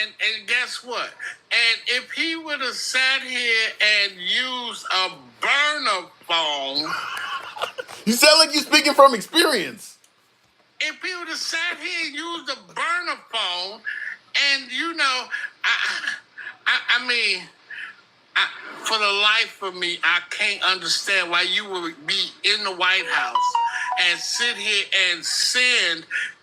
and guess what? And if he would have sat here and used a burner phone, You sound like you're speaking from experience. if he would have sat here and used a burner phone, and I mean, for the life of me, I can't understand why you would be in the White House and sit here and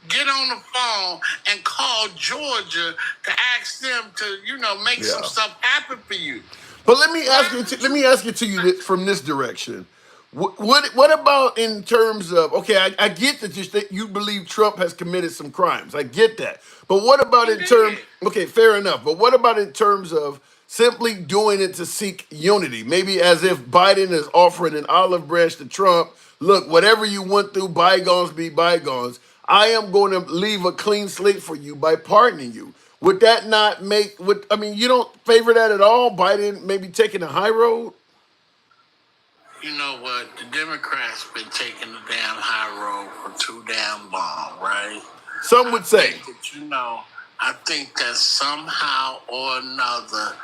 get on the phone and call Georgia to ask them to, make some stuff happen for you. But let me ask you. Let me ask it to you from this direction. What about in terms of, okay, I get that you believe Trump has committed some crimes. I get that. But what about in terms, okay, fair enough. But what about in terms of simply doing it to seek unity? Maybe as if Biden is offering an olive branch to Trump. Look, whatever you went through, bygones be bygones. I am going to leave a clean slate for you by pardoning you. Would that not I mean, you don't favor that at all? Biden maybe taking the high road? You know what? The Democrats been taking the damn high road for too damn long, right? Some would say. I think that somehow or another,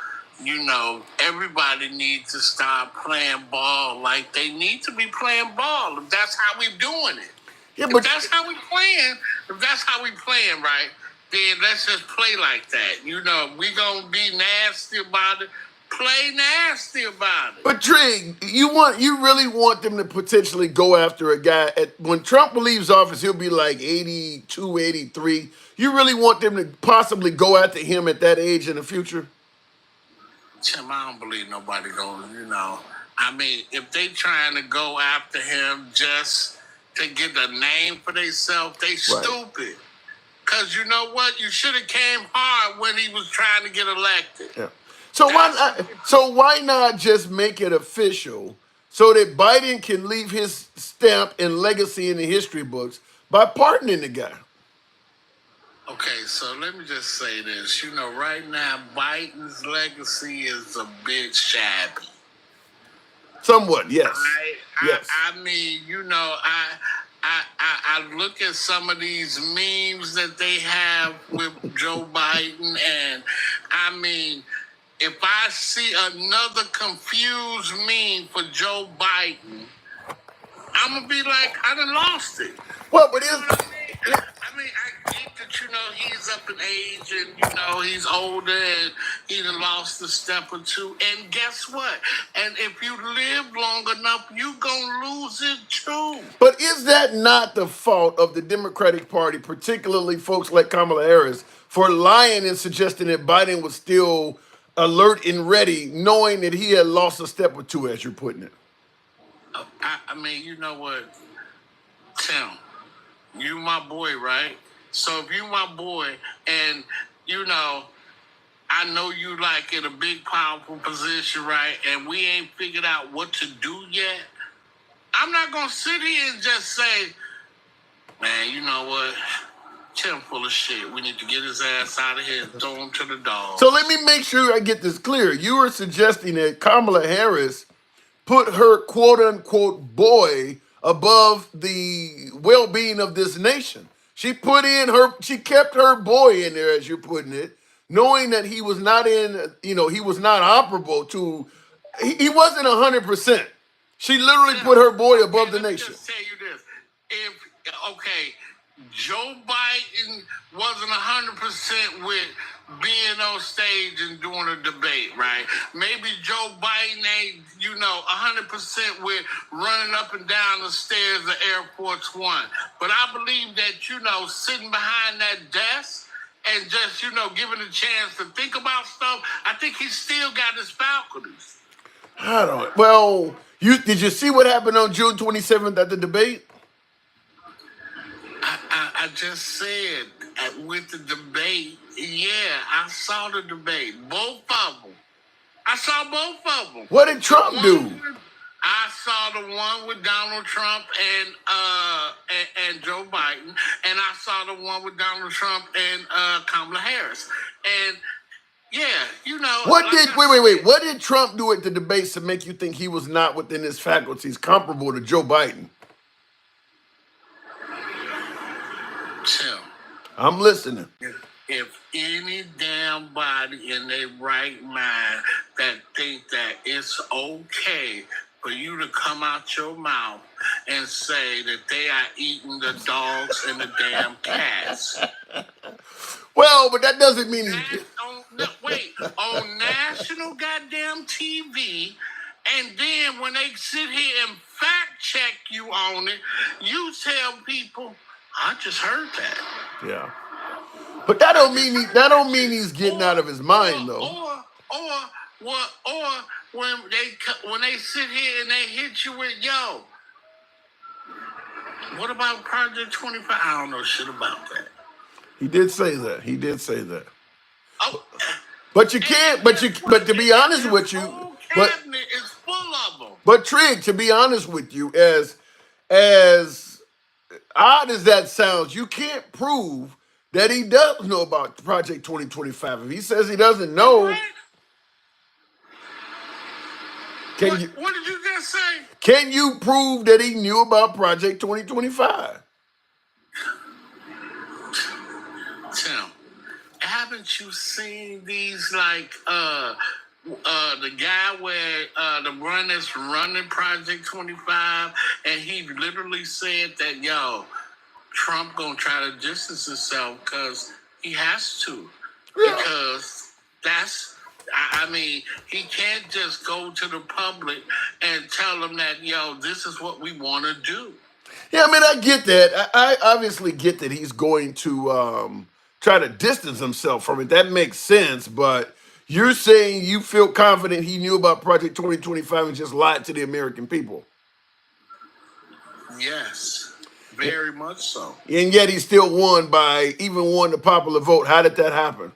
everybody needs to start playing ball like they need to be playing ball. If that's how we're doing it. Yeah, if that's how we playing, right, then let's just play like that. We gonna be nasty about it. Play nasty about it. But Trig, you really want them to potentially go after a guy when Trump leaves office, he'll be like 82, 83. You really want them to possibly go after him at that age in the future? Tim, I don't believe nobody going, I mean, if they trying to go after him just to get a name for themselves, they stupid. Because you know what? You should have came hard when he was trying to get elected. Yeah. So why not just make it official so that Biden can leave his stamp and legacy in the history books by pardoning the guy? Okay, so let me just say this. Right now, Biden's legacy is a bit shabby. Somewhat, yes. Yes. I mean, I look at some of these memes that they have with Joe Biden, and I mean, if I see another confused meme for Joe Biden, I'm gonna be like, I done lost it. Well, but I get that he's up in age and he's older and he done lost a step or two. And guess what? And if you live long enough, you gonna lose it too. But is that not the fault of the Democratic Party, particularly folks like Kamala Harris, for lying and suggesting that Biden was still alert and ready, knowing that he had lost a step or two, as you're putting it? I mean, you know what, Tim, you my boy, right? So if you my boy and, I know you like in a big, powerful position, right? And we ain't figured out what to do yet. I'm not going to sit here and just say, man, you know what? Tim full of shit. We need to get his ass out of here and throw him to the dogs. So let me make sure I get this clear. You were suggesting that Kamala Harris put her quote-unquote boy above the well-being of this nation. She kept her boy in there, as you're putting it, knowing that he was not he was not operable to, he wasn't 100%. She literally put her boy above the nation. Let me just tell you this. Joe Biden wasn't 100% with being on stage and doing a debate, right? Maybe Joe Biden ain't, 100% with running up and down the stairs of Air Force One. But I believe that, sitting behind that desk and just, giving a chance to think about stuff, I think he still got his faculties. Well, did you see what happened on June 27th at the debate? I just said with the debate, yeah, I saw the debate. Both of them. I saw both of them. What did Trump do? I saw the one with Donald Trump and Joe Biden, and I saw the one with Donald Trump and Kamala Harris. And yeah, What did Trump do at the debates to make you think he was not within his faculties comparable to Joe Biden? Tim, I'm listening. if any damn body in their right mind that think that it's okay for you to come out your mouth and say that they are eating the dogs and the damn cats. Well, but that doesn't mean he's. On national goddamn TV, and then when they sit here and fact check you on it, you tell people, I just heard that. Yeah. But that don't mean he's getting out of his mind though. Or when they sit here and they hit you with, yo, what about Project 25? I don't know shit about that. He did say that. Oh, But you can't. But to be honest with you, cabinet is full of them. but Trig, to be honest with you, as odd as that sounds, you can't prove that he does know about Project 2025. If he says he doesn't know, what did you just say? Can you prove that he knew about Project 2025? Tim, haven't you seen these the guy where the run that's running Project 25, and he literally said that, yo, Trump gonna try to distance himself because he has to. Yeah. Because I mean, he can't just go to the public and tell them that, yo, this is what we want to do. Yeah, I mean, I get that. I obviously get that he's going to try to distance himself from it. That makes sense, but you're saying you feel confident he knew about Project 2025 and just lied to the American people. Yes, very much so. And yet he still won the popular vote. How did that happen?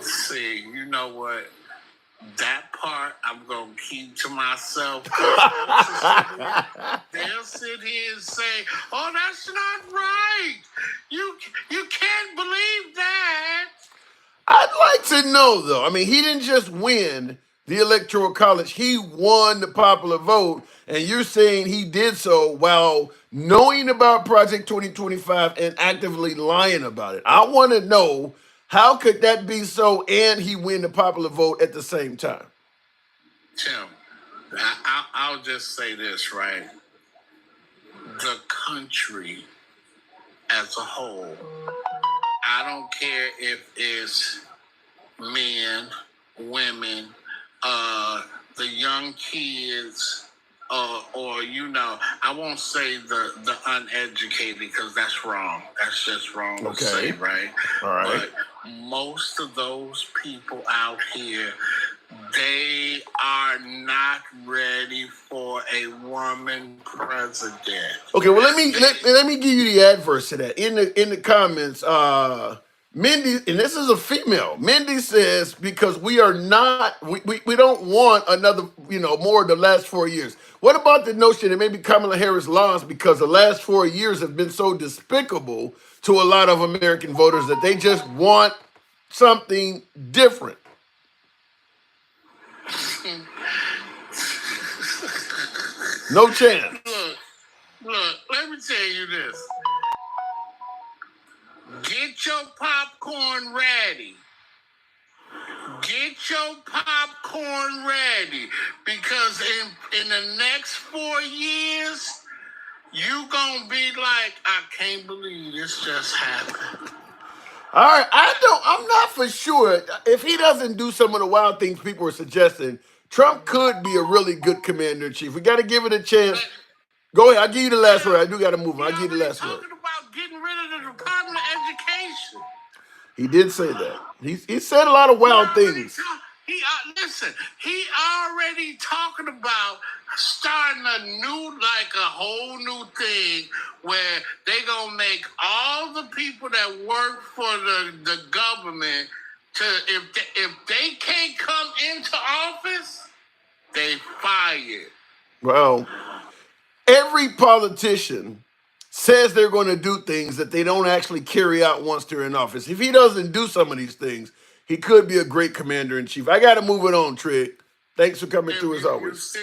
See, you know what? That part I'm gonna keep to myself. They'll sit here and say, "Oh, that's not right. You can't believe that." I'd like to know though. I mean, he didn't just win the Electoral College; he won the popular vote, and you're saying he did so while knowing about Project 2025 and actively lying about it. I want to know. How could that be so and he win the popular vote at the same time? Tim, I'll just say this, right? The country as a whole, I don't care if it's men, women, the young kids, or I won't say the uneducated because that's wrong. That's just wrong to say, right? All right. But most of those people out here, they are not ready for a woman president. Okay, well let me give you the adverse to that. In the comments, Mindy, and this is a female. Mindy says because we don't want another, more of the last 4 years. What about the notion that maybe Kamala Harris lost because the last 4 years have been so despicable to a lot of American voters that they just want something different? No chance. Look, let me tell you this. Get your popcorn ready. Get your popcorn ready. Because in the next 4 years, you gonna be like, I can't believe this just happened. All right, I'm not for sure. If he doesn't do some of the wild things people are suggesting, Trump could be a really good commander-in-chief. We got to give it a chance. Go ahead. I'll give you the last word. I do got to move on. I'll give you the last word. Talking about getting rid of the Department of Education. He did say that. He said a lot of wild things. Listen, he already talking about starting a whole new thing where they gonna make all the people that work for the government if they can't come into office, they fired. Well, every politician says they're going to do things that they don't actually carry out once they're in office. If he doesn't do some of these things, he could be a great commander-in-chief. I got to move it on, Trig. Thanks for coming through as always.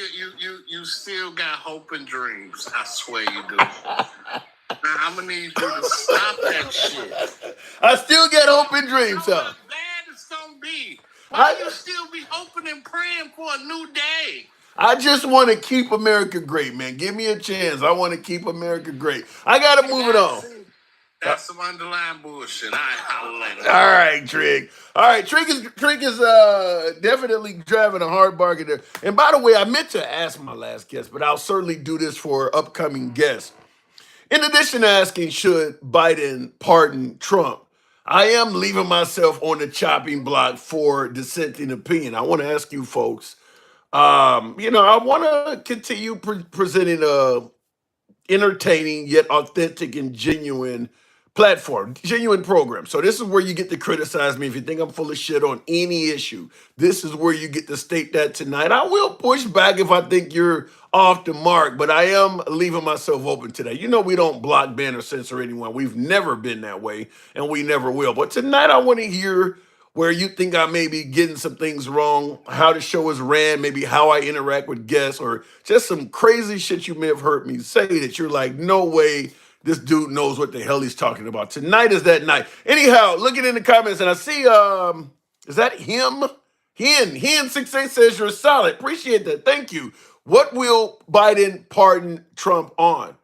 You still got hope and dreams. I swear you do. Now, I'm gonna need you to stop that shit. I still get hope and You dreams, know huh? how bad it's gonna be. Why you I still be hoping and praying for a new day? I just want to keep America great, man. Give me a chance. I want to keep America great. I gotta And move it on. that's some underlying bullshit. I'll let All it. right, Trig. All right, Trig is definitely driving a hard bargain there. And by the way, I meant to ask my last guest, but I'll certainly do this for upcoming guests. In addition to asking should Biden pardon Trump, I am leaving myself on the chopping block for dissenting opinion. I want to ask you folks. I want to continue presenting a entertaining yet authentic and genuine platform, genuine program. So this is where you get to criticize me if you think I'm full of shit on any issue. This is where you get to state that tonight. I will push back if I think you're off the mark, but I am leaving myself open to that. You know, we don't block, ban, or censor anyone. We've never been that way, and we never will. But tonight I want to hear where you think I may be getting some things wrong, how the show is ran, maybe how I interact with guests, or just some crazy shit you may have heard me say that you're like, no way this dude knows what the hell he's talking about. Tonight is that night. Anyhow, looking in the comments, and I see, is that him? Hen68 says you're solid. Appreciate that. Thank you. What will Biden pardon Trump on?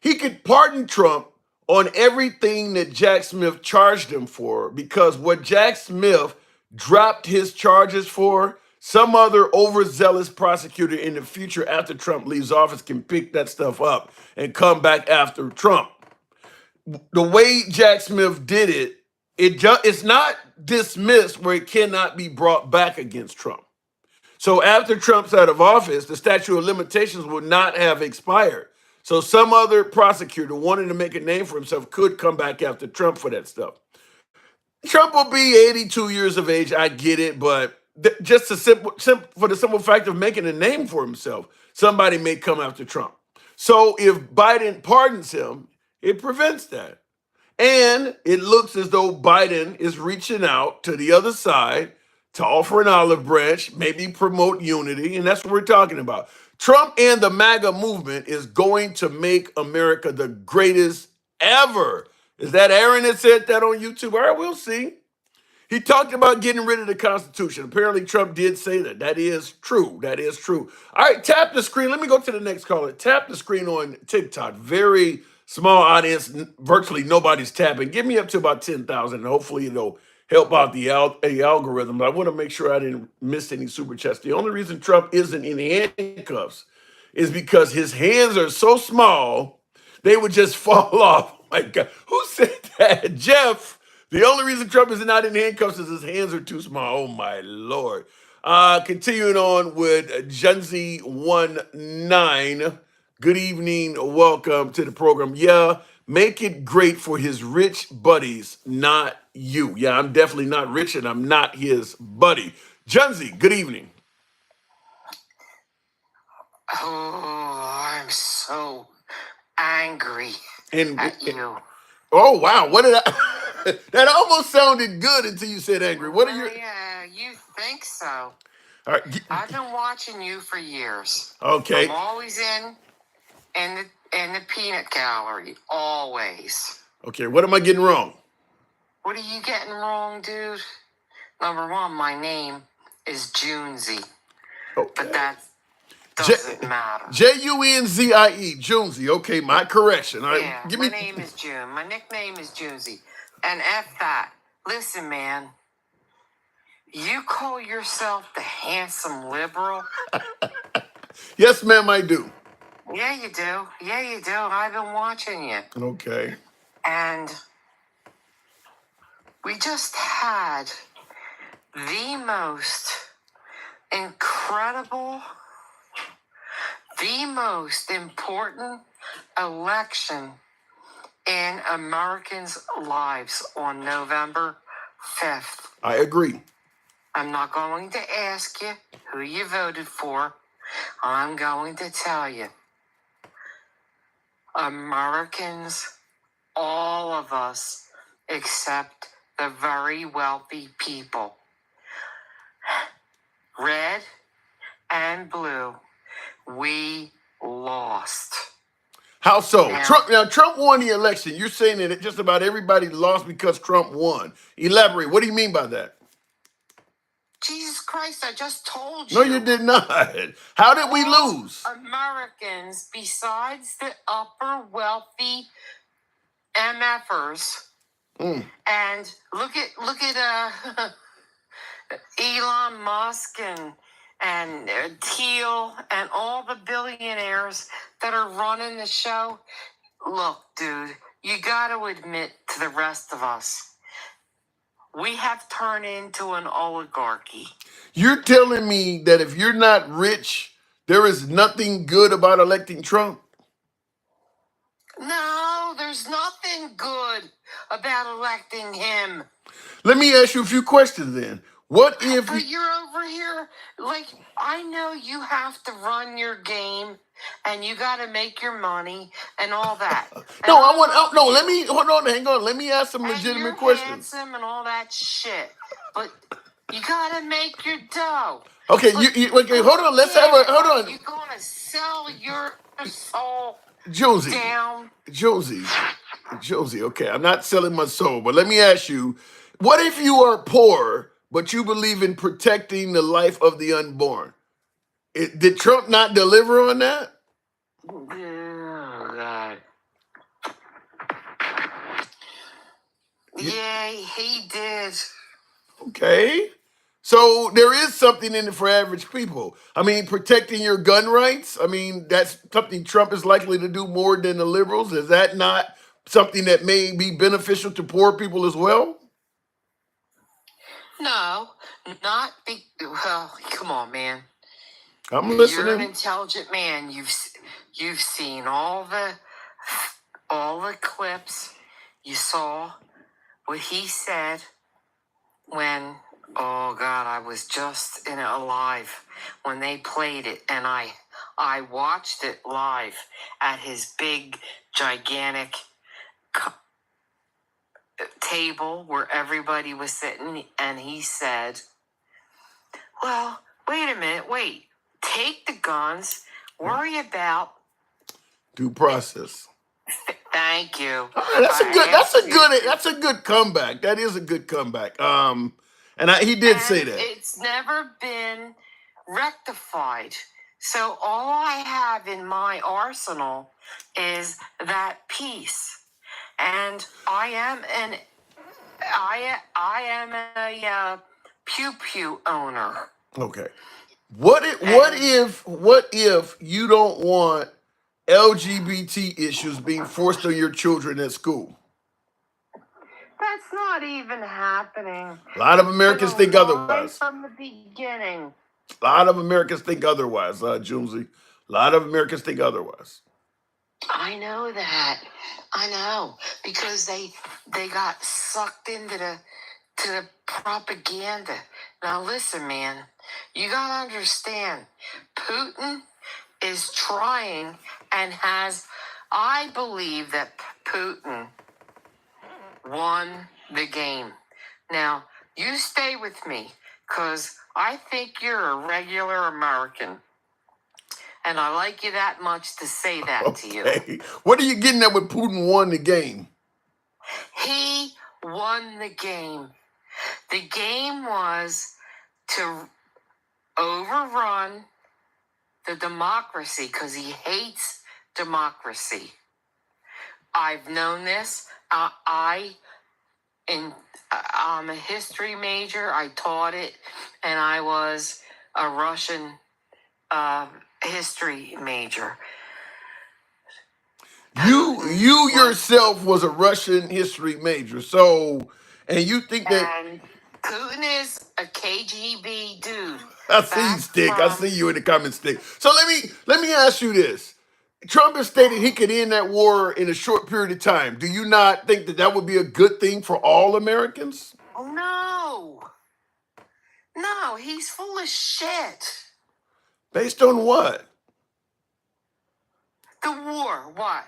He could pardon Trump on everything that Jack Smith charged him for, because what Jack Smith dropped his charges for, some other overzealous prosecutor in the future after Trump leaves office can pick that stuff up and come back after Trump. The way Jack Smith did it, it's not dismissed where it cannot be brought back against Trump. So after Trump's out of office, the statute of limitations will not have expired. So some other prosecutor wanting to make a name for himself could come back after Trump for that stuff. Trump will be 82 years of age. I get it, but just for the simple fact of making a name for himself, somebody may come after Trump. So if Biden pardons him, it prevents that. And it looks as though Biden is reaching out to the other side to offer an olive branch, maybe promote unity. And that's what we're talking about. Trump and the MAGA movement is going to make America the greatest ever. Is that Aaron that said that on YouTube? All right, we'll see. He talked about getting rid of the Constitution. Apparently, Trump did say that. That is true. That is true. All right, tap the screen. Let me go to the next caller. Tap the screen on TikTok. Very small audience. Virtually nobody's tapping. Give me up to about 10,000, and hopefully it'll help out the algorithm. But I want to make sure I didn't miss any super chats. The only reason Trump isn't in handcuffs is because his hands are so small, they would just fall off. Oh my God. Who said that? Jeff. The only reason Trump is not in handcuffs is his hands are too small. Oh my Lord. Continuing on with Junzi19. Good evening. Welcome to the program. Yeah, make it great for his rich buddies, not you. Yeah, I'm definitely not rich and I'm not his buddy. Junzi, good evening. Oh, I'm so angry And at you. oh wow, what did I that almost sounded good until you said angry. What are your Yeah, you think so. all right, I've been watching you for years. okay. I'm always in the peanut gallery. Always. Okay, what am I getting wrong? What are you getting wrong, dude? Number one, my name is Junzi. Okay. But that doesn't matter. Junzie, Junzi. Okay, my correction. All right, Yeah, my name is June. My nickname is Junzi. And F that. Listen, man. You call yourself the handsome liberal? Yes, ma'am, I do. Yeah, you do. Yeah, you do. I've been watching you. Okay. And we just had the most incredible, the most important election in Americans' lives on November 5th. I agree. I'm not going to ask you who you voted for. I'm going to tell you. Americans, all of us, except the very wealthy people, red and blue, we lost. How so? Now, Trump won the election. You're saying that just about everybody lost because Trump won. Elaborate. What do you mean by that? Jesus Christ, I just told No, you you. did not. How did we All lose? Americans, besides the upper wealthy MFers, Mm. and look at Elon Musk and Thiel and all the billionaires that are running the show. Look, dude, you got to admit to the rest of us, we have turned into an oligarchy. You're telling me that if you're not rich, there is nothing good about electing Trump? No, there's nothing good about electing him. Let me ask you a few questions then. What if But you're over here, like, I know you have to run your game and you got to make your money and all that. No, And I want love no, you. let me hold on, hang on. Let me ask some And you're legitimate questions. handsome and all that shit. But you got to make your dough. Okay, But okay, hold on. Let's have a hold on. you're going to sell your soul Josie. down. Josie. Okay, I'm not selling my soul, but let me ask you, what if you are poor, but you believe in protecting the life of the unborn? Did Trump not deliver on that? Oh, God. Yeah, he did. Okay. So there is something in it for average people. I mean, protecting your gun rights, I mean, that's something Trump is likely to do more than the liberals. Is that not something that may be beneficial to poor people as well? No, not be. Well, come on, man. I'm You're an listening. intelligent man. You've seen all the clips. You saw what he said when. Oh God, I was just in it alive when they played it, and I watched it live at his big, gigantic table where everybody was sitting, and he said, well, wait a minute, take the guns, worry about Due process. thank you. All right, that's a good comeback. That is a good comeback. And he did say that. It's never been rectified. So all I have in my arsenal is that peace. And I am a pew pew owner. Okay. What if you don't want LGBT issues being forced on your children at school? That's not even happening. A lot of Americans think otherwise. From the beginning. A lot of Americans think otherwise, Jonesy. A lot of Americans think otherwise. I know that. I know because they got sucked into the propaganda. Now listen, man, you gotta understand, Putin is trying and has. I believe that Putin won the game. Now you stay with me because I think you're a regular American. And I like you that much to say that to you. What are you getting at with Putin won the game? He won the game. The game was to overrun the democracy because he hates democracy. I've known this. I'm a history major. I taught it, and I was a Russian history major. You yourself was a Russian history major, so and you think that And Putin is a KGB dude. I see you, Stick. I see you in the comments, Stick. So let me ask you this: Trump has stated he could end that war in a short period of time. Do you not think that would be a good thing for all Americans? Oh no, he's full of shit. Based on what? The war, what?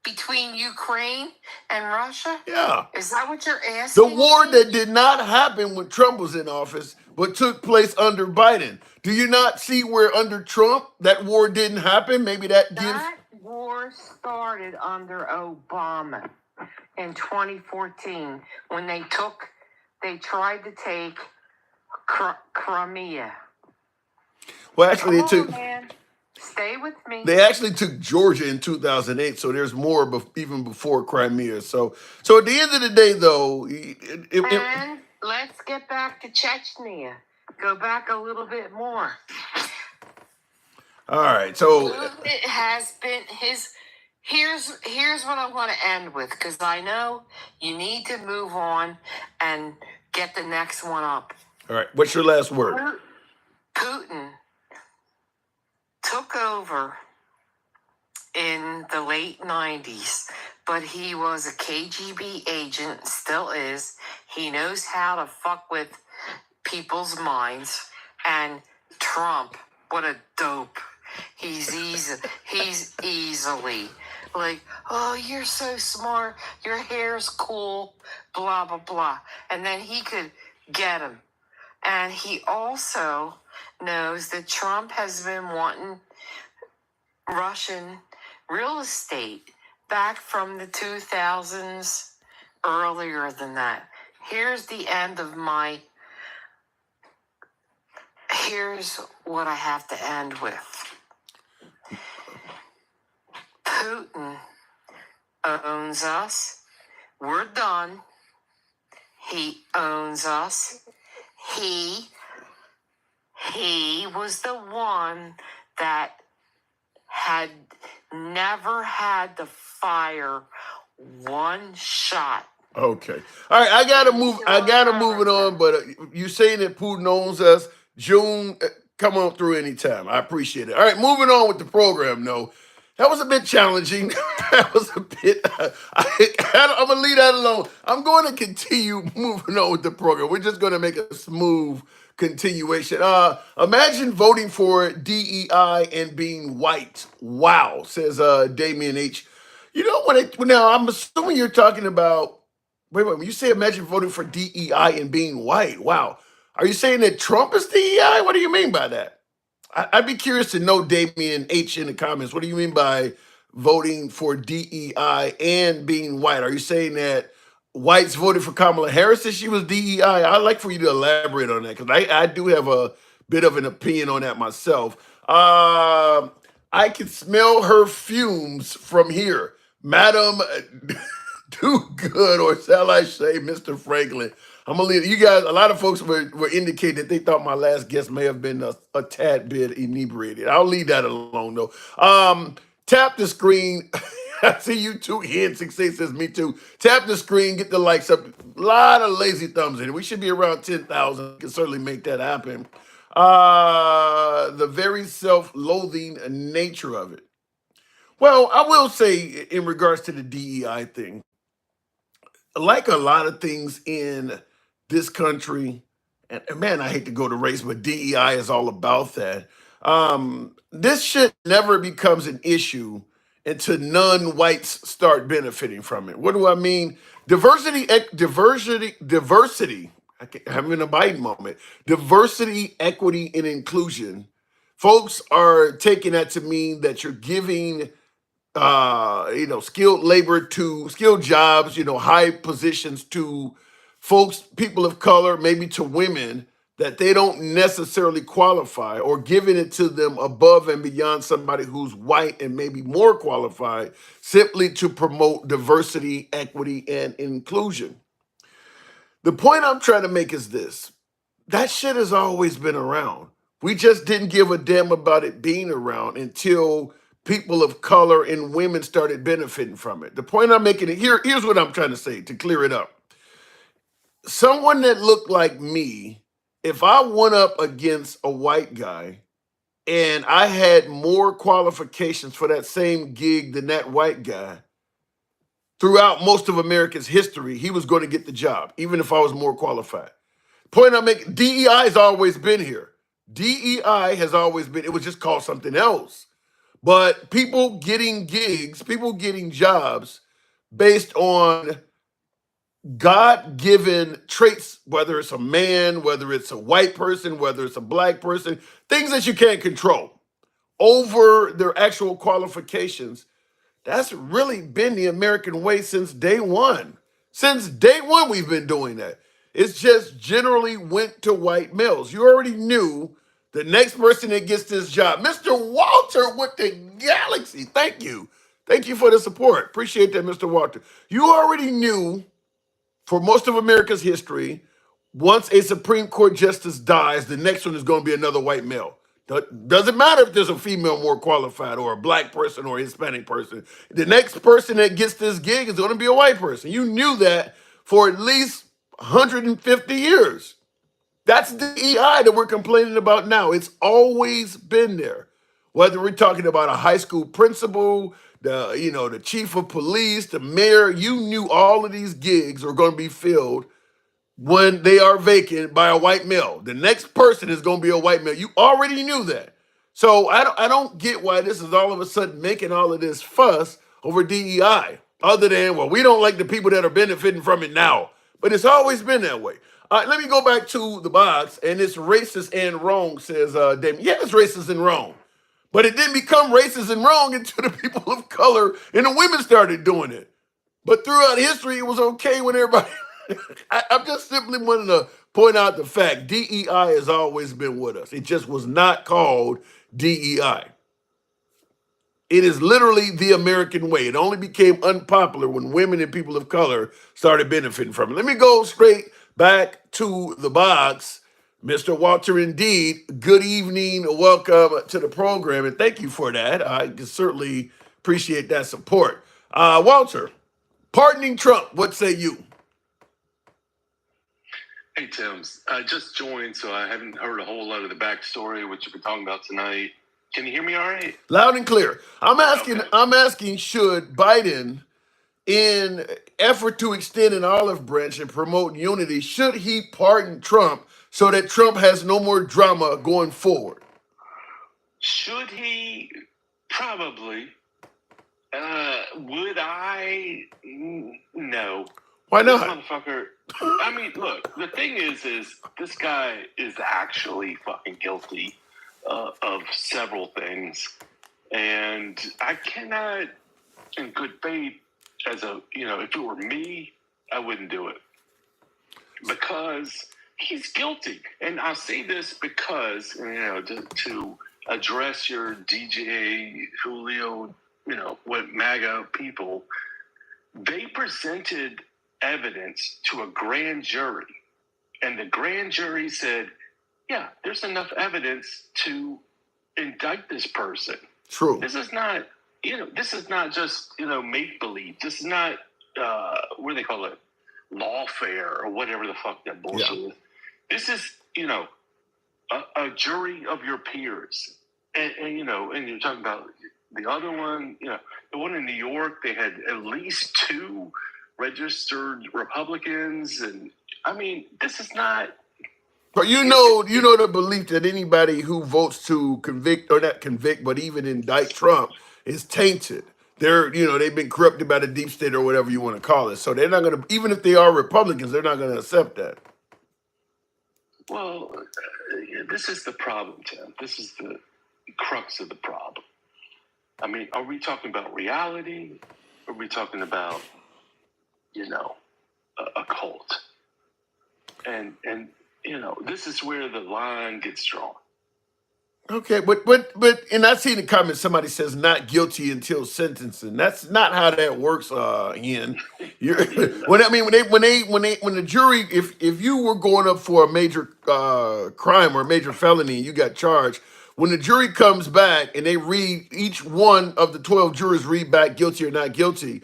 Between Ukraine and Russia? Yeah. Is that what you're asking? The war that did not happen when Trump was in office, but took place under Biden. Do you not see where under Trump that war didn't happen? Maybe that gives. war started under Obama in 2014 when they tried to take Crimea. Well, actually, Come on, man. Stay with me. they actually took Georgia in 2008, so there's more even before Crimea. So at the end of the day, though, and let's get back to Chechnya. Go back a little bit more. All right, so It has been his. Here's what I want to end with, because I know you need to move on and get the next one up. All right, what's your last word? Putin took over in the late 90s, but he was a KGB agent, still is. He knows how to fuck with people's minds. And Trump, what a dope. He's easily like, oh, you're so smart, your hair's cool, blah, blah, blah. And then he could get him. And he also knows that Trump has been wanting Russian real estate back from the 2000s, earlier than that. Here's the end of my... Here's what I have to end with. Putin owns us. We're done. He owns us. He was the one that had never had to fire one shot. Okay. All right, I gotta move it on, but you saying that Putin owns us. June, come on through anytime. I appreciate it. All right, moving on with the program. No, that was a bit challenging. That was a bit. I'm gonna leave that alone. I'm going to continue moving on with the program. We're just going to make a smooth continuation. Imagine voting for DEI and being white. Wow, says Damian H. You know now I'm assuming you're talking about. Wait, when you say imagine voting for DEI and being white, wow. Are you saying that Trump is DEI? What do you mean by that? I'd be curious to know, Damian H, in the comments. What do you mean by voting for DEI and being white? Are you saying that whites voted for Kamala Harris if she was DEI? I'd like for you to elaborate on that, because I do have a bit of an opinion on that myself. I can smell her fumes from here. Madam Do Good, or shall I say, Mr. Franklin. I'm gonna leave you guys. A lot of folks were indicating that they thought my last guest may have been a tad bit inebriated. I'll leave that alone though. Tap the screen. I see you too. Hen68 says me too. Tap the screen, get the likes up. A lot of lazy thumbs in it. We should be around 10,000. Can certainly make that happen. The very self-loathing nature of it. Well, I will say in regards to the DEI thing, like a lot of things in this country, and man, I hate to go to race, but DEI is all about that. This shit never becomes an issue until non-whites start benefiting from it. What do I mean? Diversity. I'm having a Biden moment. Diversity, equity, and inclusion. Folks are taking that to mean that you're giving skilled labor to skilled jobs, high positions to folks, people of color, maybe to women that they don't necessarily qualify, or giving it to them above and beyond somebody who's white and maybe more qualified, simply to promote diversity, equity, and inclusion. The point I'm trying to make is this: that shit has always been around. We just didn't give a damn about it being around until people of color and women started benefiting from it. The point I'm making here's what I'm trying to say to clear it up. Someone that looked like me, if I went up against a white guy and I had more qualifications for that same gig than that white guy, throughout most of America's history, he was going to get the job, even if I was more qualified. Point I'm making, DEI has always been here. DEI has always been, it was just called something else. But people getting gigs, people getting jobs based on God-given traits, whether it's a man, whether it's a white person, whether it's a black person, things that you can't control, over their actual qualifications, That's really been the American way since day one. Since day one, we've been doing that. It's just generally went to white males. You already knew the next person that gets this job. Mr. Walter with the Galaxy. Thank you. Thank you for the support. Appreciate that, Mr. Walter. You already knew for most of America's history, once a Supreme Court justice dies, the next one is going to be another white male. Doesn't matter if there's a female more qualified or a black person or a Hispanic person. The next person that gets this gig is going to be a white person. You knew that for at least 150 years. That's the EI that we're complaining about now. It's always been there. Whether we're talking about a high school principal, the chief of police, the mayor, you knew all of these gigs are going to be filled when they are vacant by a white male. The next person is going to be a white male. You already knew that. So I don't get why this is all of a sudden making all of this fuss over DEI. Other than, well, we don't like the people that are benefiting from it now. But it's always been that way. Let me go back to the box, and it's racist and wrong, says Damon. Yeah, it's racist and wrong. But it didn't become racist and wrong until the people of color and the women started doing it. But throughout history, it was okay when everybody. I'm just simply wanting to point out the fact DEI has always been with us. It just was not called DEI. It is literally the American way. It only became unpopular when women and people of color started benefiting from it. Let me go straight back to the box. Mr. Walter, indeed, good evening. Welcome to the program, and thank you for that. I can certainly appreciate that support. Walter, pardoning Trump, what say you? Hey, Tim's. I just joined, so I haven't heard a whole lot of the backstory, which we're talking about tonight. Can you hear me all right? Loud and clear. I'm asking, Okay. I'm asking, should Biden, in effort to extend an olive branch and promote unity, should he pardon Trump so that Trump has no more drama going forward? Should he? Probably. Would I? No. Why This not? motherfucker. I mean, look. The thing is this guy is actually fucking guilty of several things, and I cannot, in good faith, if it were me, I wouldn't do it because he's guilty. And I say this because, to address your DJ Julio, what MAGA people, they presented evidence to a grand jury, and the grand jury said, yeah, there's enough evidence to indict this person. True. This is not just, make believe. This is not, what do they call it? Lawfare or whatever the fuck that bullshit is. This is, a jury of your peers. And you're talking about the other one, the one in New York, they had at least 2 registered Republicans. And I mean, this is not. But you know the belief that anybody who votes to convict, or not convict, but even indict Trump is tainted. They've been corrupted by the deep state or whatever you want to call it. So they're not going to, even if they are Republicans, they're not going to accept that. Well, this is the problem, Tim. This is the crux of the problem. I mean, are we talking about reality? Or are we talking about, a cult? And this is where the line gets drawn. Okay, but and I see in the comments somebody says not guilty until sentencing. That's not how that works, Ian. When the jury, if you were going up for a major crime or a major felony and you got charged, when the jury comes back and they read, each one of the 12 jurors read back guilty or not guilty.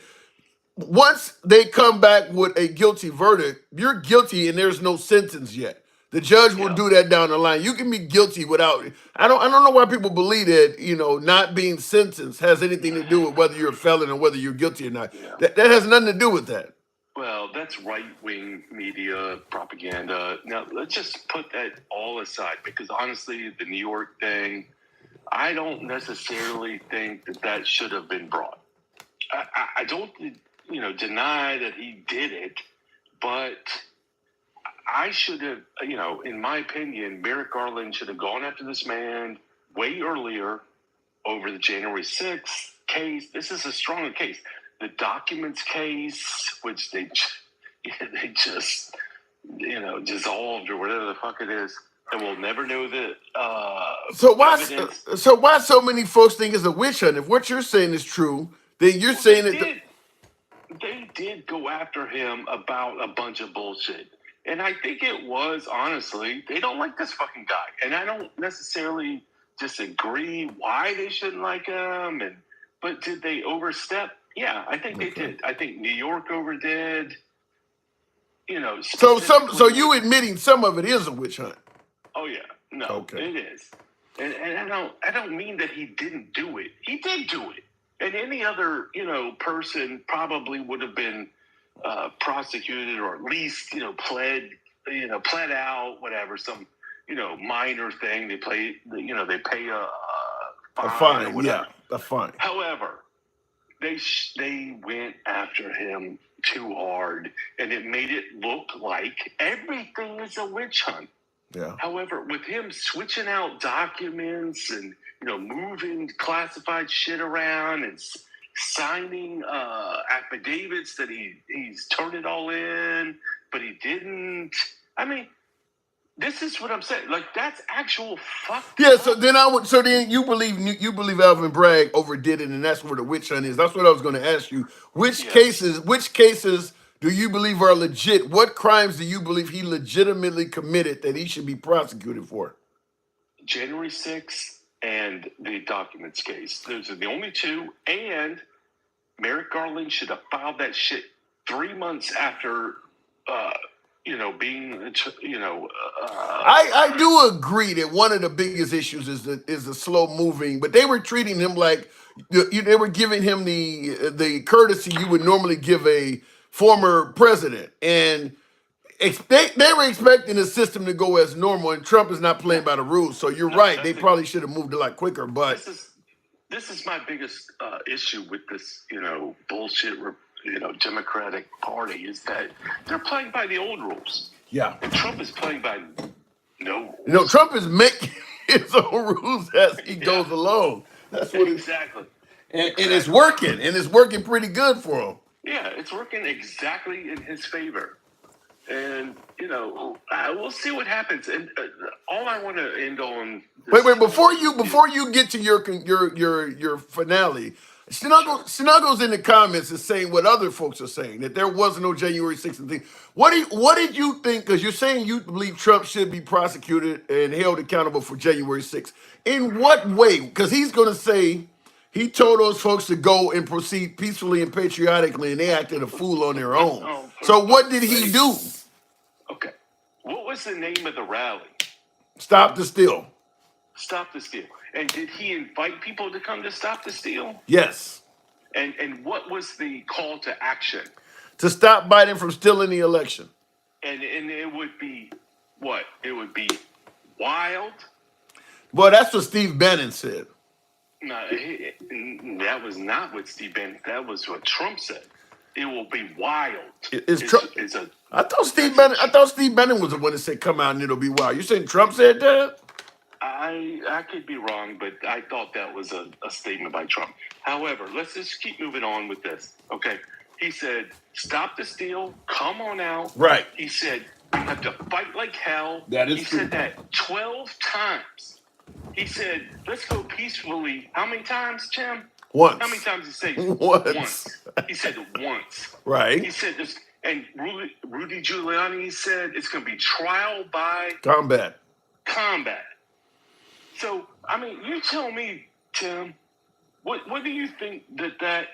Once they come back with a guilty verdict, you're guilty and there's no sentence yet. The judge will do that down the line. You can be guilty without. I don't know why people believe that not being sentenced has anything to do with whether you're a felon or whether you're guilty or not. Yeah. That has nothing to do with that. Well, that's right-wing media propaganda. Now, let's just put that all aside because honestly, the New York thing, I don't necessarily think that should have been brought. I don't, deny that he did it, but I should have, in my opinion, Merrick Garland should have gone after this man way earlier over the January 6th case. This is a stronger case. The documents case, which they just dissolved or whatever the fuck it is, and we'll never know the So why? evidence. So why so many folks think it's a witch hunt? If what you're saying is true, then you're saying that. They did go after him about a bunch of bullshit. And I think it was, honestly, they don't like this fucking guy. And I don't necessarily disagree why they shouldn't like him. But did they overstep? Yeah, I think they did. I think New York overdid. So you admitting some of it is a witch hunt? Oh yeah, no, it is. And I don't mean that he didn't do it. He did do it. And any other, person probably would have been prosecuted or at least, pled out, whatever, some, minor thing. They pay a fine or whatever. A fine. However, they went after him too hard, and it made it look like everything is a witch hunt. Yeah. However, with him switching out documents and moving classified shit around and signing affidavits that he's turned it all in, but he didn't. I mean, this is what I'm saying. Like, that's actual fucked Yeah. up. So then you believe Alvin Bragg overdid it, and that's where the witch hunt is. That's what I was going to ask you. Which cases do you believe are legit? What crimes do you believe he legitimately committed that he should be prosecuted for? January 6th and the documents case. Those are the only two. And Merrick Garland should have filed that shit 3 months after, being, I do agree that one of the biggest issues is the slow moving, but they were treating him like they were giving him the courtesy you would normally give a former president, and they were expecting the system to go as normal, and Trump is not playing by the rules. So you're right; they probably should have moved a lot quicker. But this is my biggest issue with this, bullshit, Democratic Party is that they're playing by the old rules. Yeah, and Trump is playing by no rules. Trump is making his own rules as he goes along. That's what exactly. And it's working, and it's working pretty good for him. Yeah, it's working exactly in his favor. And, we'll see what happens. And all I want to end on. Wait, before you get to your finale, Snuggles in the comments is saying what other folks are saying, that there was no January 6th thing. What did you think? Because you're saying you believe Trump should be prosecuted and held accountable for January 6th. In what way? Because he's going to say he told those folks to go and proceed peacefully and patriotically, and they acted a fool on their own. So what did he do? Okay. What was the name of the rally? Stop the Steal. Stop the Steal. And did he invite people to come to stop the steal? Yes. And what was the call to action? To stop Biden from stealing the election. And it would be what? It would be wild. Well, that's what Steve Bannon said. No, that was not what Steve Bannon. That was what Trump said. It will be wild. I thought Steve Bannon was the one that said come out and it'll be wild. You saying Trump said that? I could be wrong, but I thought that was a statement by Trump. However, let's just keep moving on with this. Okay. He said, stop the steal, come on out. Right. He said, we have to fight like hell. That is true. He said that 12 times. He said, let's go peacefully. How many times, Tim? Once. How many times did he say? Once. He said once. Right. He said this, and Rudy Giuliani said it's going to be trial by combat. So, I mean, you tell me, Tim, what do you think that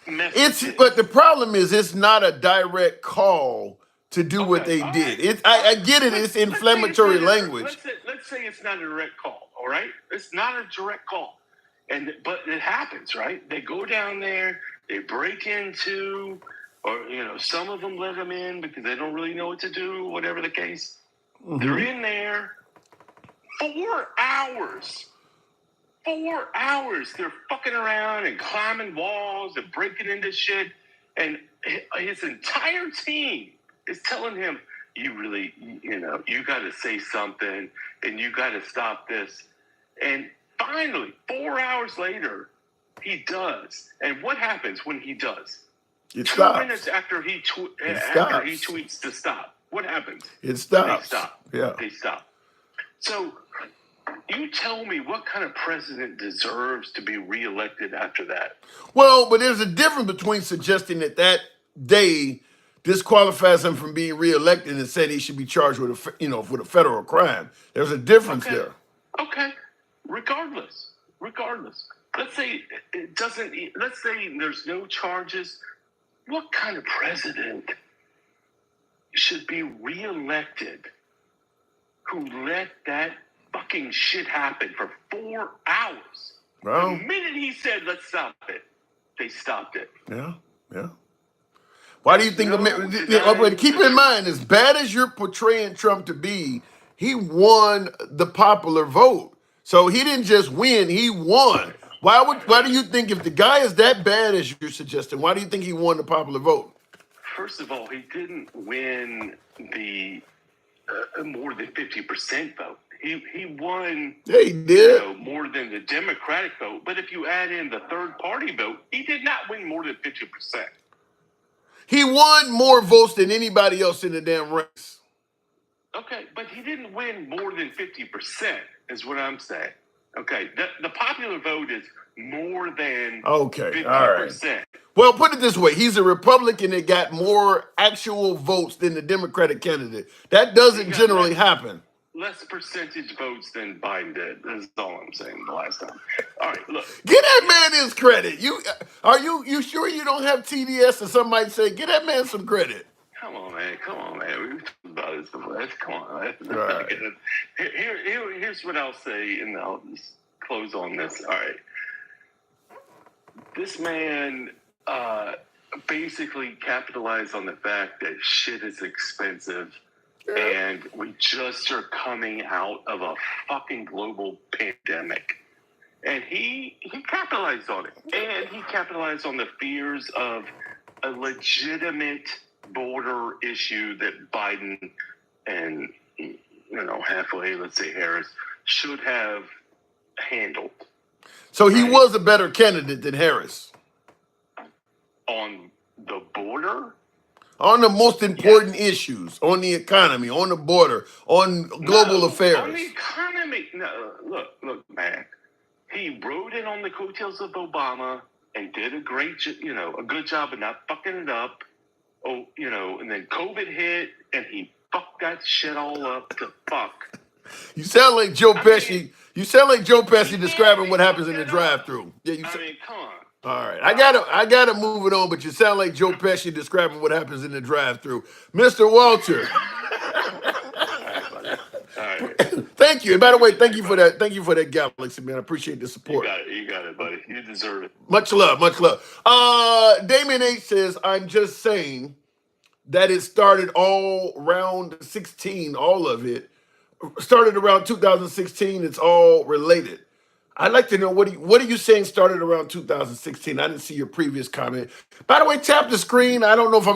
message is? But the problem is it's not a direct call to do what they did. Right. I get it. It's inflammatory language. Let's say it's not a direct call, all right? It's not a direct call. But it happens, right? They go down there, they break into, or, some of them let them in because they don't really know what to do, whatever the case. Mm-hmm. They're in there 4 hours. 4 hours. They're fucking around and climbing walls and breaking into shit. And his entire team is telling him, you really, you got to say something and you got to stop this. And finally, 4 hours later, he does. And what happens when he does? It 2 stops. minutes after he stops. tweets to stop, what happens? It stops. They stop. Yeah. They stop. So you tell me what kind of president deserves to be reelected after that? Well, but there's a difference between suggesting that day disqualifies him from being reelected and said he should be charged with with a federal crime. There's a difference Okay. there. Okay. Regardless. Let's say it doesn't. Let's say there's no charges. What kind of president should be reelected who let that fucking shit happen for 4 hours? Well, The minute he said, "Let's stop it," they stopped it. yeah. Why do you think? No, Keep in mind, as bad as you're portraying Trump to be, he won the popular vote. So he didn't just win; he won. Why do you think if the guy is that bad as you're suggesting? Why do you think he won the popular vote? First of all, he didn't win the more than 50% vote. He won. Yeah, he did. More than the Democratic vote. But if you add in the third party vote, he did not win more than 50%. He won more votes than anybody else in the damn race. Okay, but he didn't win more than 50%, is what I'm saying. Okay, the popular vote is more than 50%. All right. Well, put it this way. He's a Republican that got more actual votes than the Democratic candidate. That doesn't generally happen. Less percentage votes than Biden did. That's all I'm saying the last time. All right, look. Get that man his credit. You sure you don't have TDS? And somebody say, get that man some credit. Come on, man. We've talked about this before. Come on. Man. Right. Here's what I'll say, and I'll just close on this. All right. This man basically capitalized on the fact that shit is expensive. Yeah. And we just are coming out of a fucking global pandemic. And he capitalized on it. And he capitalized on the fears of a legitimate border issue that Biden and, halfway, let's say Harris, should have handled. So he was a better candidate than Harris. On the border? On the most important issues, on the economy, on the border, on global affairs. On the economy. No, look, man. He rode in on the coattails of Obama and did a good job of not fucking it up. Oh, and then COVID hit and he fucked that shit all up to fuck. You sound like Joe Pesci. You sound like Joe Pesci describing what happens in the drive-thru. Yeah, come on. All right, I gotta move it on, but you sound like Joe Pesci describing what happens in the drive-thru, Mr. Walter. All right. Thank you. And by the way, thank you for that. Thank you for that galaxy, man. I appreciate the support. You got it, buddy. You deserve it. Much love. Damien H says, I'm just saying that it started all around 16, all of it. Started around 2016. It's all related. I'd like to know what are you saying started around 2016? I didn't see your previous comment. By the way, tap the screen. I don't know if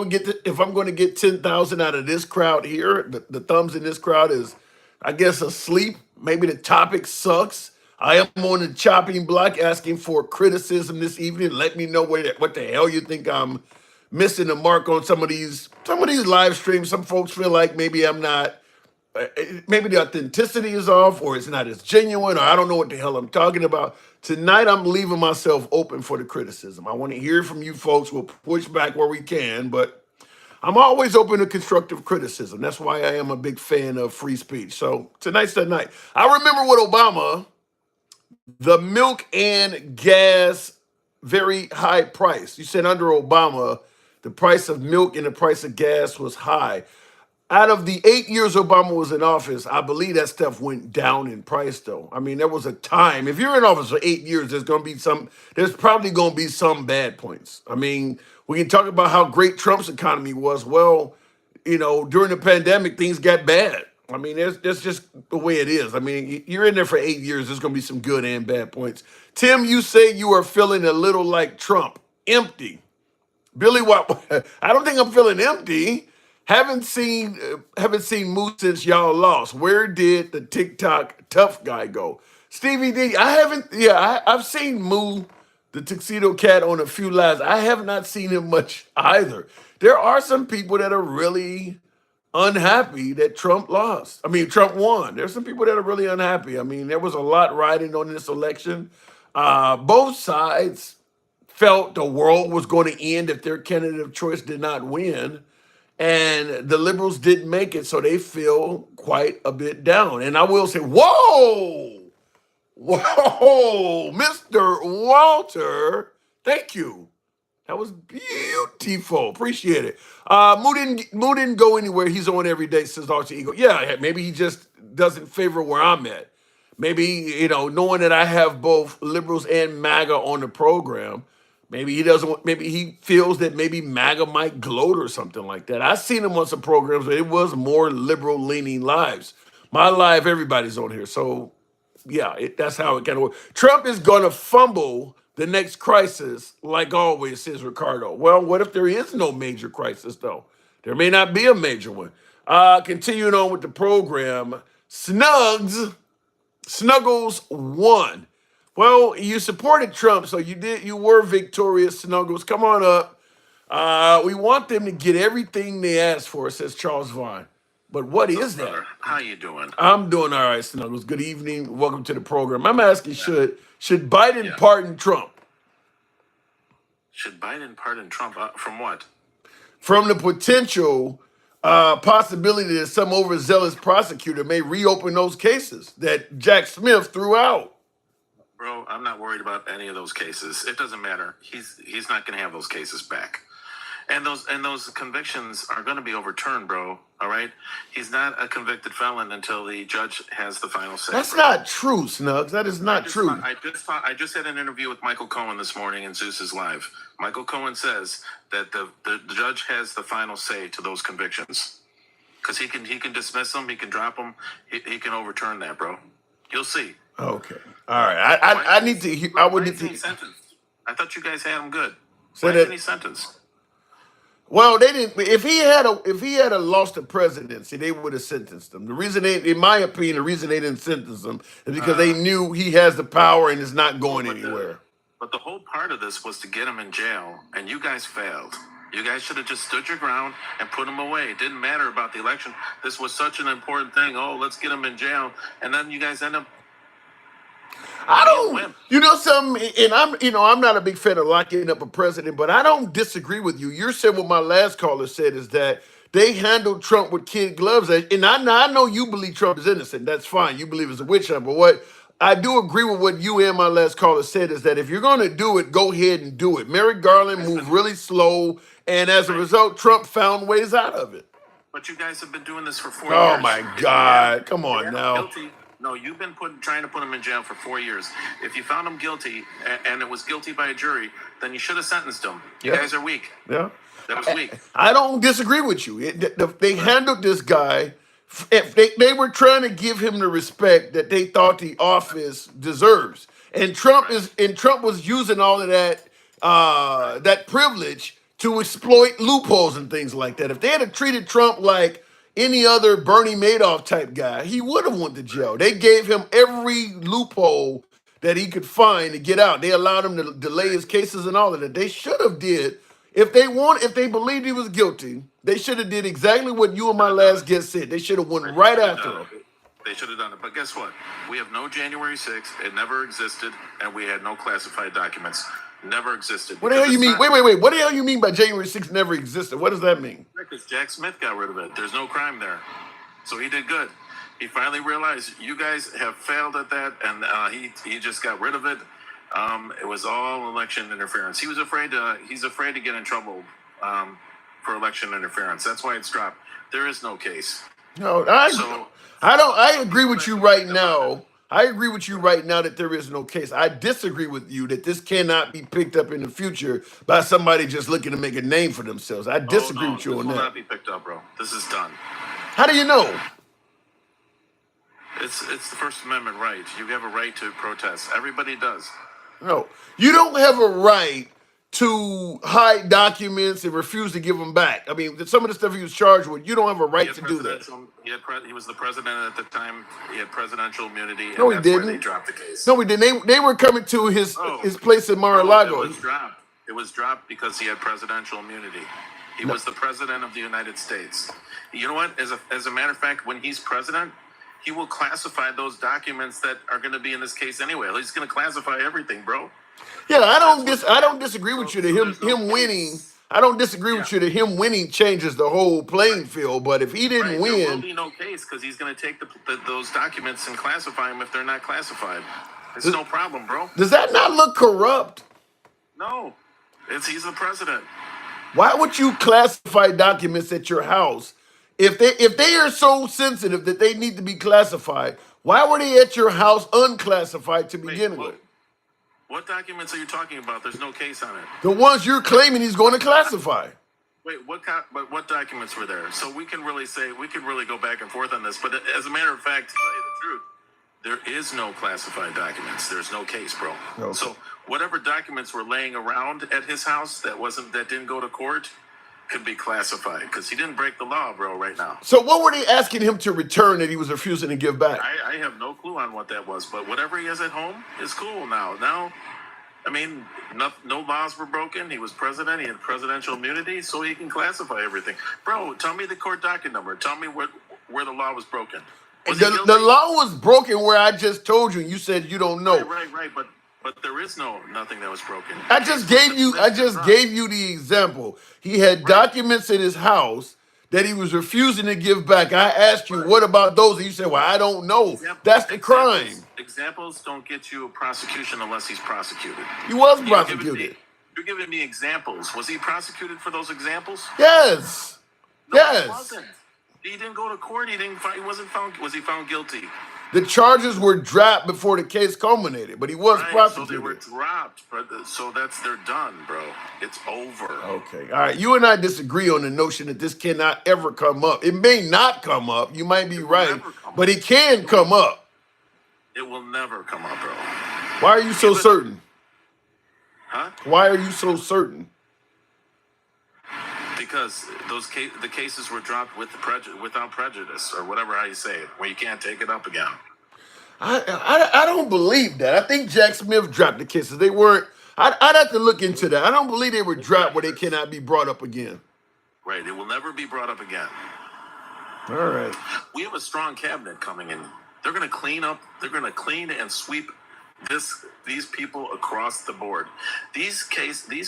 I'm going to get 10,000 out of this crowd here. The thumbs in this crowd is, I guess, asleep. Maybe the topic sucks. I am on the chopping block asking for criticism this evening. Let me know what the hell you think I'm missing the mark on some of these live streams. Some folks feel like maybe I'm not. Maybe the authenticity is off, or it's not as genuine, or I don't know what the hell I'm talking about. Tonight, I'm leaving myself open for the criticism. I want to hear from you folks. We'll push back where we can, but I'm always open to constructive criticism. That's why I am a big fan of free speech. So tonight's the night. I remember with Obama, the milk and gas, very high price. You said under Obama, the price of milk and the price of gas was high. Out of the 8 years Obama was in office, I believe that stuff went down in price, though. I mean, there was a time. If you're in office for 8 years, there's probably going to be some bad points. I mean, we can talk about how great Trump's economy was. Well, during the pandemic, things got bad. I mean, that's just the way it is. I mean, you're in there for 8 years. There's going to be some good and bad points. Tim, you say you are feeling a little like Trump, empty. Billy, I don't think I'm feeling empty. Haven't seen Moose since y'all lost. Where did the TikTok tough guy go? Stevie D, I haven't. Yeah, I've seen Moo, the Tuxedo Cat, on a few lives. I have not seen him much either. There are some people that are really unhappy that Trump lost. I mean, Trump won. There's some people that are really unhappy. I mean, there was a lot riding on this election. Both sides felt the world was going to end if their candidate of choice did not win. And the liberals didn't make it, so they feel quite a bit down. And I will say, whoa, whoa, Mr. Walter, thank you. That was beautiful. Appreciate it. Moo didn't go anywhere. He's on every day, says Archie Eagle. Yeah, maybe he just doesn't favor where I'm at. Maybe, knowing that I have both liberals and MAGA on the program, maybe he doesn't maybe he feels that maybe MAGA might gloat or something like that. I've seen him on some programs where it was more liberal leaning lives. My live, everybody's on here. So yeah, that's how it kind of works. Trump is going to fumble the next crisis, like always, says Ricardo. Well, what if there is no major crisis, though? There may not be a major one. Continuing on with the program, Snuggles won. Well, you supported Trump, so you were victorious, Snuggles. Come on up. We want them to get everything they asked for, says Charles Vaughn. But what is that? How you doing? I'm doing all right, Snuggles. Good evening. Welcome to the program. I'm asking, should Biden pardon Trump? Should Biden pardon Trump from what? From the potential possibility that some overzealous prosecutor may reopen those cases that Jack Smith threw out. Bro, I'm not worried about any of those cases. It doesn't matter. He's not going to have those cases back. And those convictions are going to be overturned, bro. All right? He's not a convicted felon until the judge has the final say. That's not true, Snugs. That is not true. I just had an interview with Michael Cohen this morning in Zeus's Live. Michael Cohen says that the judge has the final say to those convictions. Because he can dismiss them, he can drop them, he can overturn that, bro. You'll see. Okay. All right. I need to hear. I would need to. Sentenced. I thought you guys had him good. Say Why that. isn't he sentenced? Well, they didn't. If he had lost the presidency, they would have sentenced him. The reason in my opinion, the reason they didn't sentence him is because they knew he has the power and is not going anywhere. But the whole part of this was to get him in jail, and you guys failed. You guys should have just stood your ground and put him away. It didn't matter about the election. This was such an important thing. Oh, let's get him in jail, and then you guys end up. I don't, something, and I'm not a big fan of locking up a president, but I don't disagree with you. You said what my last caller said is that they handled Trump with kid gloves. And I know you believe Trump is innocent. That's fine. You believe it's a witch hunt. But what I do agree with what you and my last caller said is that if you're going to do it, go ahead and do it. Merrick Garland moved really slow, and as a result, Trump found ways out of it. But you guys have been doing this for 4 years. Oh, my God. Come on now. Guilty. No, you've been trying to put him in jail for 4 years. If you found him guilty and it was guilty by a jury, then you should have sentenced him. You guys are weak. Yeah. That was weak. I don't disagree with you. They handled this guy. They were trying to give him the respect that they thought the office deserves. And Trump was using all of that privilege to exploit loopholes and things like that. If they had treated Trump like any other Bernie Madoff type guy, he would have went to jail. They gave him every loophole that he could find to get out. They allowed him to delay his cases and all of that. They should have did, if they believed he was guilty, they should have did exactly what you and my last guest said. They should have went right after him. They should have done it. But guess what? We have no January 6th. It never existed. And we had no classified documents. Never existed. What the hell you mean? Wait. What the hell you mean by January 6th never existed? What does that mean? Because Jack Smith got rid of it. There's no crime there. So he did good. He finally realized you guys have failed at that, and he just got rid of it. It was all election interference. He's afraid to get in trouble for election interference. That's why it's dropped. There is no case. No, I agree with you right now. I agree with you right now that there is no case. I disagree with you that this cannot be picked up in the future by somebody just looking to make a name for themselves. I disagree with you on that. This will not be picked up, bro. This is done. How do you know? It's the First Amendment right. You have a right to protest. Everybody does. No, you don't have a right to hide documents and refuse to give them back. I mean, some of the stuff he was charged with, you don't have a right to do that. He was the president at the time. He had presidential immunity, and No, he that's why they didn't. dropped the case. No, he didn't. They were coming to his place in Bro, Mar-a-Lago. it was dropped. It was dropped because he had presidential immunity. He was the president of the United States. You know what? As a matter of fact, when he's president, he will classify those documents that are going to be in this case anyway. He's going to classify everything, bro. Yeah, I don't disagree with you that him winning. I don't disagree with you that him winning changes the whole playing field. But if he didn't There will win, be no case because he's going to take those documents and classify them if they're not classified. It's no problem, bro. does that not look corrupt? No, he's the president. Why would you classify documents at your house if they are so sensitive that they need to be classified? Why were they at your house unclassified to begin with? What documents are you talking about? There's no case on it. The ones you're claiming he's going to classify. Wait, what documents were there? So we can really go back and forth on this. But as a matter of fact, to tell you the truth, there is no classified documents. There's no case, bro. Okay. So whatever documents were laying around at his house that didn't go to court could be classified because he didn't break the law, bro. Right now. So what were they asking him to return that he was refusing to give back? I have no clue on what that was, but whatever he has at home is cool now. Now, I mean, no laws were broken. He was president. He had presidential immunity, so he can classify everything. Bro, tell me the court docket number. Tell me where the law was broken. The law was broken where I just told you. You said you don't know. Right. But there is nothing that was broken. I just gave you the example. He had documents in his house that he was refusing to give back. I asked you, what about those? And you said, well, I don't know. That's the crime. Examples don't get you a prosecution unless he's prosecuted. He was prosecuted. You're giving me examples. Was he prosecuted for those examples? Yes. No, yes. He wasn't. He didn't go to court. He wasn't found. Was he found guilty? The charges were dropped before the case culminated, but he was prosecuted. So they were dropped, so they're done, bro. It's over. Okay, all right. You and I disagree on the notion that this cannot ever come up. It may not come up. You might be right, but it can come up. It will never come up, bro. Why are you so certain? Huh? Why are you so certain? Because the cases were dropped without prejudice, or whatever how you say it, where you can't take it up again. I don't believe that. I think Jack Smith dropped the cases. They weren't. I'd have to look into that. I don't believe they were dropped where they cannot be brought up again. Right. It will never be brought up again. All right. We have a strong cabinet coming in. They're going to clean up. They're going to clean and sweep these people across the board. These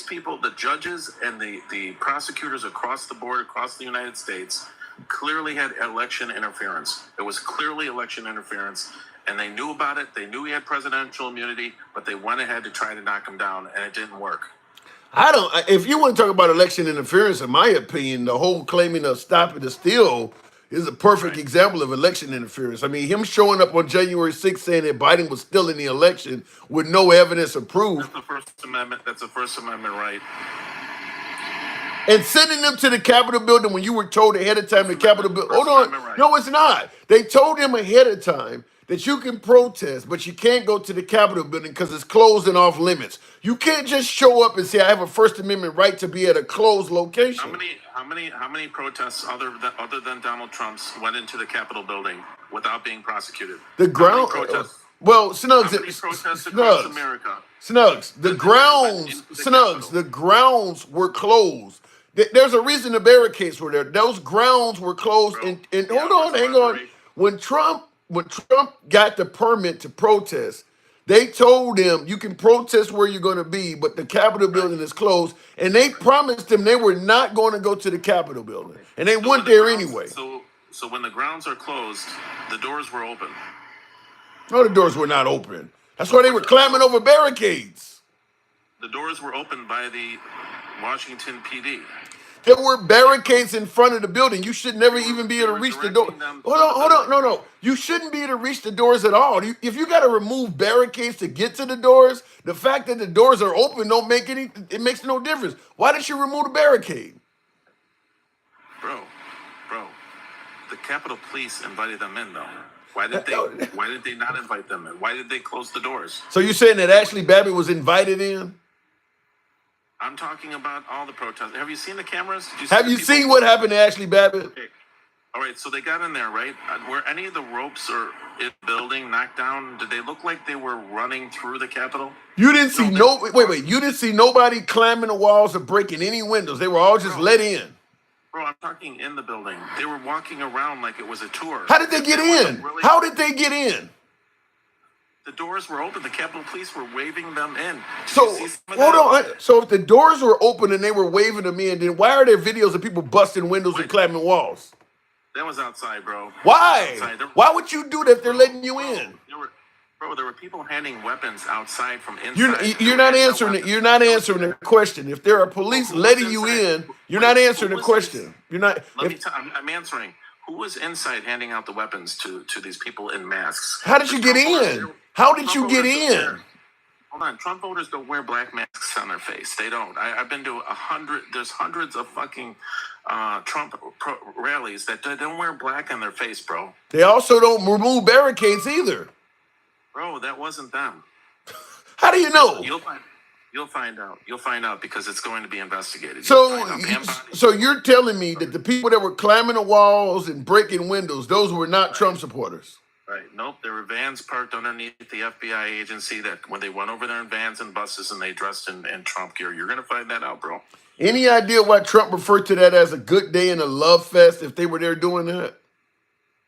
people, the judges and the prosecutors across the board, across the United States, clearly had election interference. It was clearly election interference, and they knew about it. They knew he had presidential immunity, but they went ahead to try to knock him down, and it didn't work. If you want to talk about election interference, in my opinion, the whole claiming of stop it the steal is a perfect example of election interference. I mean, him showing up on January 6th saying that Biden was still in the election with no evidence or proof. That's the First Amendment. That's a First Amendment right. And sending them to the Capitol building when you were told ahead of time the Capitol building. Hold on. Right. No, it's not. They told him ahead of time that you can protest, but you can't go to the Capitol building because it's closed and off limits. You can't just show up and say, I have a First Amendment right to be at a closed location. How many protests other than Donald Trump's went into the Capitol building without being prosecuted? The ground protests. Well, Snugs, across America. Snugs, the grounds were closed. There's a reason the barricades were there. Those grounds were closed. And hang on. When Trump got the permit to protest, they told him you can protest where you're going to be, but the Capitol building is closed. And they promised him they were not going to go to the Capitol building. And they went there anyway. So when the grounds are closed, the doors were open. No, the doors were not open. That's why they were climbing over barricades. The doors were opened by the Washington PD. There were barricades in front of the building. You should never even be able to reach the door. Hold on. No. You shouldn't be able to reach the doors at all. If you got to remove barricades to get to the doors, the fact that the doors are open it makes no difference. Why did you remove the barricade? Bro, the Capitol Police invited them in, though. Why did they not invite them in? Why did they close the doors? So you're saying that Ashley Babbitt was invited in? I'm talking about all the protests. Have you seen the cameras? Did you see Have the you people? seen what happened to Ashley Babbitt? Okay. All right, so they got in there, right? Were any of the ropes or in the building knocked down? Did they look like they were running through the Capitol? You didn't see No, wait. You didn't see nobody climbing the walls or breaking any windows. They were all just Bro. let in. Bro, I'm talking in the building. They were walking around like it was a tour. How did they get There was a in? really- How did they get in? The doors were open. The Capitol Police were waving them in. Did So you see some of hold that? on. So if the doors were open and they were waving them in, then why are there videos of people busting windows and Wait. climbing walls? That was outside, bro. Why? Outside. Why would you do that if they're letting you in? There were people handing weapons outside from You're inside. you're not answering it. You're not answering the question. If there are police Who was letting you inside? in, you're Wait, not who answering the was question. You're not. Let me if- tell. I'm answering. Who was inside handing out the weapons to these people in masks? How did you get in? How did you get in? Hold on. Trump voters don't wear black masks on their face. They don't. I've been to 100. There's hundreds of fucking Trump rallies that they don't wear black on their face, bro. They also don't remove barricades either. Bro, that wasn't them. How do you know? You'll find out. You'll find out because it's going to be investigated. So you're telling me that the people that were climbing the walls and breaking windows, those were not Trump supporters? Right. Nope. There were vans parked underneath the FBI agency that when they went over there in vans and buses and they dressed in Trump gear. You're going to find that out, bro. Any idea why Trump referred to that as a good day and a love fest if they were there doing that?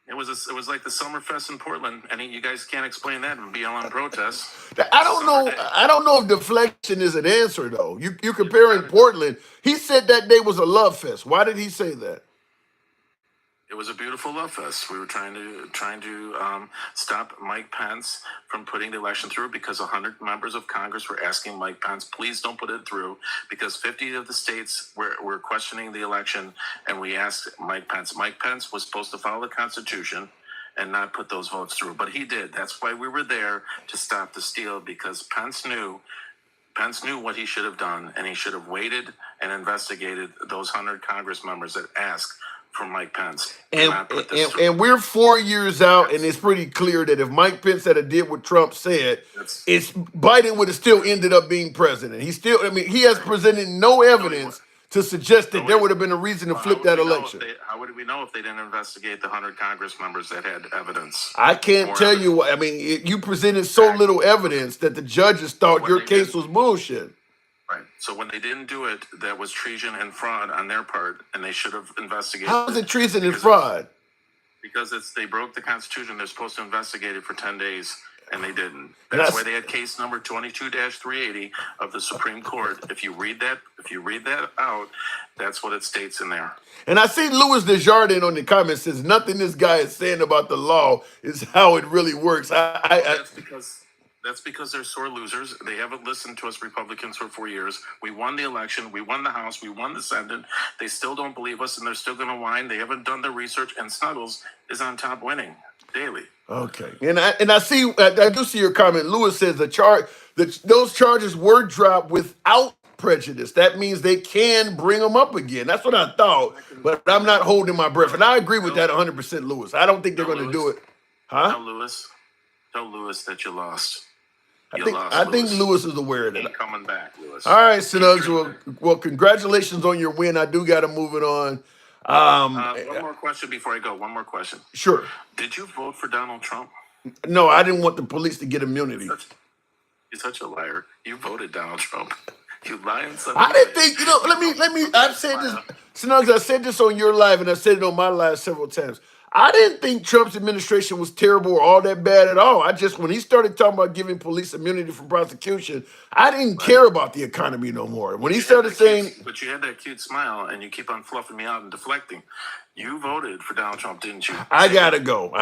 It was like the Summerfest in Portland, and you guys can't explain that in BLM protests. I don't know. I don't know if deflection is an answer though. You comparing Portland. He said that day was a love fest. Why did he say that? It was a beautiful love fest. We were trying to stop Mike Pence from putting the election through because 100 members of Congress were asking Mike Pence, please don't put it through, because 50 of the states were questioning the election, and we asked Mike Pence. Mike Pence was supposed to follow the Constitution and not put those votes through, but he did. That's why we were there to stop the steal, because Pence knew what he should have done, and he should have waited and investigated those 100 Congress members that asked for Mike Pence. And we're 4 years out, and it's pretty clear that if Mike Pence had did what Trump said, Biden would have still ended up being president. He has presented no evidence to suggest that there would have been a reason to flip that election. How would we know if they didn't investigate the 100 Congress members that had evidence? I can't tell you what. You presented so little evidence that the judges thought your case was bullshit. Right. So when they didn't do it, that was treason and fraud on their part, and they should have investigated. How is it treason and fraud? Because they broke the Constitution. They're supposed to investigate it for 10 days, and they didn't. That's why they had case number 22-380 of the Supreme Court. If you read that out, that's what it states in there. And I see Louis Desjardins on the comments says nothing this guy is saying about the law is how it really works. That's because they're sore losers. They haven't listened to us Republicans for 4 years. We won the election. We won the House. We won the Senate. They still don't believe us, and they're still going to whine. They haven't done their research, and Snuggles is on top winning daily. Okay. And I do see your comment. Louis says those charges were dropped without prejudice. That means they can bring them up again. That's what I thought, but I'm not holding my breath. And I agree with that 100%, Louis. I don't think they're going to do it. Huh? Tell Lewis that you lost. I think Lewis is aware of that. Ain't coming back, Lewis. All right, Snugs. Well, congratulations on your win. I do got to move it on. One more question before I go. One more question. Sure. Did you vote for Donald Trump? No, I didn't want the police to get immunity. You're such a liar. You voted Donald Trump. You lying son. I didn't think, let me, I've said this, Snugs, I said this on your live and I said it on my live several times. I didn't think Trump's administration was terrible or all that bad at all. When he started talking about giving police immunity from prosecution, I didn't care about the economy no more. When he started saying... But you had that cute smile and you keep on fluffing me out and deflecting. You voted for Donald Trump, didn't you? I gotta go.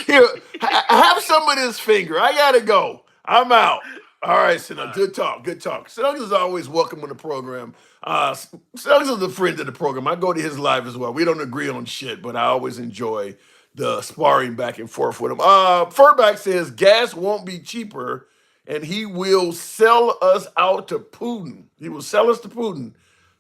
Here, have some of this finger. I gotta go. I'm out. All right, Snugs. Good talk. Snugs is always welcome on the program. Snugs is a friend of the program. I go to his live as well. We don't agree on shit, but I always enjoy the sparring back and forth with him. Furback says gas won't be cheaper, and he will sell us out to Putin. He will sell us to Putin.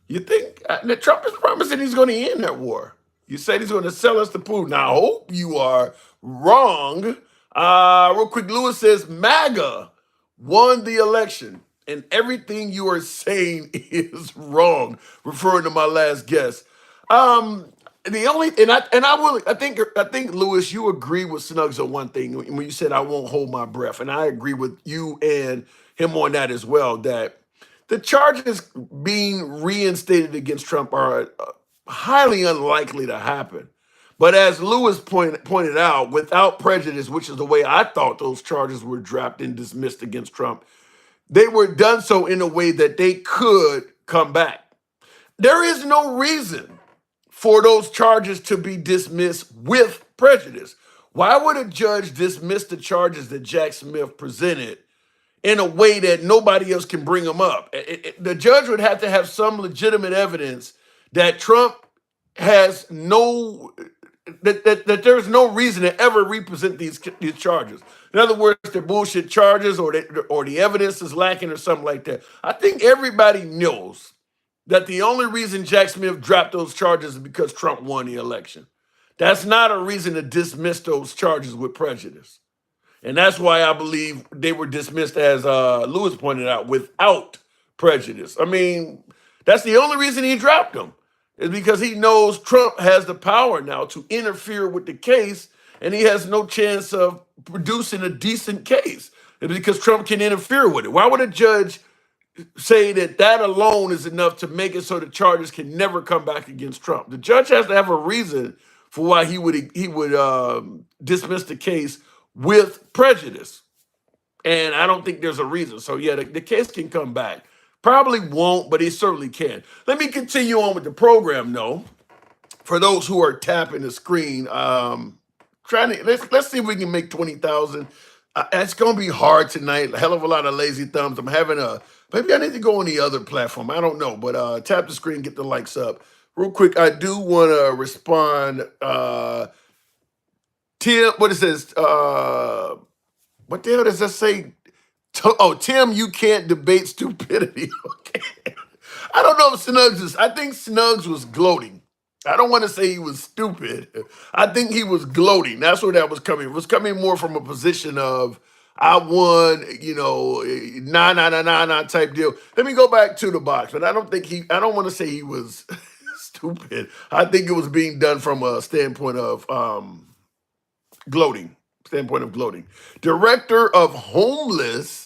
You think Trump is promising he's going to end that war? You said he's going to sell us to Putin. I hope you are wrong. Real quick, Lewis says MAGA won the election, and everything you are saying is wrong. Referring to my last guest. The only I think Lewis, you agree with Snugs on one thing when you said I won't hold my breath, and I agree with you and him on that as well. That the charges being reinstated against Trump are highly unlikely to happen. But as Lewis pointed out, without prejudice, which is the way I thought those charges were dropped and dismissed against Trump, they were done so in a way that they could come back. There is no reason for those charges to be dismissed with prejudice. Why would a judge dismiss the charges that Jack Smith presented in a way that nobody else can bring them up? The judge would have to have some legitimate evidence that Trump has no that there's no reason to ever represent these charges. In other words, they're bullshit charges, or the evidence is lacking, or something like that. I think everybody knows that the only reason Jack Smith dropped those charges is because Trump won the election. That's not a reason to dismiss those charges with prejudice. And that's why I believe they were dismissed, as Lewis pointed out, without prejudice. I mean, that's the only reason he dropped them, is because he knows Trump has the power now to interfere with the case, and he has no chance of producing a decent case. It's because Trump can interfere with it. Why would a judge say that alone is enough to make it so the charges can never come back against Trump? The judge has to have a reason for why he would dismiss the case with prejudice, and I don't think there's a reason. So yeah, the case can come back. Probably won't, but it certainly can. Let me continue on with the program, though. For those who are tapping the screen, let's see if we can make 20,000. It's gonna be hard tonight. A hell of a lot of lazy thumbs. Maybe I need to go on the other platform. I don't know, but tap the screen, get the likes up. Real quick, I do want to respond. Tim, what it says? What the hell does that say? Tim, you can't debate stupidity. Okay. I don't know if I think Snugs was gloating. I don't want to say he was stupid. I think he was gloating. That's where that was coming. It was coming more from a position of, I won, nah type deal. Let me go back to the box, but I don't want to say he was stupid. I think it was being done from a standpoint of gloating. Director of Homeless.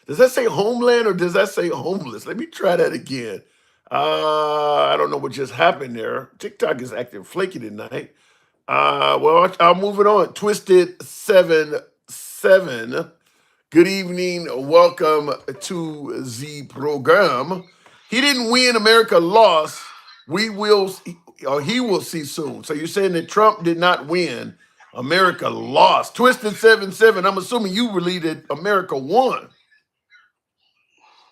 Does that say Homeland or does that say homeless? Let me try that again. I don't know what just happened there. TikTok is acting flaky tonight. Well, I'll move it on. Twisted77. Good evening. Welcome to the program. He didn't win. America lost. He will see soon. So you're saying that Trump did not win. America lost. Twisted77. I'm assuming you believe that America won.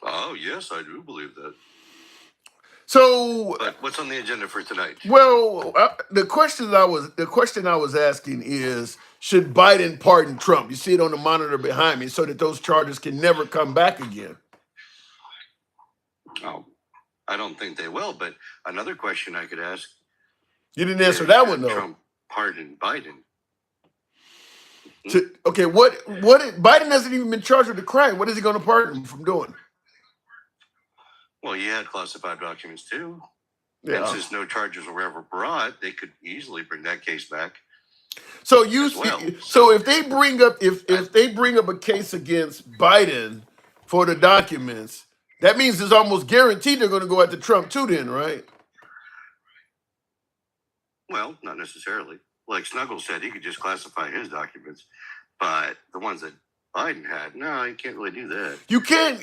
Oh, yes, I do believe that. So, but what's on the agenda for tonight? Well, the question I was asking is, should Biden pardon Trump? You see it on the monitor behind me, so that those charges can never come back again. Oh, I don't think they will. But another question I could ask. You didn't answer that one, though. Trump pardon Biden. Okay, what? Biden hasn't even been charged with a crime. What is he going to pardon him from doing? Well, he had classified documents too. Yeah. And since no charges were ever brought, they could easily bring that case back. So if they bring up a case against Biden for the documents, that means it's almost guaranteed they're going to go after Trump too, then, right? Well, not necessarily. Like Snuggles said, he could just classify his documents, but the ones that Biden had, no, you can't really do that. You can't.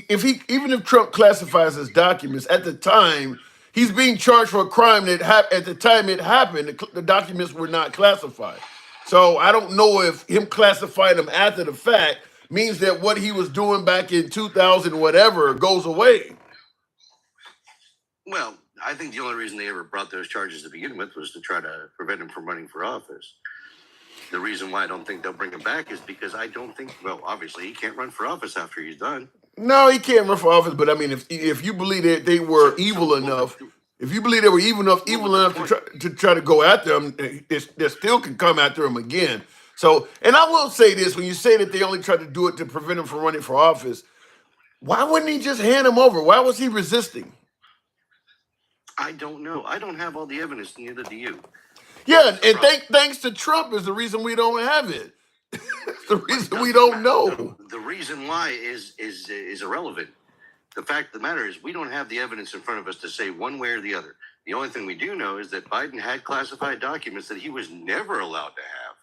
Even if Trump classifies his documents at the time, he's being charged for a crime that at the time it happened, the documents were not classified. So I don't know if him classifying them after the fact means that what he was doing back in 2000 whatever goes away. Well, I think the only reason they ever brought those charges to begin with was to try to prevent him from running for office. The reason why I don't think they'll bring him back is because I don't think, well, obviously he can't run for office after he's done. No, he can't run for office. But I mean, if you believe that they were evil enough, if you believe they were evil enough to try to go after him, they still can come after him again. So, and I will say this: when you say that they only tried to do it to prevent him from running for office, why wouldn't he just hand him over? Why was he resisting? I don't know. I don't have all the evidence, neither do you. Yeah, and thanks to Trump is the reason we don't have it. It's the reason we don't know. The reason why is irrelevant. The fact of the matter is we don't have the evidence in front of us to say one way or the other. The only thing we do know is that Biden had classified documents that he was never allowed to have.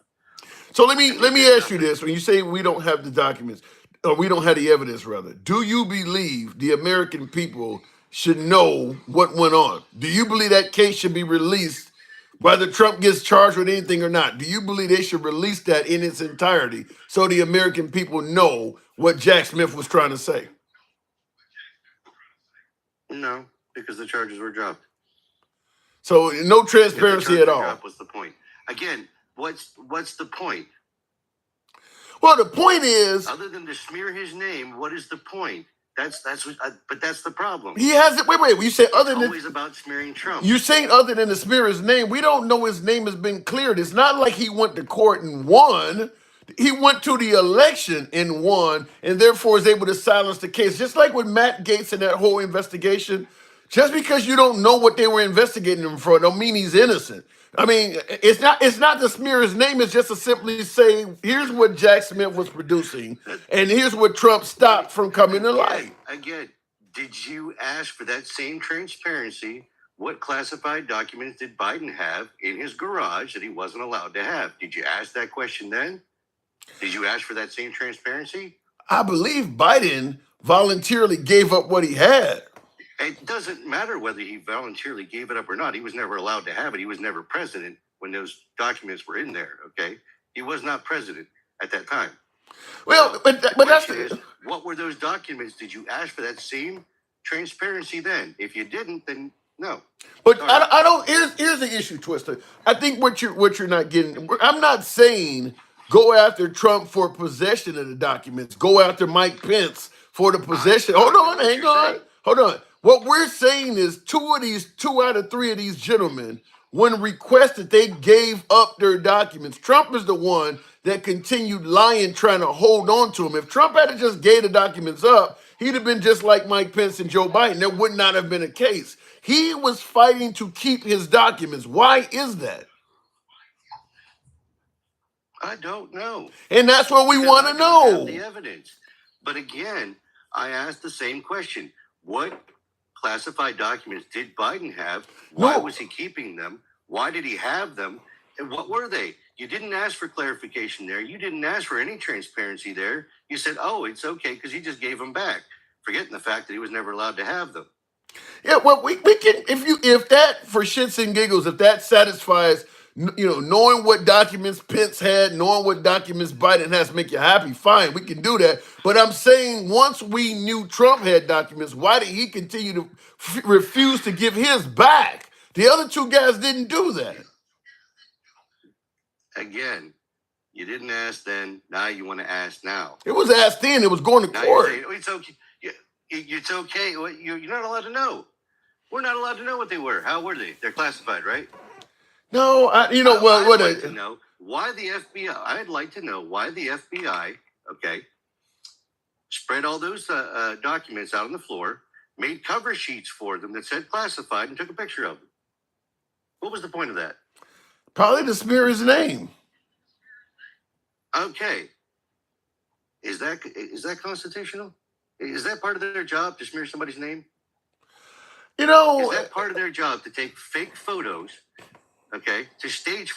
So let me ask you this: when you say we don't have the documents, or we don't have the evidence, rather, do you believe the American people should know what went on? Do you believe that case should be released, whether Trump gets charged with anything or not? Do you believe they should release that in its entirety so the American people know what Jack Smith was trying to say? No, because the charges were dropped. So no transparency at all. What's the point? Again, what's the point? Well, the point is, other than to smear his name, what is the point? That's what. But that's the problem. He has it. Wait. You say other than always about smearing Trump. You saying other than to smear his name? We don't know his name has been cleared. It's not like he went to court and won. He went to the election and won, and therefore is able to silence the case. Just like with Matt Gaetz and that whole investigation. Just because you don't know what they were investigating him for, don't mean he's innocent. I mean, it's not to smear his name. It's just to simply say, here's what Jack Smith was producing, and here's what Trump stopped from coming to light. Again, did you ask for that same transparency? What classified documents did Biden have in his garage that he wasn't allowed to have? Did you ask that question then? Did you ask for that same transparency? I believe Biden voluntarily gave up what he had. It doesn't matter whether he voluntarily gave it up or not. He was never allowed to have it. He was never president when those documents were in there, okay? He was not president at that time. Well, but that's what were those documents? Did you ask for that same transparency then? If you didn't, then no. But I don't. Here's the issue, Twister. I think what you're not getting. I'm not saying go after Trump for possession of the documents. Go after Mike Pence for the possession. Hold on. What we're saying is two out of three of these gentlemen, when requested, they gave up their documents. Trump is the one that continued lying, trying to hold on to them. If Trump had just gave the documents up, he'd have been just like Mike Pence and Joe Biden. There would not have been a case. He was fighting to keep his documents. Why is that? I don't know. And that's what we want to know. The evidence. But again, I asked the same question. What classified documents did Biden have? Why was he keeping them? Why did he have them? And what were they? You didn't ask for clarification there. You didn't ask for any transparency there. You said, oh, it's okay because he just gave them back, forgetting the fact that he was never allowed to have them. Yeah, well, we can, if that, for shits and giggles, if that satisfies, knowing what documents Pence had, knowing what documents Biden has make you happy, fine, we can do that. But I'm saying once we knew Trump had documents, why did he continue to refuse to give his back? The other two guys didn't do that. Again, you didn't ask then. Now you want to ask now. It was asked then. It was going to court. Saying, it's okay. It's okay. You're not allowed to know. We're not allowed to know what they were. How were they? They're classified, right? No, I'd like to know why the FBI. I'd like to know why the FBI, spread all those documents out on the floor, made cover sheets for them that said classified, and took a picture of them. What was the point of that? Probably to smear his name. Okay. Is that constitutional? Is that part of their job to smear somebody's name? Is that part of their job to take fake photos? Okay, to stage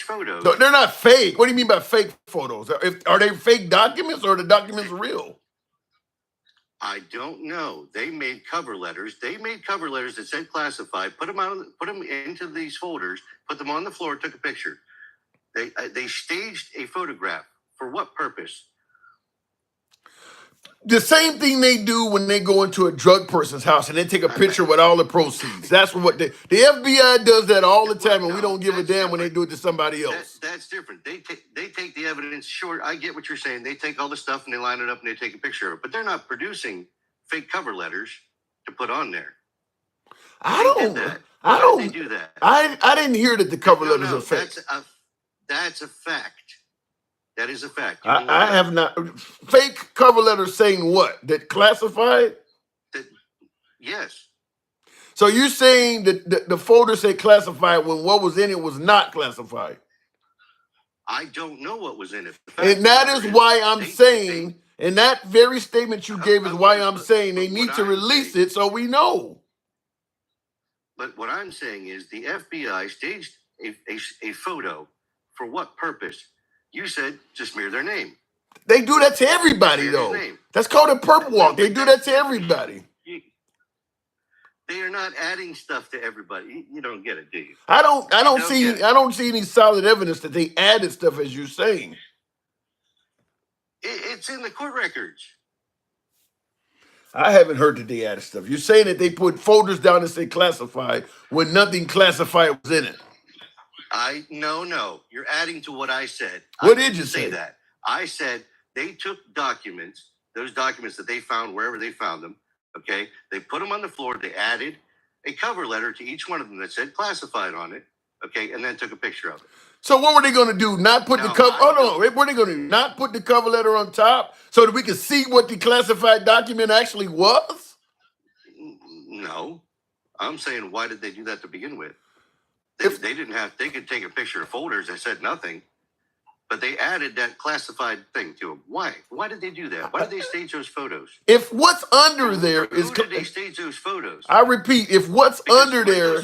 photos. No, they're not fake. What do you mean by fake photos? Are they fake documents or are the documents real? I don't know. They made cover letters. That said classified. Put them into these folders. Put them on the floor. Took a picture. They staged a photograph. For what purpose? The same thing they do when they go into a drug person's house and they take a picture with all the proceeds. That's what the FBI does that all the time, and we don't give a damn when they do it to somebody else. That's different. They take the evidence. Sure, I get what you're saying. They take all the stuff and they line it up and they take a picture of it. But they're not producing fake cover letters to put on there. I don't. They do that. I didn't hear that the cover letters are fake. That's a fact. That is a fact. I have not. Fake cover letters saying what? That classified? That, yes. So you're saying that the folder said classified when what was in it was not classified? I don't know what was in it. And that is why I'm saying, and that very statement you gave is why I'm saying they need to release it so we know. But what I'm saying is the FBI staged a photo for what purpose? You said to smear their name. They do that to everybody, though. That's called a perp walk. They do that to everybody. They are not adding stuff to everybody. You don't get it, do you? I don't see any solid evidence that they added stuff as you're saying. It's in the court records. I haven't heard that they added stuff. You're saying that they put folders down and say classified when nothing classified was in it. No. You're adding to what I said. What did you say? That I said they took documents, those documents that they found wherever they found them. Okay, they put them on the floor. They added a cover letter to each one of them that said classified on it. Okay, and then took a picture of it. So what were they going to do? Not put the cover? Oh no! What were they going to do? Not put the cover letter on top so that we could see what the classified document actually was? No, I'm saying why did they do that to begin with? They didn't have. They could take a picture of folders that said nothing, but they added that classified thing to them. Why? Why did they do that? Why did they stage those photos? If what's under there is, who did they stage those photos? I repeat, if what's under there.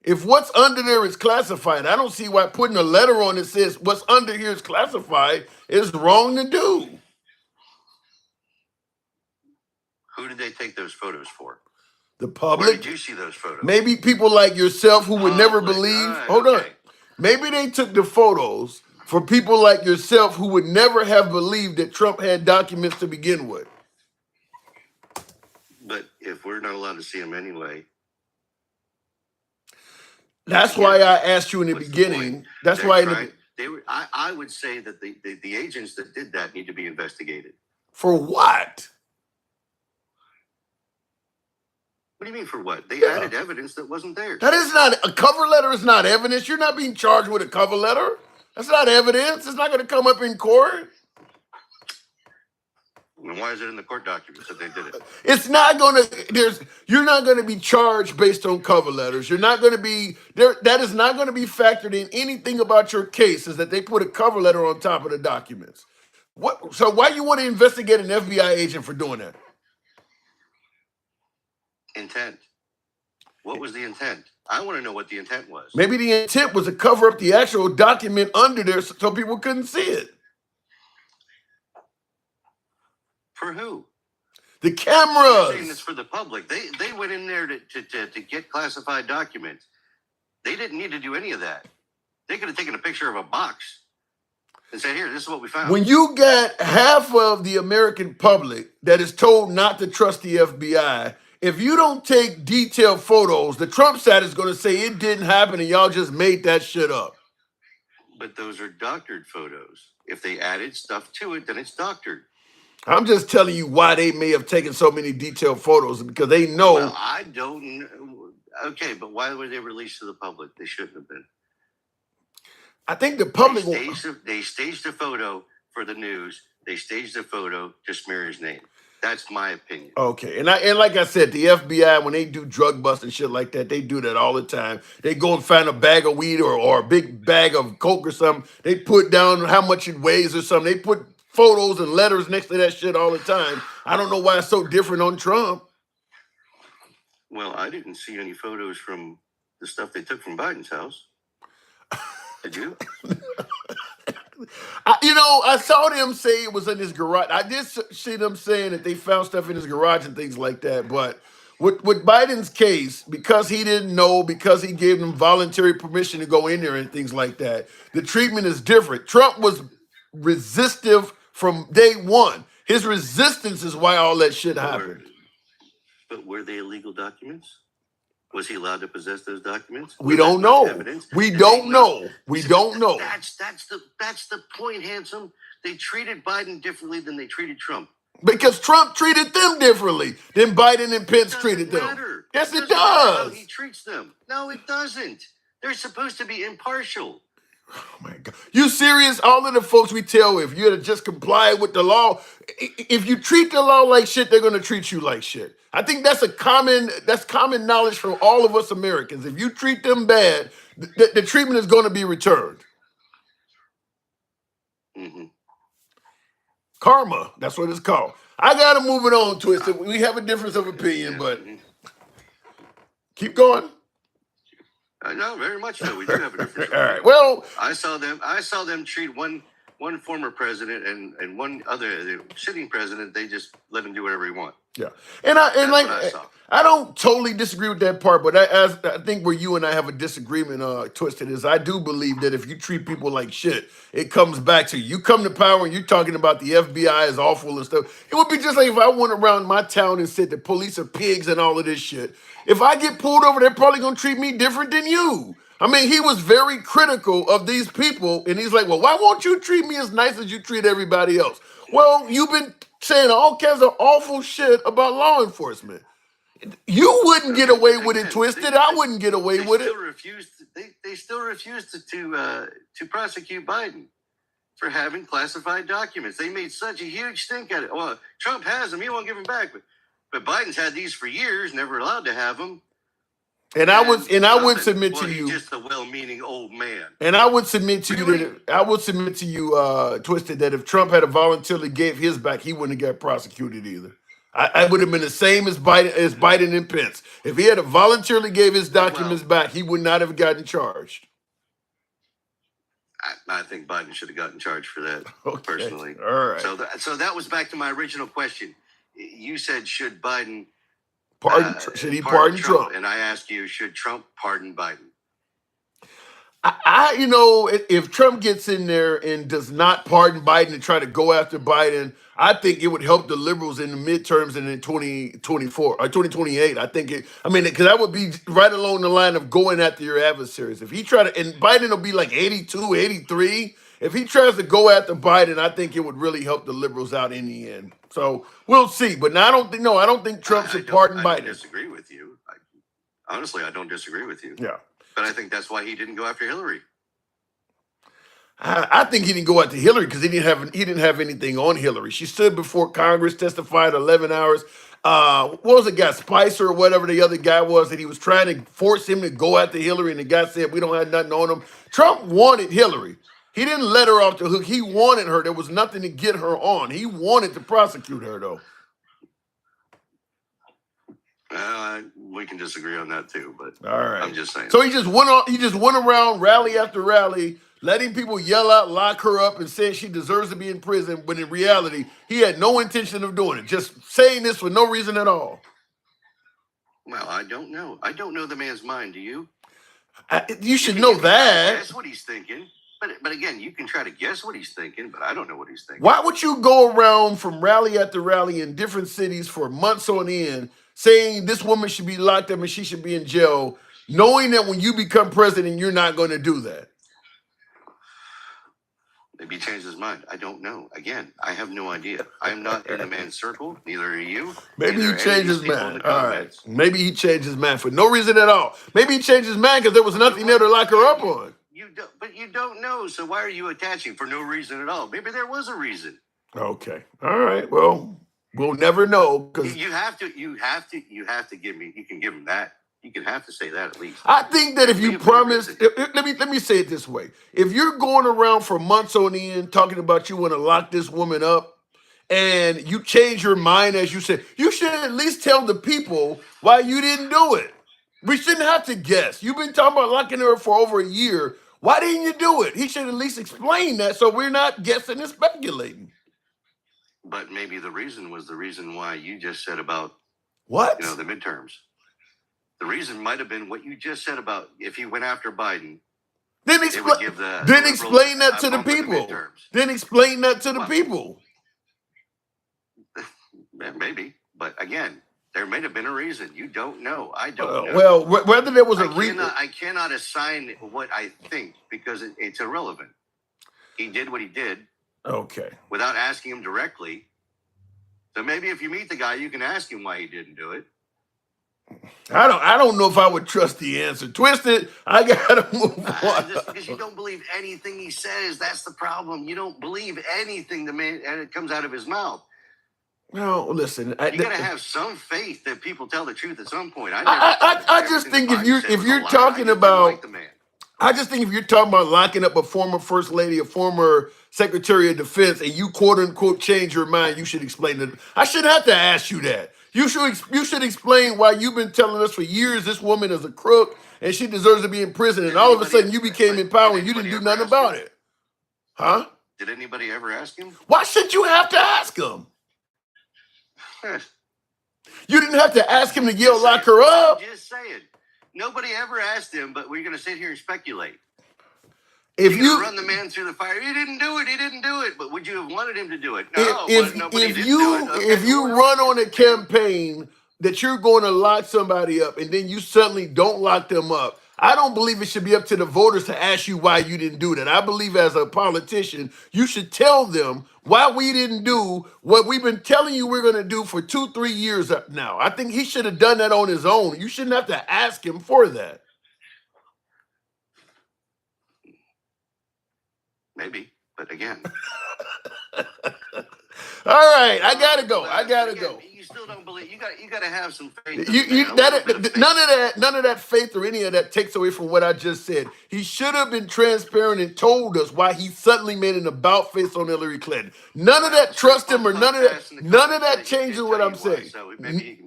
If what's under there is classified, I don't see why putting a letter on that says what's under here is classified is wrong to do. Who did they take those photos for? The public. Where did you see those photos? Maybe people like yourself who would never believe. Right, Hold on. Maybe they took the photos for people like yourself who would never have believed that Trump had documents to begin with. But if we're not allowed to see them anyway. That's why I asked you in the beginning. That's why I would say that the agents that did that need to be investigated. For what? What do you mean for what? They added evidence that wasn't there. That is not a cover letter. Is not evidence. You're not being charged with a cover letter. That's not evidence. It's not going to come up in court. And why is it in the court documents that they did it? It's not going to. You're not going to be charged based on cover letters. You're not going to be there. That is not going to be factored in anything about your case. Is that they put a cover letter on top of the documents? What? So why you want to investigate an FBI agent for doing that? Intent. What was the intent? I want to know what the intent was. Maybe the intent was to cover up the actual document under there so people couldn't see it. For who? The cameras. Saying it's for the public. They went in there to get classified documents. They didn't need to do any of that. They could have taken a picture of a box and said, "Here, this is what we found." When you got half of the American public that is told not to trust the FBI, if you don't take detailed photos, the Trump side is going to say it didn't happen and y'all just made that shit up. But those are doctored photos. If they added stuff to it, then it's doctored. I'm just telling you why they may have taken so many detailed photos, because they know. Well, I don't know. Okay, but why were they released to the public? They shouldn't have been. I think the public. They staged a photo for the news. They staged a photo to smear his name. That's my opinion. Okay, and like I said, the FBI, when they do drug busts and shit like that, they do that all the time. They go and find a bag of weed or a big bag of coke or something. They put down how much it weighs or something. They put photos and letters next to that shit all the time. I don't know why it's so different on Trump. Well, I didn't see any photos from the stuff they took from Biden's house. Did you? I saw them say it was in his garage. I did see them saying that they found stuff in his garage and things like that. But with Biden's case, because he didn't know, because he gave them voluntary permission to go in there and things like that, the treatment is different. Trump was resistive from day one. His resistance is why all that shit happened. But were they illegal documents? Was he allowed to possess those documents? We don't know. We don't know. We don't know. That's the point, handsome. They treated Biden differently than they treated Trump. Because Trump treated them differently than Biden and Pence treated them. Matter. Yes, it doesn't matter how does. he treats them. No, it doesn't. They're supposed to be impartial. Oh my God. You serious? All of the folks we tell, if you're to just comply with the law, if you treat the law like shit, they're gonna treat you like shit. I think that's common knowledge from all of us Americans. If you treat them bad, the treatment is gonna be returned. Mm-hmm. Karma, that's what it's called. I gotta move it on, Twisted. We have a difference of opinion, but keep going. No, very much so. We do have a difference. All right. Well, I saw them treat one former president and one other sitting president. They just let him do whatever he wants. yeah, That's what I saw. I don't totally disagree with that part, but I think where you and I have a disagreement, Twisted, is I do believe that if you treat people like shit, it comes back to you. You come to power and you're talking about the FBI is awful and stuff. It would be just like if I went around my town and said the police are pigs and all of this shit. If I get pulled over, they're probably gonna treat me different than you. I mean, he was very critical of these people, and he's like, well, why won't you treat me as nice as you treat everybody else? Well, you've been saying all kinds of awful shit about law enforcement. You wouldn't get away with it, Twisted. I wouldn't get away with it. They still refused to prosecute Biden for having classified documents. They made such a huge stink at it. Well, Trump has them; he won't give them back. But Biden's had these for years, never allowed to have them. And I would submit to you. He's just a well-meaning old man. And I would submit to you Twisted, that if Trump had voluntarily gave his back, he wouldn't have got prosecuted either. I would have been the same as Biden and Pence. If he had voluntarily gave his documents back, he would not have gotten charged. I think Biden should have gotten charged for that, personally. All right. So that was back to my original question. You said, should Biden should he pardon Trump? And I asked you, should Trump pardon Biden? If Trump gets in there and does not pardon Biden and try to go after Biden, I think it would help the liberals in the midterms and in 2024 or 2028. Because that would be right along the line of going after your adversaries. If he and Biden will be like 82, 83. If he tries to go after Biden, I think it would really help the liberals out in the end. So we'll see. But I don't think Trump should pardon Biden. I don't disagree with you. Honestly, I don't disagree with you. Yeah. But I think that's why he didn't go after Hillary. I think he didn't go after Hillary because he didn't have anything on Hillary. She stood before Congress, testified 11 hours. What was the guy, Spicer or whatever the other guy was, that he was trying to force him to go after Hillary, and the guy said, we don't have nothing on him. Trump wanted Hillary. He didn't let her off the hook. He wanted her. There was nothing to get her on. He wanted to prosecute her, though. We can disagree on that too, but all right. I'm just saying. So he just went around rally after rally, letting people yell out, lock her up, and saying she deserves to be in prison. When in reality, he had no intention of doing it. Just saying this for no reason at all. Well, I don't know. I don't know the man's mind. Do you? You should know that. Guess what he's thinking. But again, you can try to guess what he's thinking, but I don't know what he's thinking. Why would you go around from rally after rally in different cities for months on end, saying this woman should be locked up and she should be in jail, knowing that when you become president, you're not going to do that? Maybe he changed his mind. I don't know. Again, I have no idea. I'm not in the man's circle. Neither are you. Maybe he changed his mind. All right. Maybe he changed his mind for no reason at all. Maybe he changed his mind because there was nothing there to lock her up on. But you don't know. So why are you attaching for no reason at all? Maybe there was a reason. Okay. All right. Well, we'll never know because you have to give me. You can give him that. You can have to say that at least. I think that if you promise, let me say it this way: if you're going around for months on end talking about you want to lock this woman up, and you change your mind, as you said, you should at least tell the people why you didn't do it. We shouldn't have to guess. You've been talking about locking her for over a year. Why didn't you do it? He should at least explain that so we're not guessing and speculating. But maybe the reason was the reason why you just said about what? The midterms. The reason might have been what you just said about if he went after Biden. Then explain that to the people. Then explain that to the people. Maybe, but again, there may have been a reason. You don't know. I don't know. Well, whether there was a reason. I cannot assign what I think because it's irrelevant. He did what he did. Okay. Without asking him directly. So maybe if you meet the guy, you can ask him why he didn't do it. I don't know if I would trust the answer. Twisted, I gotta move on. Just because you don't believe anything he says, that's the problem. You don't believe anything the man and it comes out of his mouth. No, listen. You gotta have some faith that people tell the truth at some point. I just think if you're you're talking about like the man. I just think if you're talking about locking up a former first lady, a former secretary of defense, and you quote unquote change your mind, you should explain it. I shouldn't have to ask you that. You should explain why you've been telling us for years this woman is a crook and she deserves to be in prison, and all of a sudden you became in power and you didn't do nothing about it. Huh? Did anybody ever ask him? Why should you have to ask him? You didn't have to ask him to yell, lock her up. Just saying. Nobody ever asked him, but we're going to sit here and speculate. If you run the man through the fire, he didn't do it. But would you have wanted him to do it? No. If you run on a campaign that you're going to lock somebody up and then you suddenly don't lock them up, I don't believe it should be up to the voters to ask you why you didn't do that. I believe as a politician, you should tell them why we didn't do what we've been telling you we're going to do for 2-3 years now. I think he should have done that on his own. You shouldn't have to ask him for that. Maybe, but again. All right, I gotta go. You still don't believe. You got to have some faith. None of that faith or any of that takes away from what I just said. He should have been transparent and told us why he suddenly made an about face on Hillary Clinton. None of that trust him or none of that changes what I'm saying.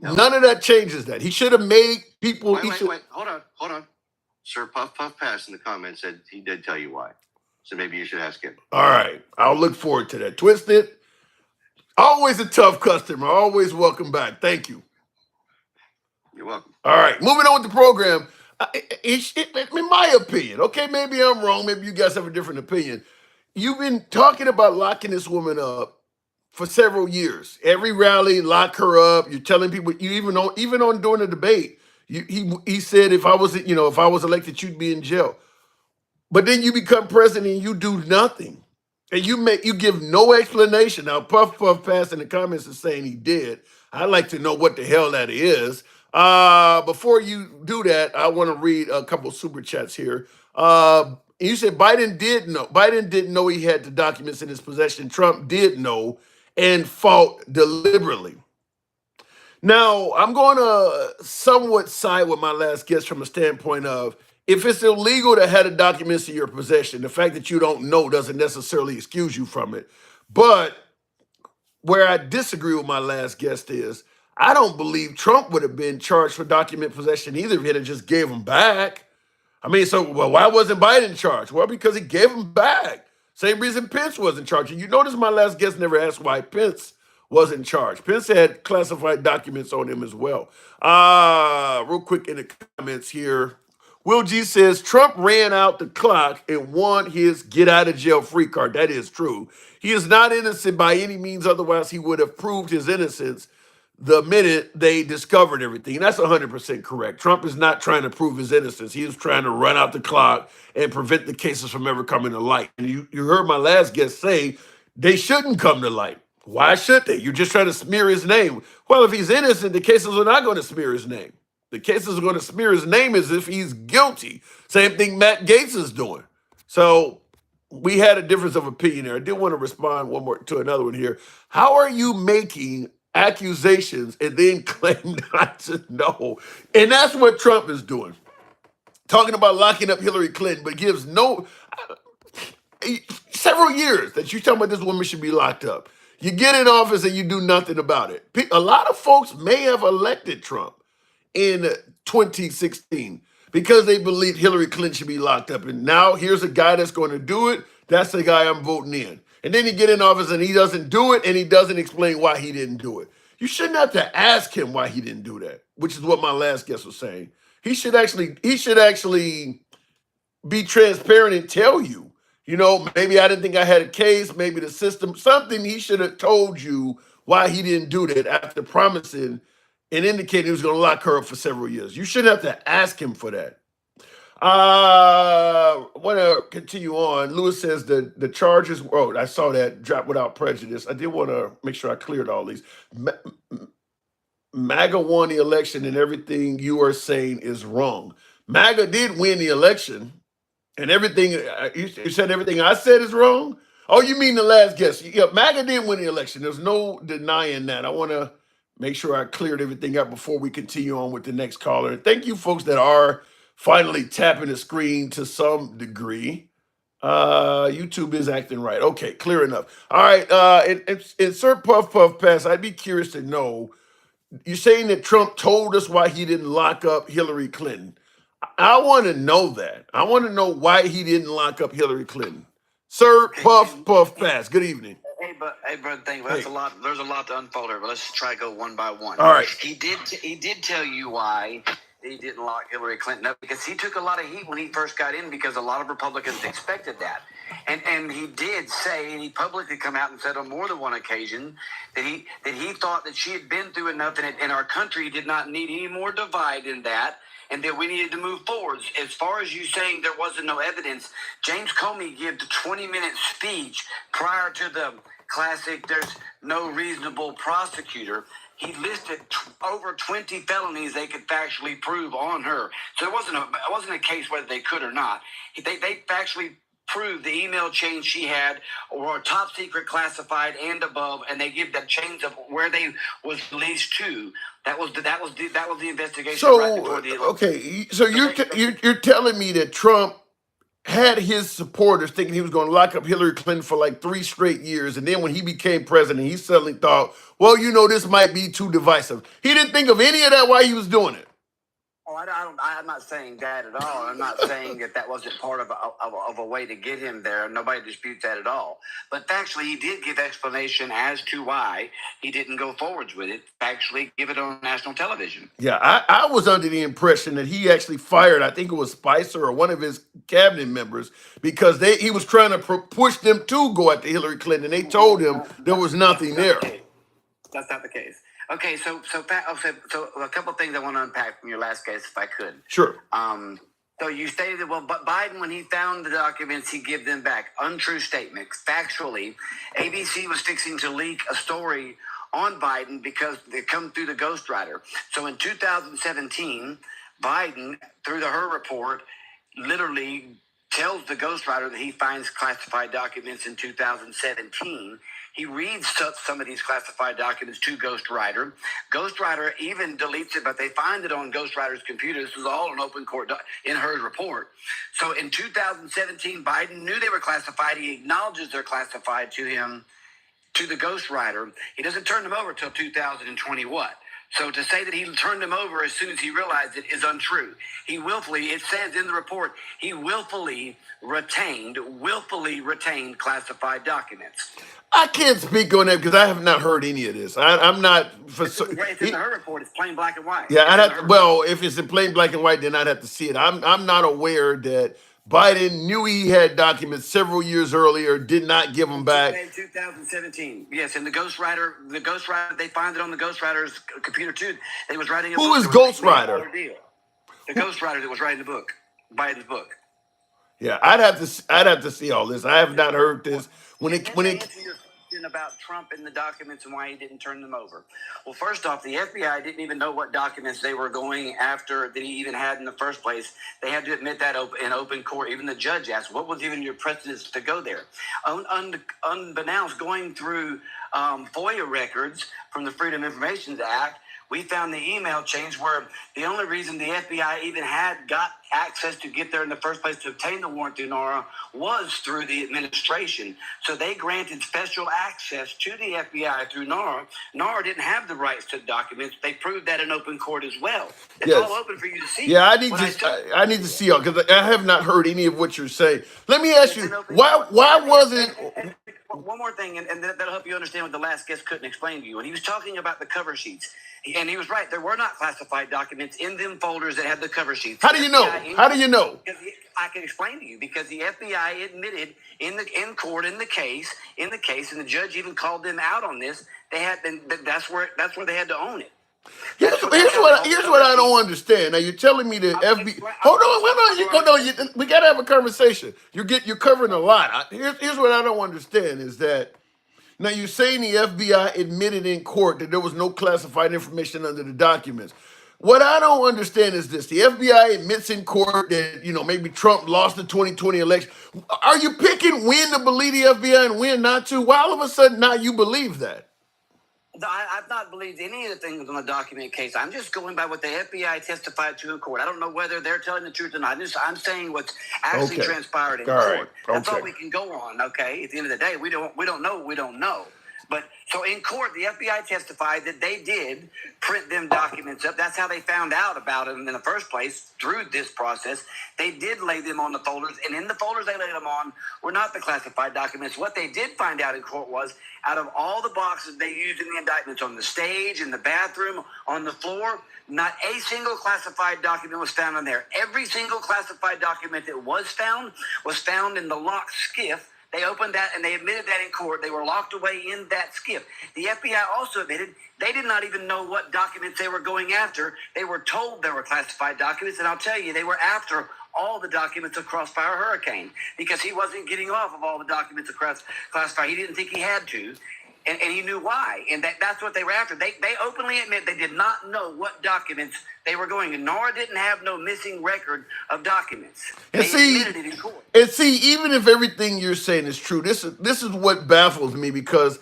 None of that changes that. He should have made people. Wait. Hold on. Sir Puff Pass in the comments said he did tell you why. So maybe you should ask him. All right. I'll look forward to that. Twisted. Always a tough customer. Always welcome back. Thank you. You're welcome. All right. Moving on with the program. In my opinion, okay, maybe I'm wrong. Maybe you guys have a different opinion. You've been talking about locking this woman up for several years. Every rally, lock her up. You're telling people, you even on during the debate, he said if I was elected, you'd be in jail. But then you become president and you do nothing. And you give no explanation. Now, Puff Pass in the comments is saying he did. I'd like to know what the hell that is. Before you do that, I want to read a couple super chats here. You said Biden did know. Biden didn't know he had the documents in his possession. Trump did know and fought deliberately. Now, I'm going to somewhat side with my last guest from a standpoint of, if it's illegal to have the documents in your possession, the fact that you don't know doesn't necessarily excuse you from it. But where I disagree with my last guest is, I don't believe Trump would have been charged for document possession either if he had just gave them back. I mean, why wasn't Biden charged? Well, because he gave them back. Same reason Pence wasn't charged. And you notice my last guest never asked why Pence wasn't charged. Pence had classified documents on him as well. Real quick in the comments here. Will G says Trump ran out the clock and won his get out of jail free card. That is true. He is not innocent by any means. Otherwise, he would have proved his innocence the minute they discovered everything. And that's 100% correct. Trump is not trying to prove his innocence. He is trying to run out the clock and prevent the cases from ever coming to light. And you heard my last guest say they shouldn't come to light. Why should they? You're just trying to smear his name. Well, if he's innocent, the cases are not going to smear his name. The cases are going to smear his name as if he's guilty. Same thing Matt Gaetz is doing. So we had a difference of opinion there. I did want to respond one more to another one here. How are you making accusations and then claim not to know? And that's what Trump is doing. Talking about locking up Hillary Clinton, but gives several years that you're talking about this woman should be locked up. You get in office and you do nothing about it. A lot of folks may have elected Trump in 2016 because they believed Hillary Clinton should be locked up. And now here's a guy that's going to do it. That's the guy I'm voting in. And then you get in office and he doesn't do it and he doesn't explain why he didn't do it. You shouldn't have to ask him why he didn't do that, which is what my last guest was saying. He should actually be transparent and tell you, maybe I didn't think I had a case, maybe the system, something. He should have told you why he didn't do that after promising and indicating he was going to lock her up for several years. You shouldn't have to ask him for that. I want to continue on. Lewis says the charges, I saw that, drop without prejudice. I did want to make sure I cleared all these. MAGA won the election and everything you are saying is wrong. MAGA did win the election and everything, you said everything I said is wrong? Oh, you mean the last guess. Yeah, MAGA did win the election. There's no denying that. I want to make sure I cleared everything up before we continue on with the next caller. And thank you folks that are finally tapping the screen to some degree. YouTube is acting right. Okay, clear enough. All right, insert Puff Puff Pass. I'd be curious to know, you're saying that Trump told us why he didn't lock up Hillary Clinton. I want to know that. I want to know why he didn't lock up Hillary Clinton. Sir, Puff Puff Pass. Good evening. Hey, brother, thank you. That's a lot. There's a lot to unfold here, but let's try to go one by one. All right. He did tell you why he didn't lock Hillary Clinton up, because he took a lot of heat when he first got in, because a lot of Republicans expected that. And he did say, and he publicly come out and said on more than one occasion, that he thought that she had been through enough, and our country did not need any more divide in that, and that we needed to move forward. As far as you saying there wasn't no evidence, James Comey gave the 20-minute speech prior to the classic "There's no reasonable prosecutor." He listed over 20 felonies they could factually prove on her. So it wasn't a case whether they could or not. They factually proved the email chain she had or top secret, classified, and above, and they give the chains of where they was released to. That was the investigation. So right before the election. okay, so you're telling me that Trump had his supporters thinking he was going to lock up Hillary Clinton for like 3 straight years, and then when he became president, he suddenly thought, well, this might be too divisive. He didn't think of any of that while he was doing it. Oh, I'm not saying that at all. I'm not saying that wasn't part of a way to get him there. Nobody disputes that at all. But factually, he did give explanation as to why he didn't go forwards with it. Factually, give it on national television. Yeah, I was under the impression that he actually fired, I think it was Spicer or one of his cabinet members, because he was trying to push them to go after Hillary Clinton. They told him there was nothing there. That's not the case. Okay, so a couple of things I want to unpack from your last case, if I could. Sure. So you stated that, but Biden, when he found the documents, he gave them back. Untrue statement. Factually, ABC was fixing to leak a story on Biden because they come through the ghostwriter. So in 2017, Biden, through her report, literally tells the ghostwriter that he finds classified documents in 2017. He reads some of these classified documents to Ghostwriter. Ghostwriter even deletes it, but they find it on Ghostwriter's computer. This was all an open court in her report. So in 2017, Biden knew they were classified. He acknowledges they're classified to him, to the Ghostwriter. He doesn't turn them over till 2020 what? So to say that he turned them over as soon as he realized it is untrue. He willfully, it says in the report, he willfully retained classified documents. I can't speak on that because I have not heard any of this. I'm not. It's in her report. It's plain black and white. Yeah, if it's in plain black and white, then I'd have to see it. I'm not aware that Biden knew he had documents several years earlier, did not give them back. 2017. Yes, and the Ghostwriter, they find it on the Ghostwriter's computer too. They was writing a Who book. is Ghostwriter? The Ghostwriter that was writing the book, Biden's book. Yeah, I'd have to see all this. I have not heard this. When it answer your question about Trump and the documents and why he didn't turn them over. Well, first off, the FBI didn't even know what documents they were going after that he even had in the first place. They had to admit that in open court. Even the judge asked, "What was even your precedence to go there?" Unbeknownst, going through FOIA records from the Freedom of Information Act, we found the email chains where the only reason the FBI even got access to get there in the first place to obtain the warrant through NARA was through the administration. So they granted special access to the FBI through NARA. NARA didn't have the rights to the documents. They proved that in open court as well. It's all open for you to see. Yeah, I need to see all because I have not heard any of what you're saying. Let me ask you, why was it? One more thing, and that'll help you understand what the last guest couldn't explain to you. When he was talking about the cover sheets, and he was right, there were not classified documents in them folders that had the cover sheets. How do you know? How do you know? I can explain to you because the FBI admitted in court in the case, and the judge even called them out on this. They had, and that's where they had to own it. Here's what I don't understand. Now you're telling me the FBI. Hold on. We gotta have a conversation. You're covering a lot. Here's what I don't understand is that Now you're saying the FBI admitted in court that there was no classified information under the documents. What I don't understand is this: the FBI admits in court that maybe Trump lost the 2020 election. Are you picking when to believe the FBI and when not to? Why all of a sudden now you believe that? I've not believed any of the things on the document case. I'm just going by what the FBI testified to in court. I don't know whether they're telling the truth or not. I'm saying what's actually Okay. transpired in All right. court. That's all Okay. we can go on. Okay. At the end of the day, we don't know. We don't know. But so in court, the FBI testified that they did print them documents up. That's how they found out about them in the first place, through this process. They did lay them on the folders, and in the folders they laid them on were not the classified documents. What they did find out in court was, out of all the boxes they used in the indictments, on the stage, in the bathroom, on the floor, not a single classified document was found in there. Every single classified document that was found in the locked skiff. They opened that and they admitted that in court. They were locked away in that skiff. The FBI also admitted they did not even know what documents they were going after. They were told there were classified documents, and I'll tell you, they were after all the documents of Crossfire Hurricane because he wasn't getting off of all the documents of Crossfire. He didn't think he had to. And he knew why, and that's what they were after. They openly admit they did not know what documents they were going, and nor didn't have no missing record of documents. And They see, admitted it in court. even if everything you're saying is true, this is what baffles me because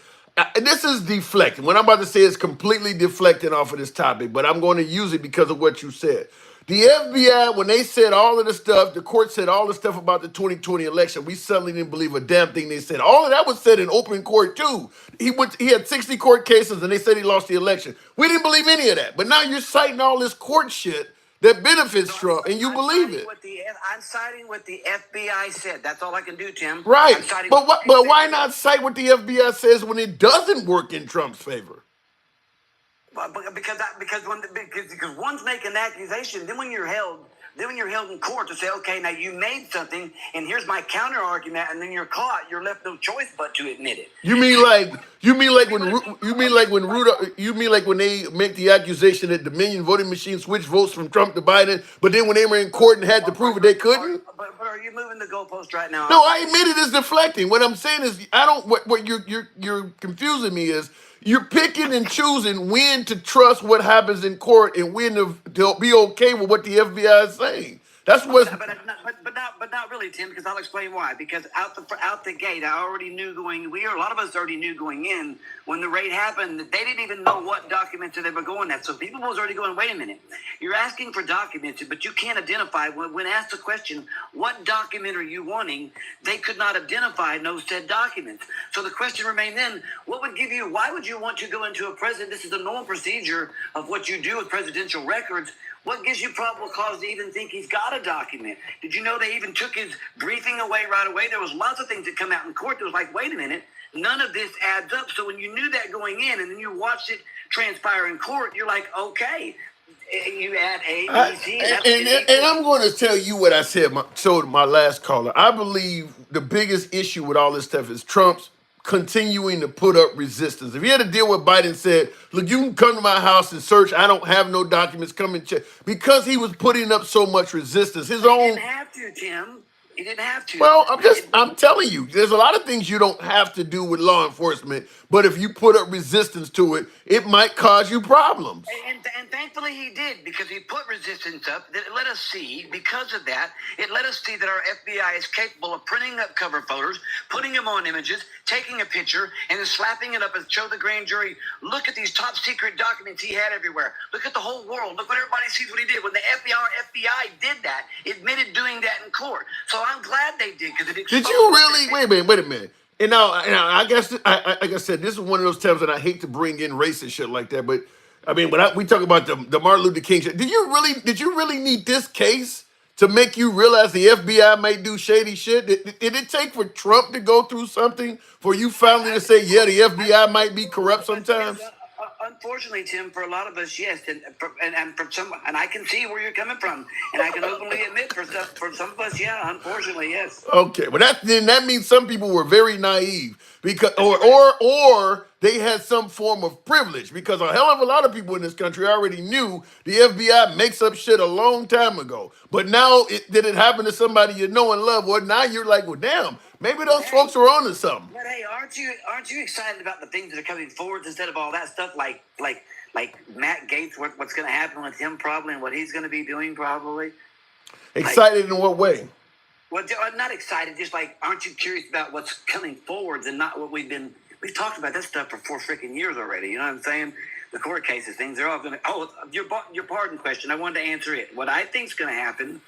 this is deflecting. What I'm about to say is completely deflecting off of this topic, but I'm going to use it because of what you said. The FBI, when they said all of the stuff, the court said all the stuff about the 2020 election, we suddenly didn't believe a damn thing they said. All of that was said in open court too. He had 60 court cases and they said he lost the election. We didn't believe any of that. But now you're citing all this court shit that benefits Trump and you believe it. I'm citing what the FBI said. That's all I can do, Tim. Right. I'm citing But what but they why said. not cite what the FBI says when it doesn't work in Trump's favor? Well, because one's making an accusation, then when you're held in court to say, okay, now you made something, and here's my counter argument, and then you're caught, you're left no choice but to admit it. You mean like when they make the accusation that Dominion voting machine switched votes from Trump to Biden, but then when they were in court and had to prove it, they couldn't? But are you moving the goalpost right now? No, I admit it is deflecting. What I'm saying is, I don't. What you're confusing me is you're picking and choosing when to trust what happens in court and when to be okay with what the FBI is saying. That's what's. But not really, Tim, because I'll explain why. Because out the gate, I already knew a lot of us already knew going in when the raid happened that they didn't even know what documents they were going at. So people was already going, wait a minute, you're asking for documents, but you can't identify. When asked the question, what document are you wanting? They could not identify no said documents. So the question remained then, why would you want to go into a president? This is the normal procedure of what you do with presidential records. What gives you probable cause to even think he's got a document? Did you know they even took his briefing away right away? There was lots of things that come out in court that was like, wait a minute, none of this adds up. So when you knew that going in and then you watched it transpire in court, you're like, okay, you add A, B, C. And I'm going to tell you what I said to my last caller. I believe the biggest issue with all this stuff is Trump's continuing to put up resistance. If he had to deal with Biden and said, look, you can come to my house and search. I don't have no documents. Come and check. Because he was putting up so much resistance. He didn't have to, Tim. He didn't have to. Well, I'm telling you, there's a lot of things you don't have to do with law enforcement, but if you put up resistance to it, it might cause you problems. And thankfully he did, because he put resistance up. That let us see, because of that, it let us see that our FBI is capable of printing up cover photos, putting them on images, taking a picture, and then slapping it up and show the grand jury, look at these top secret documents he had everywhere. Look at the whole world. Look what everybody sees what he did. When the FBI did that, admitted doing that in court. So I'm glad they did, because it exposed. Did you really? Wait a minute. And now I guess, like I said, this is one of those times that I hate to bring in racist shit like that. But I mean, when we talk about the Martin Luther King shit, did you really need this case to make you realize the FBI might do shady shit? Did it take for Trump to go through something for you finally to say, yeah, the FBI might be corrupt sometimes? Unfortunately, Tim, for a lot of us, yes, and for some, and I can see where you're coming from, and I can openly admit for some of us, yeah, unfortunately, yes. Okay, well that means some people were very naive because, or they had some form of privilege, because a hell of a lot of people in this country already knew the FBI makes up shit a long time ago. But now, did it happen to somebody you know and love? Well, now you're like, well, damn, Maybe those folks are onto something. But hey, aren't you excited about the things that are coming forward instead of all that stuff like Matt Gaetz, what's going to happen with him probably and what he's going to be doing probably? Excited in what way? Well, not excited, just like, aren't you curious about what's coming forwards and not what we've talked about that stuff for 4 freaking years already. You know what I'm saying? The court cases, things, they're all going to, your pardon question, I wanted to answer it. What I think is going to happen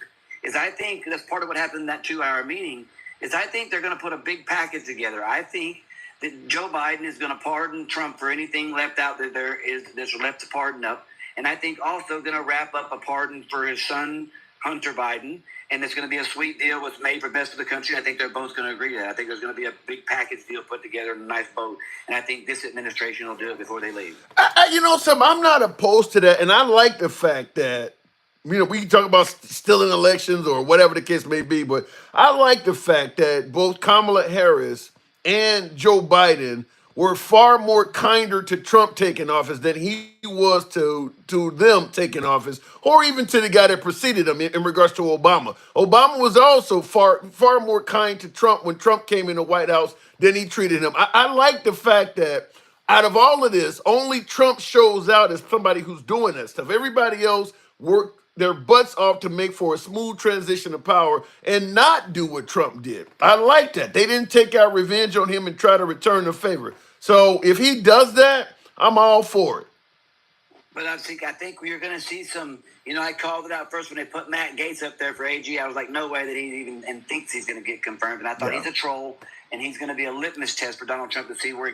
is I think that's part of what happened in that 2-hour meeting is I think they're going to put a big package together. I think that Joe Biden is going to pardon Trump for anything left out that's left to pardon up. And I think also going to wrap up a pardon for his son, Hunter Biden. And it's going to be a sweet deal what's made for best of the country. I think they're both going to agree to that. I think there's going to be a big package deal put together in a nice boat. And I think this administration will do it before they leave. You know something? I'm not opposed to that. And I like the fact that, you know, we can talk about stealing elections or whatever the case may be, but I like the fact that both Kamala Harris and Joe Biden were far more kinder to Trump taking office than he was to them taking office, or even to the guy that preceded him in regards to Obama. Obama was also far more kind to Trump when Trump came in the White House than he treated him. I like the fact that out of all of this, only Trump shows out as somebody who's doing that stuff. Everybody else worked their butts off to make for a smooth transition of power and not do what Trump did. I like that. They didn't take out revenge on him and try to return the favor. So if he does that, I'm all for it. But I think we're going to see some, you know, I called it out first when they put Matt Gaetz up there for AG. I was like, no way that he even and thinks he's going to get confirmed. And I thought he's a troll and he's going to be a litmus test for Donald Trump to see where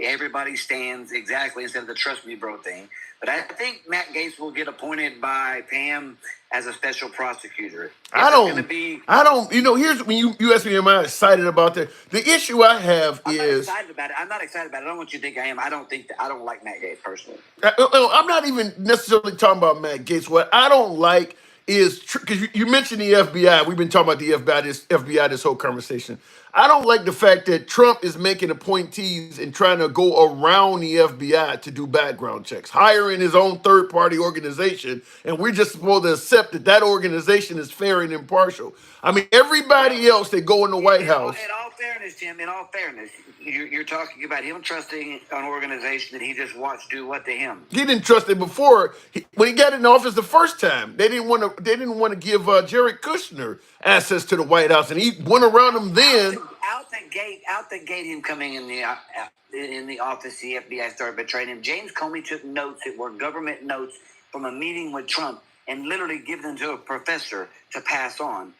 everybody stands exactly instead of the trust me bro thing. But I think Matt Gaetz will get appointed by Pam as a special prosecutor. I don't, you know, here's when you ask me, am I excited about that? The issue I have I'm is. not excited about it. I'm not excited about it. I don't want you to think I am. I don't like Matt Gaetz personally. I'm not even necessarily talking about Matt Gaetz. What I don't like is, because you mentioned the FBI. We've been talking about the FBI this whole conversation. I don't like the fact that Trump is making appointees and trying to go around the FBI to do background checks, hiring his own third-party organization, and we're just supposed to accept that organization is fair and impartial. I mean, everybody else that go in the White House. In all fairness, Tim, you're talking about him trusting an organization that he just watched do what to him. He didn't trust it before. When he got in office the first time, they didn't want to give Jared Kushner access to the White House, and he went around them then. Out the gate, him coming in the office, the FBI started betraying him. James Comey took notes that were government notes from a meeting with Trump and literally give them to a professor to pass on.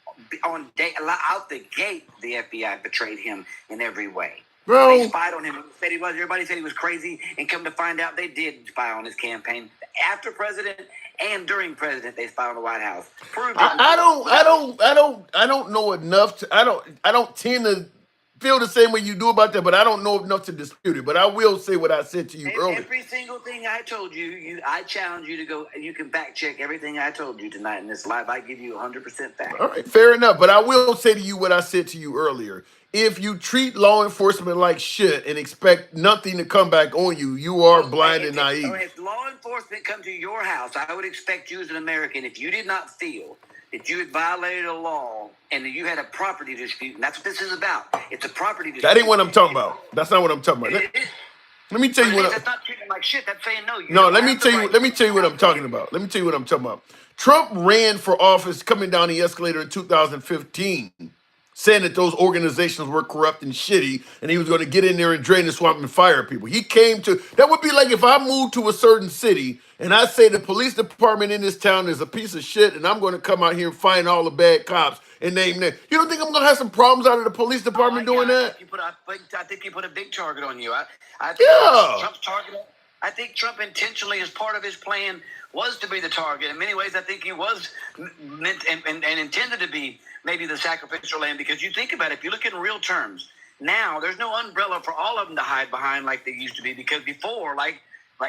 Out the gate, the FBI betrayed him in every way. Bro. They spied on him. Everybody said he was crazy, and come to find out, they did spy on his campaign after president and during president. They spied on the White House. I don't know enough. I don't tend to feel the same way you do about that, but I don't know enough to dispute it. But I will say what I said to you earlier. Every single thing I told you, I challenge you to go. You can fact check everything I told you tonight in this live. I give you 100% fact. All right, fair enough. But I will say to you what I said to you earlier. If you treat law enforcement like shit and expect nothing to come back on you, you are blind and naive. If law enforcement come to your house, I would expect you as an American, if you did not feel that you had violated a law and that you had a property dispute, and that's what this is about. It's a property dispute. That ain't what I'm talking about. That's not what I'm talking about. Let me tell you what. That's not treating like shit. That's saying no. No, let me tell you what I'm talking about. Let me tell you what I'm talking about. Trump ran for office coming down the escalator in 2015, saying that those organizations were corrupt and shitty, and he was going to get in there and drain the swamp and fire people. That would be like if I moved to a certain city and I say the police department in this town is a piece of shit, and I'm going to come out here and find all the bad cops and name them. You don't think I'm going to have some problems out of the police department doing that? I think you put a big target on you. I think Trump intentionally, as part of his plan, was to be the target. In many ways, I think he was meant and intended to be maybe the sacrificial lamb, because you think about it, if you look in real terms, now there's no umbrella for all of them to hide behind like they used to be, because before, like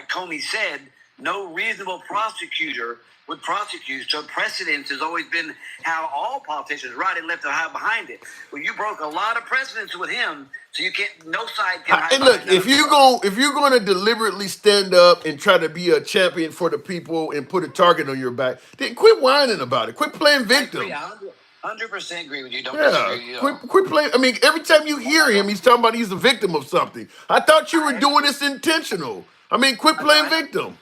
Comey said, no reasonable prosecutor would prosecute. So precedence has always been how all politicians, right and left, to hide behind it. Well, you broke a lot of precedents with him, so you can't. No side can hide. And look, if you're going to deliberately stand up and try to be a champion for the people and put a target on your back, then quit whining about it. Quit playing victim. 100% agree with you. Don't Yeah, disagree with you at quit, all. quit playing. I mean, every time you hear him, he's talking about he's a victim of something. I thought you were doing this intentional. I mean, quit playing victim.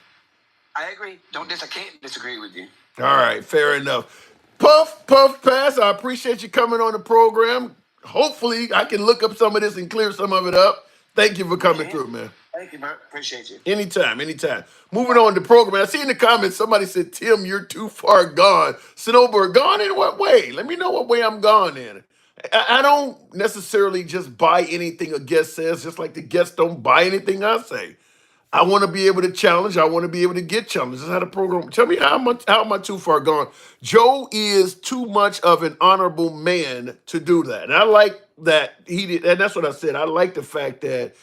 I agree. I can't disagree with you. All right, fair enough. Puff Pass, I appreciate you coming on the program. Hopefully, I can look up some of this and clear some of it up. Thank you for coming through, man. Thank you, bro. Appreciate you. Anytime, anytime. Moving on to the program. I see in the comments somebody said, Tim, you're too far gone. Snowbird, gone in what way? Let me know what way I'm gone in. I don't necessarily just buy anything a guest says, just like the guests don't buy anything I say. I want to be able to challenge. I want to be able to get challenged. That's how the program. Tell me how am I too far gone? Joe is too much of an honorable man to do that, and I like that he did. And that's what I said. I like the fact that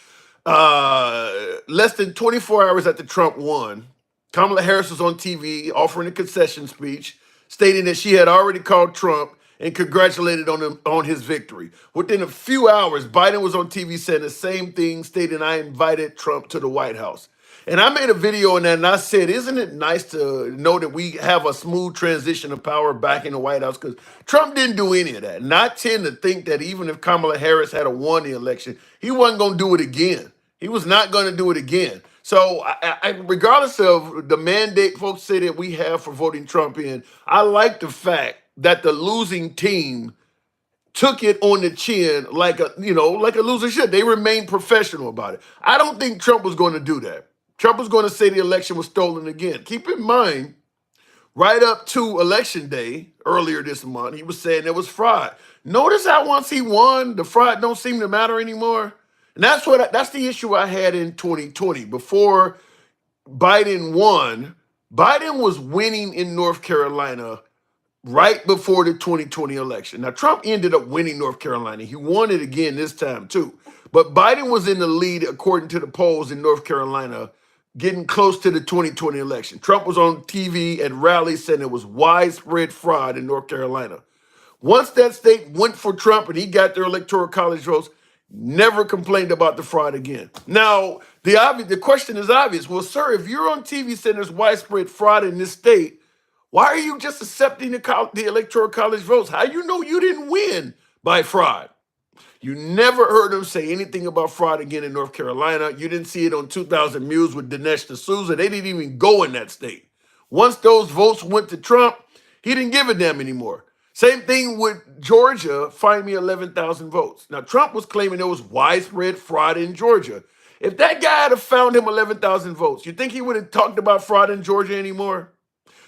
less than 24 hours after Trump won, Kamala Harris was on TV offering a concession speech, stating that she had already called Trump and congratulated on him on his victory. Within a few hours, Biden was on TV saying the same thing, stating, "I invited Trump to the White House." And I made a video on that, and I said, "Isn't it nice to know that we have a smooth transition of power back in the White House?" Because Trump didn't do any of that. And I tend to think that even if Kamala Harris had won the election, he wasn't going to do it again. He was not going to do it again. So, regardless of the mandate folks say that we have for voting Trump in, I like the fact that the losing team took it on the chin like a loser should. They remained professional about it. I don't think Trump was going to do that. Trump was going to say the election was stolen again. Keep in mind, right up to election day earlier this month, he was saying there was fraud. Notice how once he won, the fraud don't seem to matter anymore. And that's the issue I had in 2020. Before Biden won, Biden was winning in North Carolina right before the 2020 election. Now, Trump ended up winning North Carolina. He won it again this time, too. But Biden was in the lead, according to the polls in North Carolina, getting close to the 2020 election. Trump was on TV at rallies saying there was widespread fraud in North Carolina. Once that state went for Trump and he got their electoral college votes, never complained about the fraud again. Now, the question is obvious. Well, sir, if you're on TV saying there's widespread fraud in this state, why are you just accepting the electoral college votes? How you know you didn't win by fraud? You never heard him say anything about fraud again in North Carolina. You didn't see it on 2000 Mules with Dinesh D'Souza. They didn't even go in that state. Once those votes went to Trump, he didn't give a damn anymore. Same thing with Georgia, find me 11,000 votes. Now, Trump was claiming there was widespread fraud in Georgia. If that guy had found him 11,000 votes, you think he would have talked about fraud in Georgia anymore?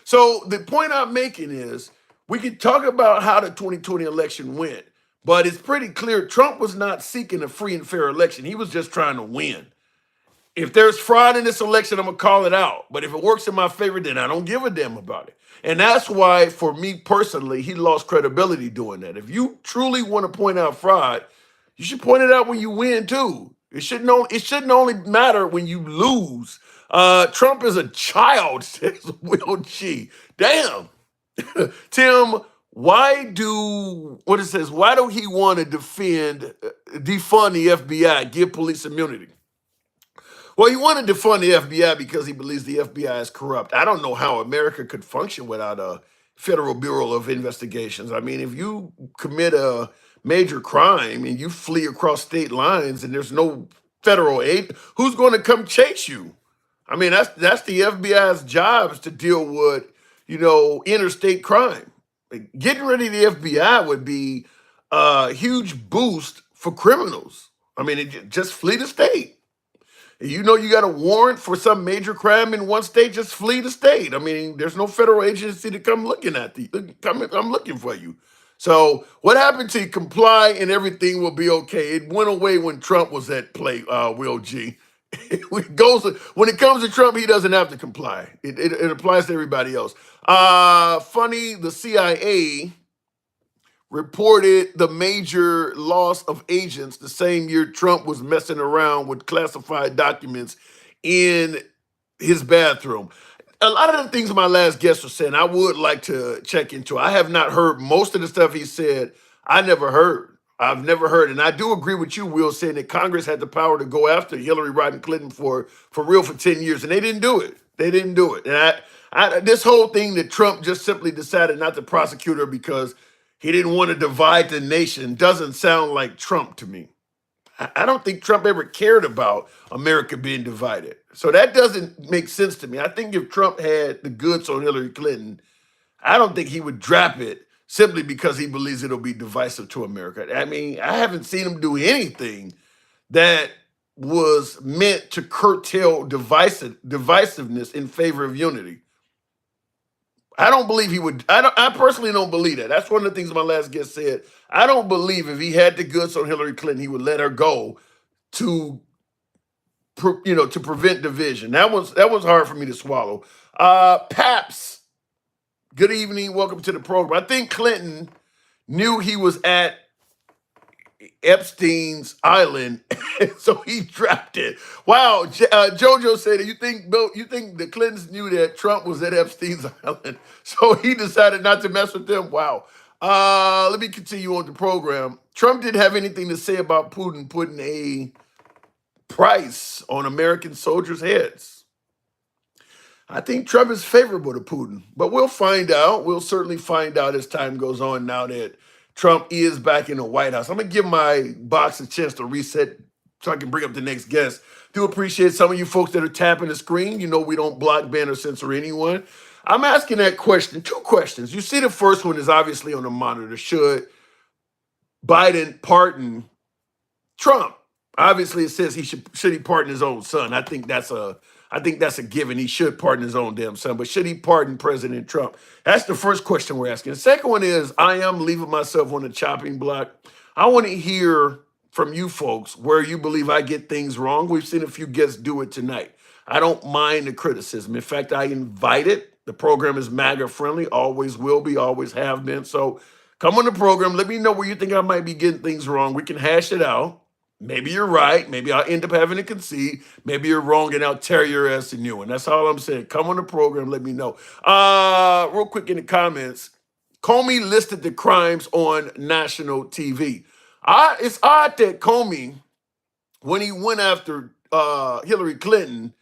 So the point I'm making is we can talk about how the 2020 election went, but it's pretty clear Trump was not seeking a free and fair election. He was just trying to win. If there's fraud in this election, I'm going to call it out. But if it works in my favor, then I don't give a damn about it. And that's why, for me personally, he lost credibility doing that. If you truly want to point out fraud, you should point it out when you win, too. It shouldn't only matter when you lose. Trump is a child, says Will G. Damn. Tim, why do he want to defund the FBI, give police immunity? Well, he wanted to defund the FBI because he believes the FBI is corrupt. I don't know how America could function without a Federal Bureau of Investigations. I mean, if you commit a major crime and you flee across state lines and there's no federal aid, who's going to come chase you? I mean, that's the FBI's job, is to deal with, interstate crime. Like, getting rid of the FBI would be a huge boost for criminals. I mean, just flee the state. You got a warrant for some major crime in one state, just flee the state. I mean, there's no federal agency to come looking at I'm looking for you. So what happened to comply and everything will be okay? It went away when Trump was at play, Will G. When it comes to Trump, he doesn't have to comply. It applies to everybody else. Funny, the CIA reported the major loss of agents the same year Trump was messing around with classified documents in his bathroom. A lot of the things my last guest was saying, I would like to check into. I have not heard most of the stuff he said. I've never heard. And I do agree with you, Will, saying that Congress had the power to go after Hillary Rodham Clinton for real for 10 years, and they didn't do it. And this whole thing that Trump just simply decided not to prosecute her because he didn't want to divide the nation doesn't sound like Trump to me. I don't think Trump ever cared about America being divided. So that doesn't make sense to me. I think if Trump had the goods on Hillary Clinton, I don't think he would drop it simply because he believes it'll be divisive to America. I mean, I haven't seen him do anything that was meant to curtail divisiveness in favor of unity. I don't believe he would. I personally don't believe that. That's one of the things my last guest said. I don't believe if he had the goods on Hillary Clinton, he would let her go to to prevent division. That was hard for me to swallow. Paps, good evening. Welcome to the program. I think Clinton knew he was at Epstein's island, so he dropped it. Wow, Jojo said, "You think the Clintons knew that Trump was at Epstein's island, so he decided not to mess with them?" Wow. Let me continue on the program. Trump didn't have anything to say about Putin putting a price on American soldiers' heads. I think Trump is favorable to Putin, but we'll find out. We'll certainly find out as time goes on now that Trump is back in the White House. I'm going to give my box a chance to reset so I can bring up the next guest. Do appreciate some of you folks that are tapping the screen. You know we don't block, ban, or censor anyone. I'm asking that question, two questions. You see the first one is obviously on the monitor. Should Biden pardon Trump? Obviously, it says should he pardon his own son. I think that's a given. He should pardon his own damn son. But should he pardon President Trump? That's the first question we're asking. The second one is, I am leaving myself on the chopping block. I want to hear from you folks where you believe I get things wrong. We've seen a few guests do it tonight. I don't mind the criticism. In fact, I invite it. The program is MAGA friendly, always will be, always have been. So come on the program. Let me know where you think I might be getting things wrong. We can hash it out. Maybe you're right. Maybe I'll end up having to concede. Maybe you're wrong and I'll tear your ass a new one. That's all I'm saying. Come on the program. Let me know. Real quick in the comments, Comey listed the crimes on national TV. It's odd that Comey, when he went after Hillary Clinton,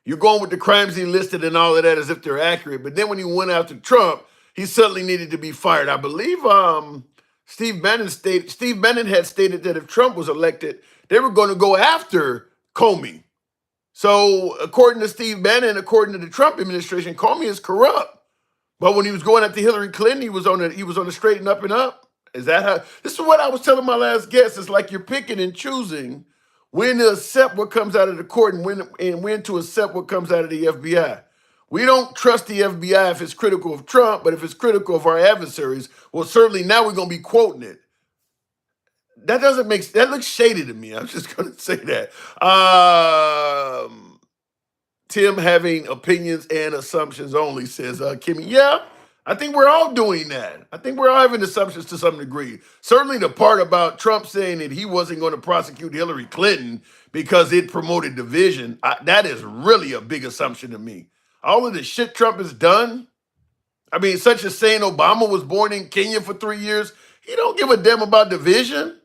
you're going with the crimes he listed and all of that as if they're accurate. But then when he went after Trump, he suddenly needed to be fired. I believe Steve Bannon had stated that if Trump was elected, they were going to go after Comey. So according to Steve Bannon, according to the Trump administration, Comey is corrupt. But when he was going after Hillary Clinton, he was on the straight and up and up. Is that how? This is what I was telling my last guest. It's like you're picking and choosing when to accept what comes out of the court and when to accept what comes out of the FBI. We don't trust the FBI if it's critical of Trump, but if it's critical of our adversaries, well, certainly now we're going to be quoting it. That looks shady to me. I'm just going to say that. Tim having opinions and assumptions only, says Kimmy. Yeah, I think we're all doing that. I think we're all having assumptions to some degree. Certainly the part about Trump saying that he wasn't going to prosecute Hillary Clinton because it promoted division, that is really a big assumption to me. All of the shit Trump has done, I mean, such as saying Obama was born in Kenya for 3 years, he don't give a damn about division.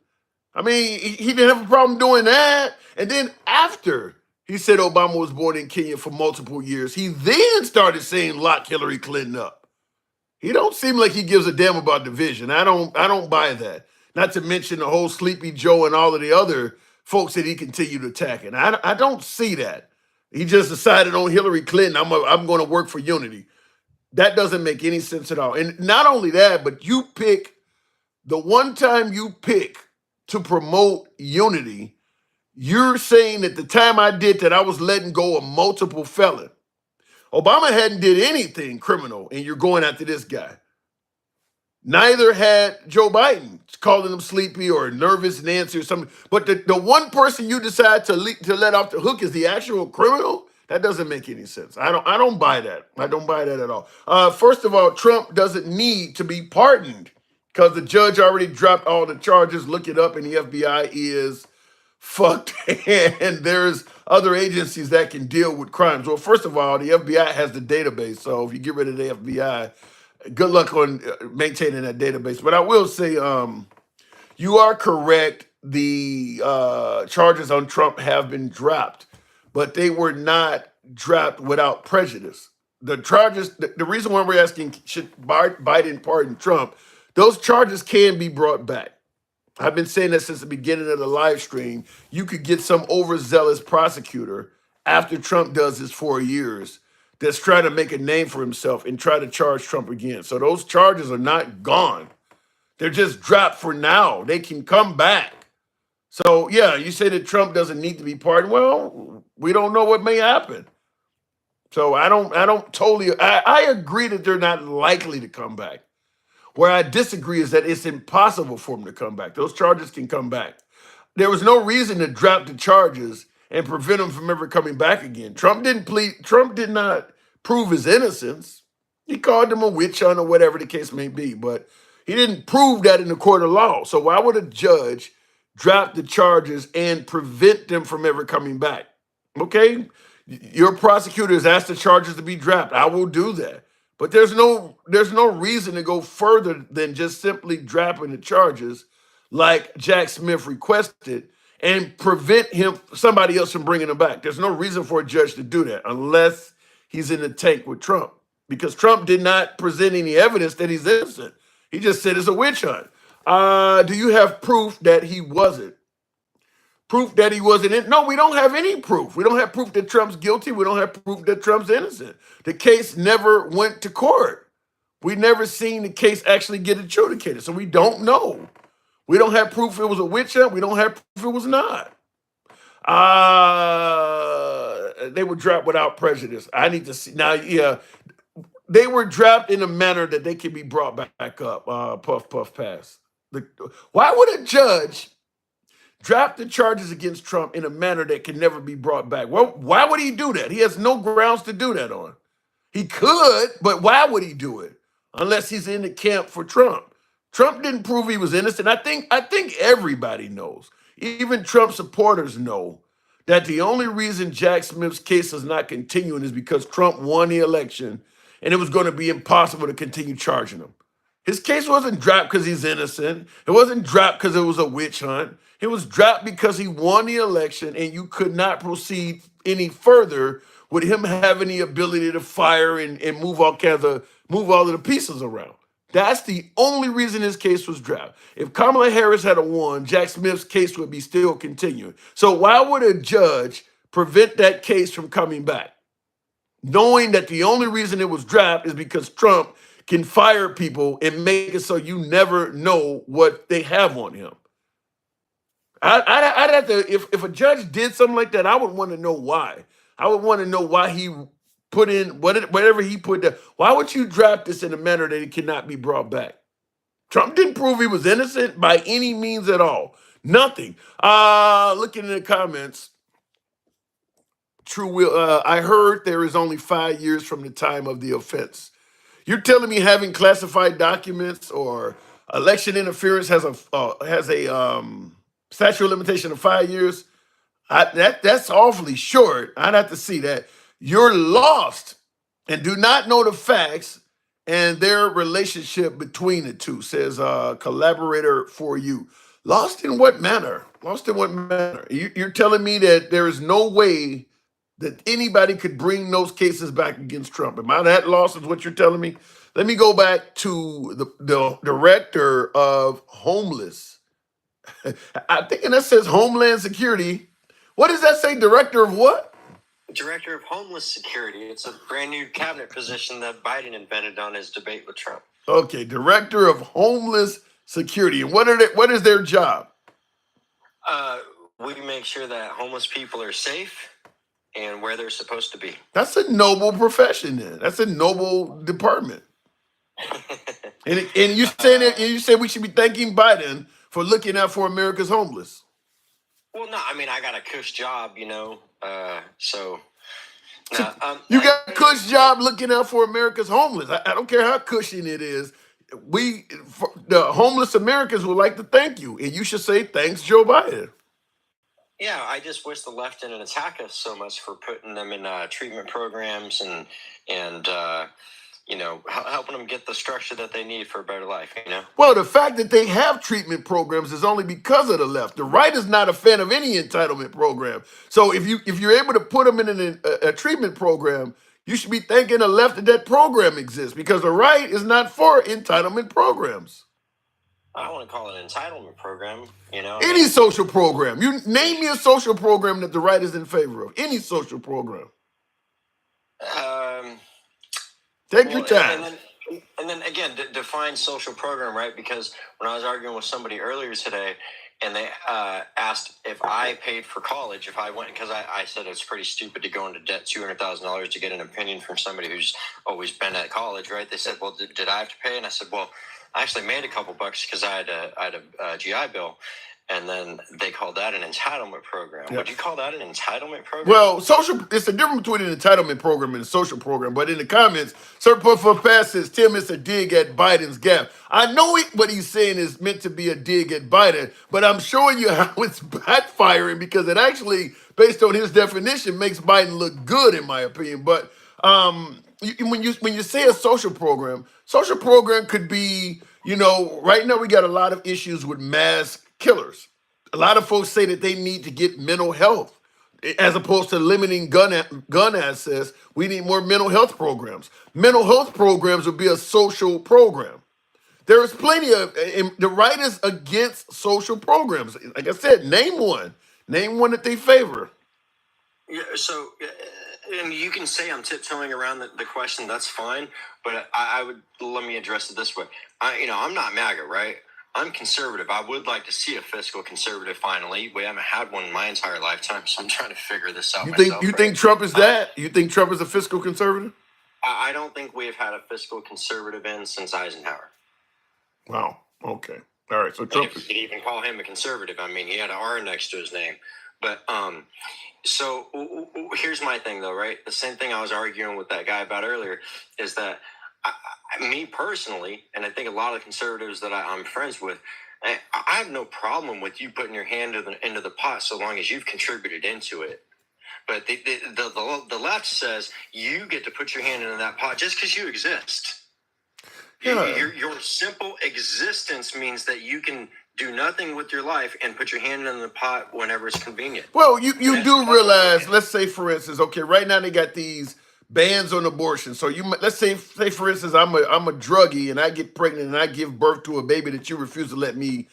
I mean, he didn't have a problem doing that. And then after he said Obama was born in Kenya for multiple years, he then started saying lock Hillary Clinton up. He don't seem like he gives a damn about division. I don't buy that. Not to mention the whole Sleepy Joe and all of the other folks that he continued attacking. I don't see that. He just decided on Hillary Clinton, I'm going to work for unity. That doesn't make any sense at all. And not only that, but you pick the one time you pick to promote unity, you're saying that the time I did that, I was letting go of multiple felons. Obama hadn't did anything criminal, and you're going after this guy. Neither had Joe Biden, calling him sleepy or nervous Nancy or something. But the one person you decide to let off the hook is the actual criminal. That doesn't make any sense. I don't buy that. I don't buy that at all. First of all, Trump doesn't need to be pardoned because the judge already dropped all the charges. Look it up, and the FBI is fucked. And there's other agencies that can deal with crimes. Well, first of all, the FBI has the database. So if you get rid of the FBI, good luck on maintaining that database. But I will say, you are correct. The charges on Trump have been dropped, but they were not dropped without prejudice. The charges, the reason why we're asking should Biden pardon Trump, Those charges can be brought back. I've been saying that since the beginning of the live stream. You could get some overzealous prosecutor after Trump does his 4 years that's trying to make a name for himself and try to charge Trump again. So those charges are not gone. They're just dropped for now. They can come back. So yeah, you say that Trump doesn't need to be pardoned. Well, we don't know what may happen. So I don't totally I agree that they're not likely to come back. Where I disagree is that it's impossible for them to come back. Those charges can come back. There was no reason to drop the charges and prevent them from ever coming back again. Trump did not prove his innocence. He called him a witch hunt or whatever the case may be, but he didn't prove that in the court of law. So why would a judge drop the charges and prevent them from ever coming back? Okay, your prosecutor has asked the charges to be dropped. I will do that. But there's no reason to go further than just simply dropping the charges like Jack Smith requested and prevent somebody else from bringing them back. There's no reason for a judge to do that unless he's in the tank with Trump, because Trump did not present any evidence that he's innocent. He just said it's a witch hunt. Do you have proof that he wasn't? Proof that he wasn't in? No, we don't have any proof. We don't have proof that Trump's guilty. We don't have proof that Trump's innocent. The case never went to court. We never seen the case actually get adjudicated, so we don't know. We don't have proof it was a witch hunt. We don't have proof it was not. They were dropped without prejudice. I need to see now. Yeah, they were dropped in a manner that they can be brought back up. Puff, puff, pass. Why would a judge drop the charges against Trump in a manner that can never be brought back? Well, why would he do that? He has no grounds to do that on. He could, but why would he do it? Unless he's in the camp for Trump. Trump didn't prove he was innocent. I think everybody knows. Even Trump supporters know that the only reason Jack Smith's case is not continuing is because Trump won the election and it was going to be impossible to continue charging him. His case wasn't dropped because he's innocent. It wasn't dropped because it was a witch hunt. It was dropped because he won the election and you could not proceed any further with him having the ability to fire and move all of the pieces around. That's the only reason his case was dropped. If Kamala Harris had won, Jack Smith's case would be still continuing. So why would a judge prevent that case from coming back, knowing that the only reason it was dropped is because Trump can fire people and make it so you never know what they have on him? I'd have to, if a judge did something like that, I would want to know why. I would want to know why he put in whatever he put there. Why would you drop this in a manner that it cannot be brought back? Trump didn't prove he was innocent by any means at all. Nothing. Looking in the comments, True Will, I heard there is only 5 years from the time of the offense. You're telling me having classified documents or election interference has a statute of limitation of 5 years? That's awfully short. I'd have to see that. You're lost and do not know the facts and their relationship between the two, says collaborator for you. Lost in what manner? Lost in what manner? You're telling me that there is no way that anybody could bring those cases back against Trump. Am I that lost is what you're telling me? Let me go back to the director of Homeless. I'm thinking that says Homeland Security. What does that say? Director of what? Director of Homeless Security. It's a brand new cabinet position that Biden invented on his debate with Trump. Okay, Director of Homeless Security. And what is their job? We make sure that homeless people are safe and where they're supposed to be. That's a noble profession then. That's a noble department. and you saying that, and you said we should be thanking Biden for looking out for America's homeless. Well, no, I mean, I got a cush job, you know, so... You got a cush job looking out for America's homeless. I don't care how cushy it is. The homeless Americans would like to thank you, and you should say thanks, Joe Biden. Yeah, I just wish the left didn't attack us so much for putting them in treatment programs and you know, helping them get the structure that they need for a better life, you know? Well, the fact that they have treatment programs is only because of the left. The right is not a fan of any entitlement program. So if you're able to put them in a treatment program, you should be thanking the left that program exists, because the right is not for entitlement programs. I don't want to call it an entitlement program. Any social program. You name me a social program that the right is in favor of. Any social program. Take your time. And then again, define social program, right? Because when I was arguing with somebody earlier today, and they asked if I paid for college, if I went, because I said it's pretty stupid to go into debt $200,000 to get an opinion from somebody who's always been at college, right? They said, well, did I have to pay? And I said, well, I actually made a couple bucks because I had a GI Bill. And then they called that an entitlement program. Yeah. Would you call that an entitlement program? Well, it's a difference between an entitlement program and a social program. But in the comments, Sir for Pass says, Tim, it's a dig at Biden's gap. I know what he's saying is meant to be a dig at Biden, but I'm showing you how it's backfiring because it actually, based on his definition, makes Biden look good, in my opinion. But when you say a social program could be, right now we got a lot of issues with mass killers. A lot of folks say that they need to get mental health. As opposed to limiting gun access, we need more mental health programs. Mental health programs would be a social program. There is plenty of, the right is against social programs. Like I said, name one that they favor. Yeah, so, and you can say I'm tiptoeing around the question. That's fine, but I would let me address it this way. I'm not MAGA, right? I'm conservative. I would like to see a fiscal conservative finally. We haven't had one in my entire lifetime, so I'm trying to figure this out. You think Trump is that? You think Trump is a fiscal conservative? I don't think we've had a fiscal conservative since Eisenhower. Wow. Okay. All right. So Trump. You could even call him a conservative. I mean, he had an R next to his name. But so here's my thing, though, right? The same thing I was arguing with that guy about earlier is that me personally, and I think a lot of conservatives that I'm friends with, I have no problem with you putting your hand into the pot so long as you've contributed into it. But the left says you get to put your hand into that pot just because you exist. Yeah. Your simple existence means that you can do nothing with your life and put your hand in the pot whenever it's convenient. Well, you do realize, let's say, for instance, okay, right now they got these bans on abortion. So let's say for instance, I'm a druggie and I get pregnant and I give birth to a baby that you refuse to let me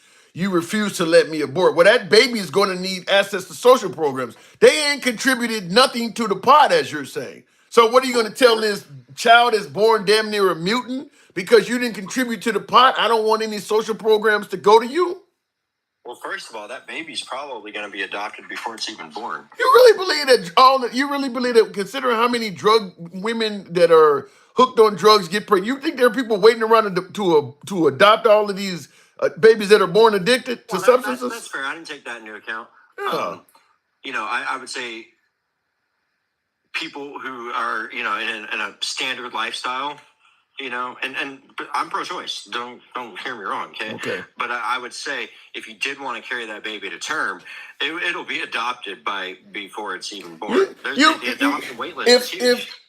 abort. Well, that baby is going to need access to social programs. They ain't contributed nothing to the pot, as you're saying. So what are you going to tell this child that's born damn near a mutant because you didn't contribute to the pot? I don't want any social programs to go to you. Well, first of all, that baby's probably going to be adopted before it's even born. You really believe that considering how many drug women that are hooked on drugs get pregnant, you think there are people waiting around to adopt all of these babies that are born addicted to substances? That's fair. I didn't take that into account. Yeah. I would say people who are, in a standard lifestyle, but I'm pro-choice. Don't hear me wrong, okay? But I would say if you did want to carry that baby to term, it'll be adopted before it's even born. The adoption wait list.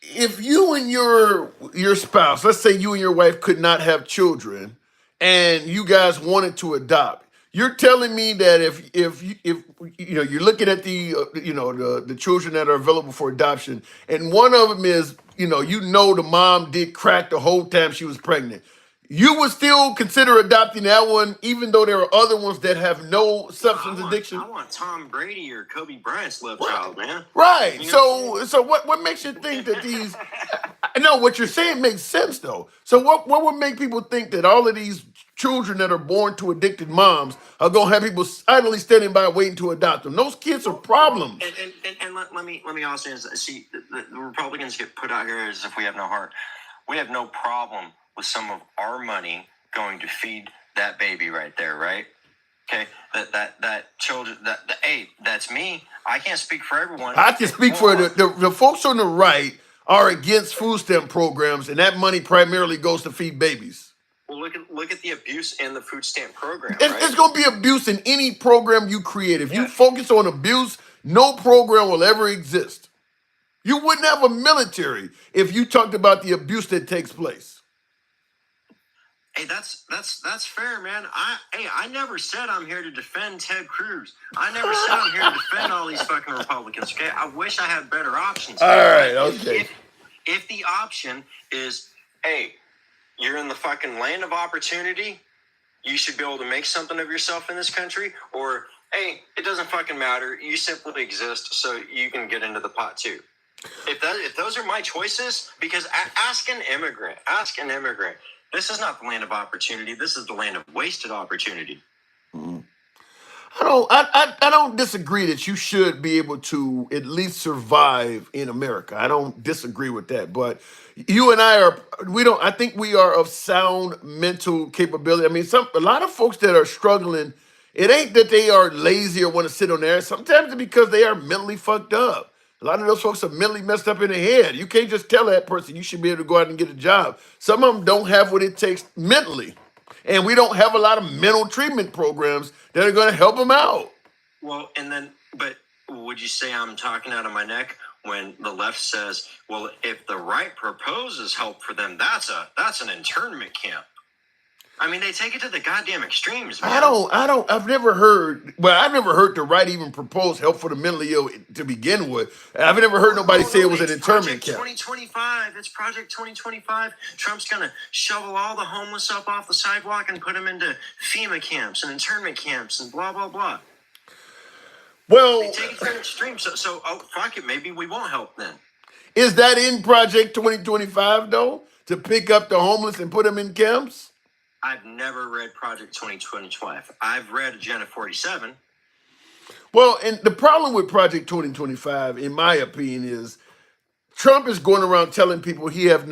If you and your spouse, let's say you and your wife could not have children, and you guys wanted to adopt, you're telling me that if you're looking at the children that are available for adoption, and one of them is the mom did crack the whole time she was pregnant, you would still consider adopting that one, even though there are other ones that have no substance addiction? I want Tom Brady or Kobe Bryant's love child, man. Right. So what makes you think that these? I know what you're saying makes sense though. So what would make people think that all of these children that are born to addicted moms are gonna have people idly standing by waiting to adopt them? Those kids are problems. And let me also see, the Republicans get put out here as if we have no heart. We have no problem with some of our money going to feed that baby right there, right? Okay, that children, that's me. I can't speak for everyone. I can speak for the folks on the right are against food stamp programs, and that money primarily goes to feed babies. Well, look at the abuse in the food stamp program. It's going to be abuse in any program you create. If you focus on abuse, no program will ever exist. You wouldn't have a military if you talked about the abuse that takes place. Hey, that's fair, man. I never said I'm here to defend Ted Cruz. I never said I'm here to defend all these fucking Republicans. Okay, I wish I had better options. All right, okay. If the option is, hey, you're in the fucking land of opportunity, you should be able to make something of yourself in this country, or hey, it doesn't fucking matter. You simply exist so you can get into the pot too. If those are my choices, because ask an immigrant. This is not the land of opportunity. This is the land of wasted opportunity. I don't disagree that you should be able to at least survive in America. I don't disagree with that. But you and I think we are of sound mental capability. I mean, a lot of folks that are struggling, it ain't that they are lazy or want to sit on there. Sometimes it's because they are mentally fucked up. A lot of those folks are mentally messed up in the head. You can't just tell that person you should be able to go out and get a job. Some of them don't have what it takes mentally. And we don't have a lot of mental treatment programs that are going to help them out. Well, but would you say I'm talking out of my neck when the left says, well, if the right proposes help for them, that's an internment camp? I mean, they take it to the goddamn extremes, man. I've never heard the right even propose help for the mentally ill to begin with. I've never heard nobody say it was an internment camp. 2025. It's Project 2025. Trump's going to shovel all the homeless up off the sidewalk and put them into FEMA camps and internment camps and blah, blah, blah. Well, they take it to the extreme. So fuck it. Maybe we won't help then. Is that in Project 2025, though? To pick up the homeless and put them in camps? I've never read Project 2025. I've read Agenda 47. Well, and the problem with Project 2025, in my opinion, is Trump is going around telling people he has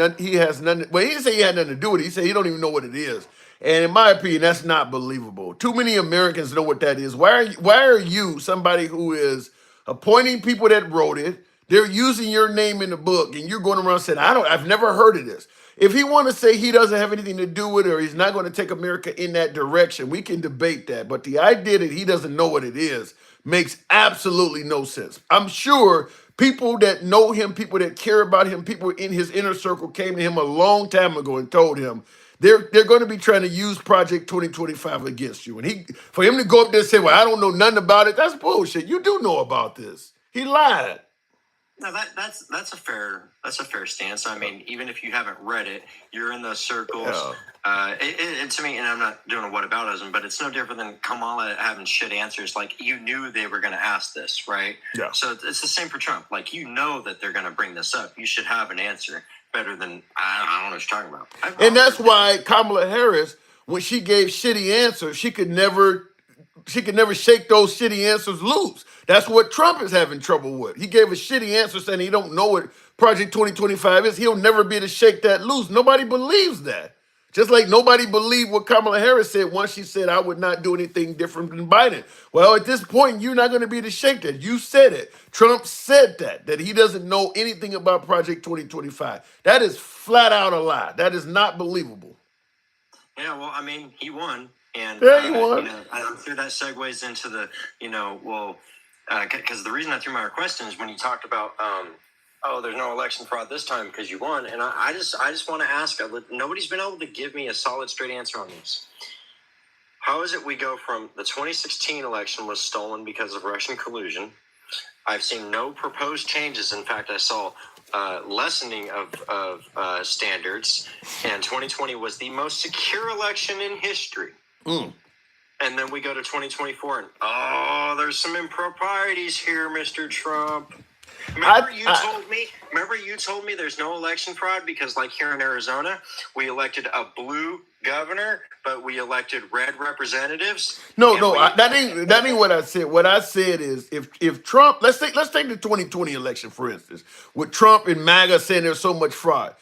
nothing. Well, he didn't say he had nothing to do with it. He said he don't even know what it is. And in my opinion, that's not believable. Too many Americans know what that is. Why are you somebody who is appointing people that wrote it? They're using your name in the book, and you're going around saying, I've never heard of this. If he want to say he doesn't have anything to do with it or he's not going to take America in that direction, we can debate that. But the idea that he doesn't know what it is makes absolutely no sense. I'm sure people that know him, people that care about him, people in his inner circle came to him a long time ago and told him they're going to be trying to use Project 2025 against you. And for him to go up there and say, well, I don't know nothing about it, that's bullshit. You do know about this. He lied. No, that's a fair stance. I mean, even if you haven't read it, you're in those circles. And to me, and I'm not doing a whataboutism, but it's no different than Kamala having shit answers. Like, you knew they were going to ask this, right? Yeah. So it's the same for Trump. Like, you know that they're going to bring this up. You should have an answer better than I don't know what you're talking about. And that's why Kamala Harris, when she gave shitty answers, she could never shake those shitty answers loose. That's what Trump is having trouble with. He gave a shitty answer saying he don't know what Project 2025 is. He'll never be able to shake that loose. Nobody believes that. Just like nobody believed what Kamala Harris said once she said, I would not do anything different than Biden. Well, at this point, you're not going to be able to shake that. You said it. Trump said that he doesn't know anything about Project 2025. That is flat out a lie. That is not believable. Yeah, well, I mean, he won. And yeah, he won. I'm sure that segues into the, because the reason I threw my request in is when you talked about, there's no election fraud this time because you won. And I just want to ask, nobody's been able to give me a solid, straight answer on this. How is it we go from the 2016 election was stolen because of Russian collusion? I've seen no proposed changes. In fact, I saw lessening of standards. And 2020 was the most secure election in history. Mm. And then we go to 2024 and there's some improprieties here, Mr. Trump. Remember you told me there's no election fraud because, like, here in Arizona, we elected a blue governor, but we elected red representatives. That ain't what I said. What I said is if Trump, let's take the 2020 election, for instance, with Trump and MAGA saying there's so much fraud.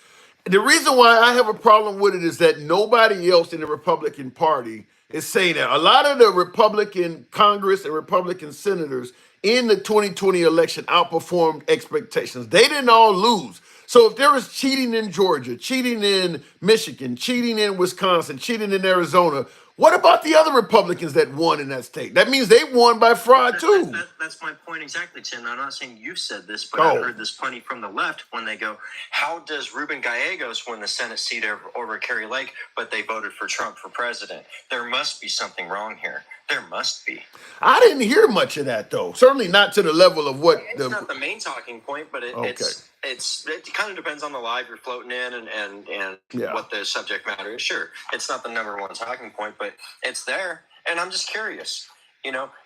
The reason why I have a problem with it is that nobody else in the Republican Party is saying that. A lot of the Republican Congress and Republican senators in the 2020 election outperformed expectations. They didn't all lose. So if there was cheating in Georgia, cheating in Michigan, cheating in Wisconsin, cheating in Arizona, what about the other Republicans that won in that state? That means they won by fraud too. That's my point exactly, Tim. I'm not saying you said this, but I've heard this plenty from the left when they go, how does Ruben Gallegos win the Senate seat over Kerry Lake, but they voted for Trump for president? There must be something wrong here. There must be. I didn't hear much of that though. Certainly not to the level of what It's not the main talking point, but Okay. it kind of depends on the live you're floating in and Yeah. what the subject matter is. Sure, it's not the number one talking point, but it's there. And I'm just curious,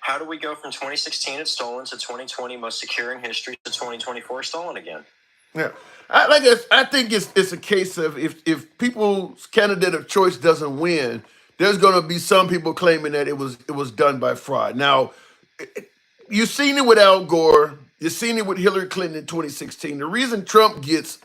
how do we go from 2016 it's stolen to 2020 most secure in history to 2024 stolen again? Yeah, I think it's a case of if people's candidate of choice doesn't win, there's going to be some people claiming that it was done by fraud. Now, you've seen it with Al Gore, you've seen it with Hillary Clinton in 2016. The reason Trump gets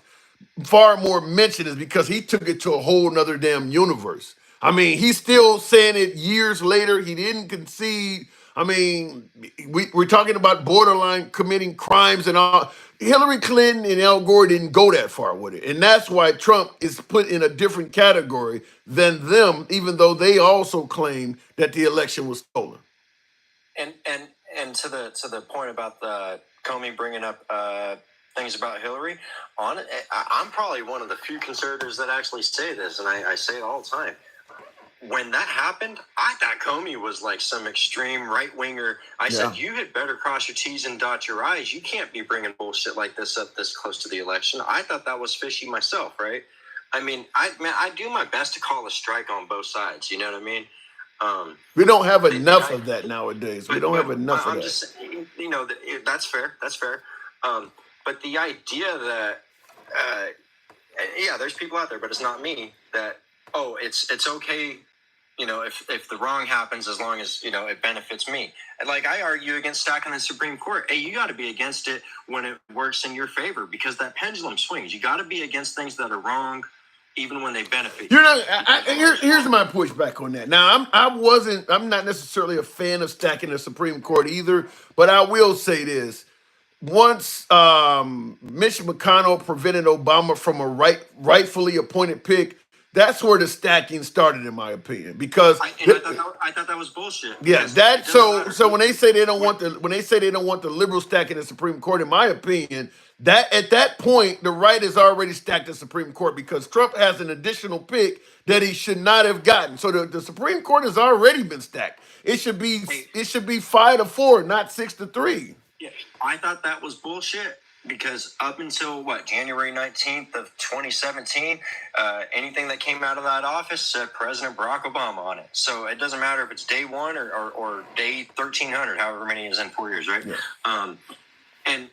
far more mention is because he took it to a whole nother damn universe. I mean, he's still saying it years later. He didn't concede. I mean, we're talking about borderline committing crimes and all. Hillary Clinton and Al Gore didn't go that far with it. And that's why Trump is put in a different category than them, even though they also claim that the election was stolen. And to the point about the Comey bringing up things about Hillary, I'm probably one of the few conservatives that actually say this, and I say it all the time. When that happened, I thought Comey was like some extreme right-winger. I said, you had better cross your T's and dot your I's. You can't be bringing bullshit like this up this close to the election. I thought that was fishy myself, right? I mean, I do my best to call a strike on both sides. You know what I mean? We don't have enough of that nowadays. We don't have enough of I'm that. just, that's fair. That's fair. But the idea that, there's people out there, but it's not me, that, it's okay, if the wrong happens as long as, it benefits me. Like, I argue against stacking the Supreme Court. Hey, you got to be against it when it works in your favor, because that pendulum swings. You got to be against things that are wrong, even when they benefit you. Here's my pushback on that. Now, I'm not necessarily a fan of stacking the Supreme Court either, but I will say this. Once Mitch McConnell prevented Obama from a rightfully appointed pick, that's where the stacking started, in my opinion. Because I thought that was bullshit. Yeah, so when they say they don't want the liberal stacking the Supreme Court, in my opinion, that at that point the right has already stacked the Supreme Court because Trump has an additional pick that he should not have gotten. So the Supreme Court has already been stacked. It should be 5-4, not 6-3. Yeah, I thought that was bullshit. Because up until January 19th of 2017, anything that came out of that office said President Barack Obama on it. So it doesn't matter if it's day one or day 1300, however many is in 4 years, right? Yeah. And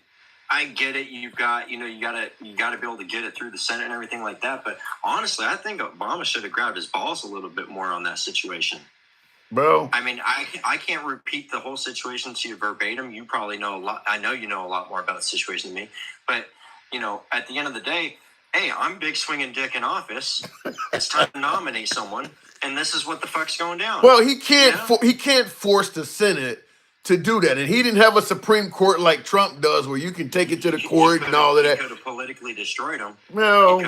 I get it. You got to be able to get it through the Senate and everything like that. But honestly, I think Obama should have grabbed his balls a little bit more on that situation. Bro, I mean, I can't repeat the whole situation to you verbatim. You probably know a lot. I know you know a lot more about the situation than me. But, at the end of the day, hey, I'm big swinging dick in office. It's time to nominate someone, and this is what the fuck's going down. Well, he can't force the Senate to do that, and he didn't have a Supreme Court like Trump does, where you can take it to the court and all of that. He could have politically destroyed him. Well,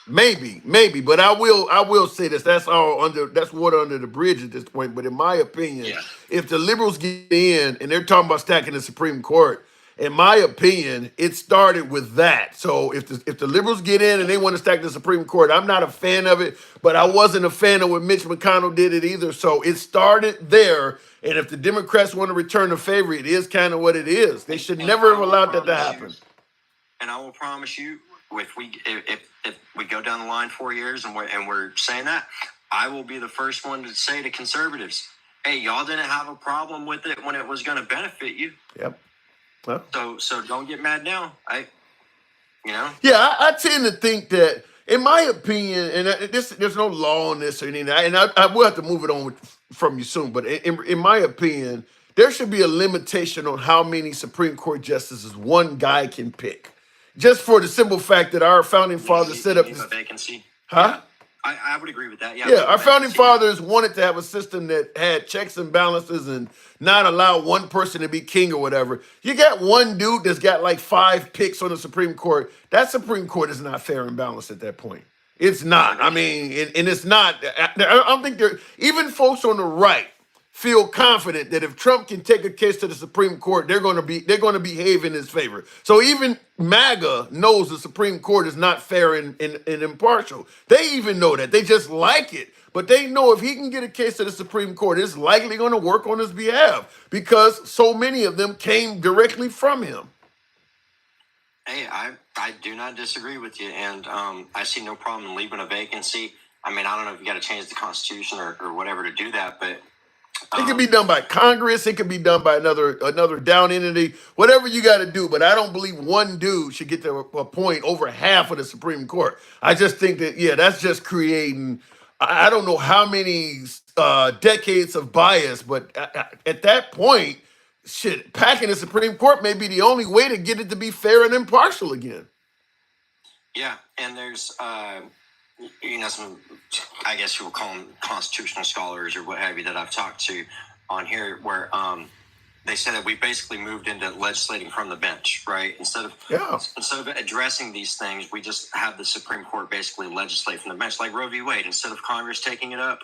maybe, but I will say this: that's water under the bridge at this point. But in my opinion, if the liberals get in and they're talking about stacking the Supreme Court, in my opinion, it started with that. So if the liberals get in and they want to stack the Supreme Court, I'm not a fan of it, but I wasn't a fan of when Mitch McConnell did it either. So it started there. And if the Democrats want to return the favor, it is kind of what it is. They should never have allowed that to happen. And I will promise you, if we go down the line 4 years and we're saying that, I will be the first one to say to conservatives, hey, y'all didn't have a problem with it when it was going to benefit you. Yep. Well, so don't get mad now. Yeah, I tend to think that, in my opinion, and there's no law on this or anything, and I will have to move it on from you soon, but in my opinion, there should be a limitation on how many Supreme Court justices one guy can pick. Just for the simple fact that our founding fathers set up this vacancy. Huh? Yeah, I would agree with that. Yeah, our founding fathers wanted to have a system that had checks and balances and not allow one person to be king or whatever. You got one dude that's got like 5 picks on the Supreme Court. That Supreme Court is not fair and balanced at that point. It's not. I mean, and it's not. I don't think even folks on the right feel confident that if Trump can take a case to the Supreme Court, they're going to behave in his favor. So even MAGA knows the Supreme Court is not fair and impartial. They even know that. They just like it. But they know if he can get a case to the Supreme Court, it's likely going to work on his behalf because so many of them came directly from him. Hey, I do not disagree with you, and I see no problem in leaving a vacancy. I mean, I don't know if you got to change the Constitution or whatever to do that, but It could be done by Congress. It could be done by another down entity. Whatever you got to do, but I don't believe one dude should get to appoint over half of the Supreme Court. I just think that that's just creating. I don't know how many decades of bias, but at that point, shit, packing the Supreme Court may be the only way to get it to be fair and impartial again. yeah, and there's some, I guess you would call them constitutional scholars or what have you that I've talked to on here, where they said that we basically moved into legislating from the bench, right? Instead of addressing these things, we just have the Supreme Court basically legislate from the bench, like Roe v. Wade. Instead of Congress taking it up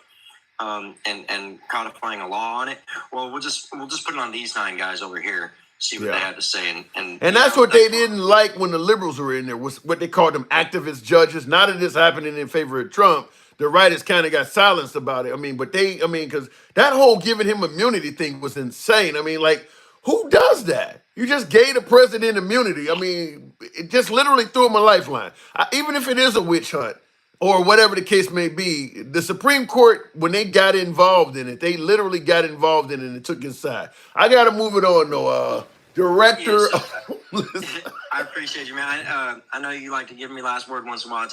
and codifying a law on it, well, we'll just put it on these 9 guys over here. See what they had to say, and that's what they didn't like when the liberals were in there, was what they called them activist judges. Now that it's happening in favor of Trump, the writers kind of got silenced about it. Because that whole giving him immunity thing was insane. I mean, like, who does that? You just gave the president immunity. I mean, it just literally threw him a lifeline. Even if it is a witch hunt or whatever the case may be, the Supreme Court, when they got involved in it, they literally got involved in it and took his side. I got to move it on, though. Director. I appreciate you, man. I know you like to give me last word once in a while.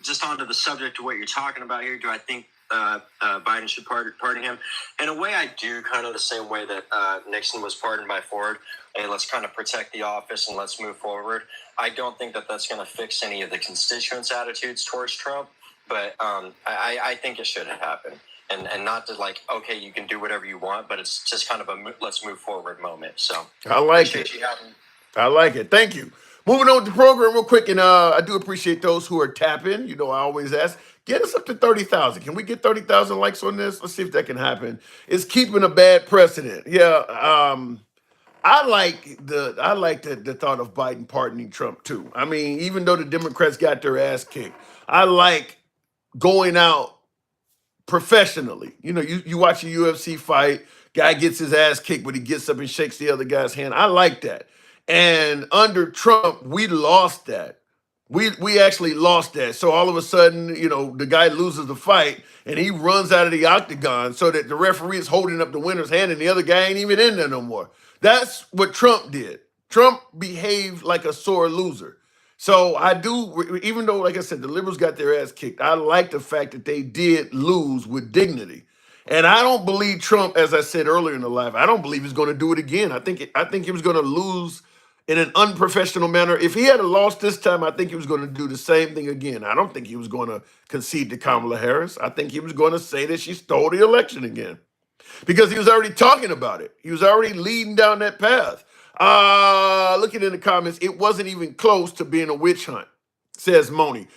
Just onto the subject of what you're talking about here. Do I think Biden should pardon him? In a way, I do, kind of the same way that Nixon was pardoned by Ford. Hey, let's kind of protect the office and let's move forward. I don't think that that's going to fix any of the constituents' attitudes towards Trump, but I think it should happen. And not to like, okay, you can do whatever you want, but it's just kind of a let's move forward moment. So I like it. I like it. Thank you. Moving on with the program real quick, and I do appreciate those who are tapping. You know, I always ask, get us up to 30,000. Can we get 30,000 likes on this? Let's see if that can happen. It's keeping a bad precedent. Yeah, I like the thought of Biden pardoning Trump too. I mean, even though the Democrats got their ass kicked, I like going out professionally. You know, you watch a UFC fight, guy gets his ass kicked, but he gets up and shakes the other guy's hand. I like that. And under Trump, we lost that. We actually lost that. So all of a sudden, you know, the guy loses the fight and he runs out of the octagon so that the referee is holding up the winner's hand and the other guy ain't even in there no more. That's what Trump did. Trump behaved like a sore loser. So I do, even though, like I said, the liberals got their ass kicked, I like the fact that they did lose with dignity. And I don't believe Trump, as I said earlier in the live, I don't believe he's going to do it again. I think he was going to lose in an unprofessional manner. If he had lost this time, I think he was going to do the same thing again. I don't think he was going to concede to Kamala Harris. I think he was going to say that she stole the election again because he was already talking about it. He was already leading down that path. Looking in the comments, it wasn't even close to being a witch hunt, says Moni.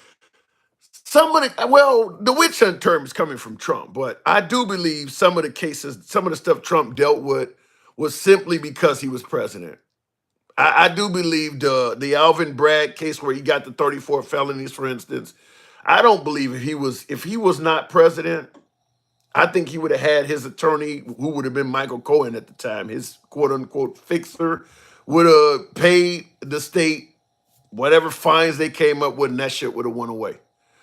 The witch hunt term is coming from Trump, but I do believe some of the cases, some of the stuff Trump dealt with was simply because he was president. I do believe the Alvin Bragg case where he got the 34 felonies, for instance. I don't believe if he was not president, I think he would have had his attorney, who would have been Michael Cohen at the time, his quote unquote fixer, would have paid the state whatever fines they came up with, and that shit would have went away.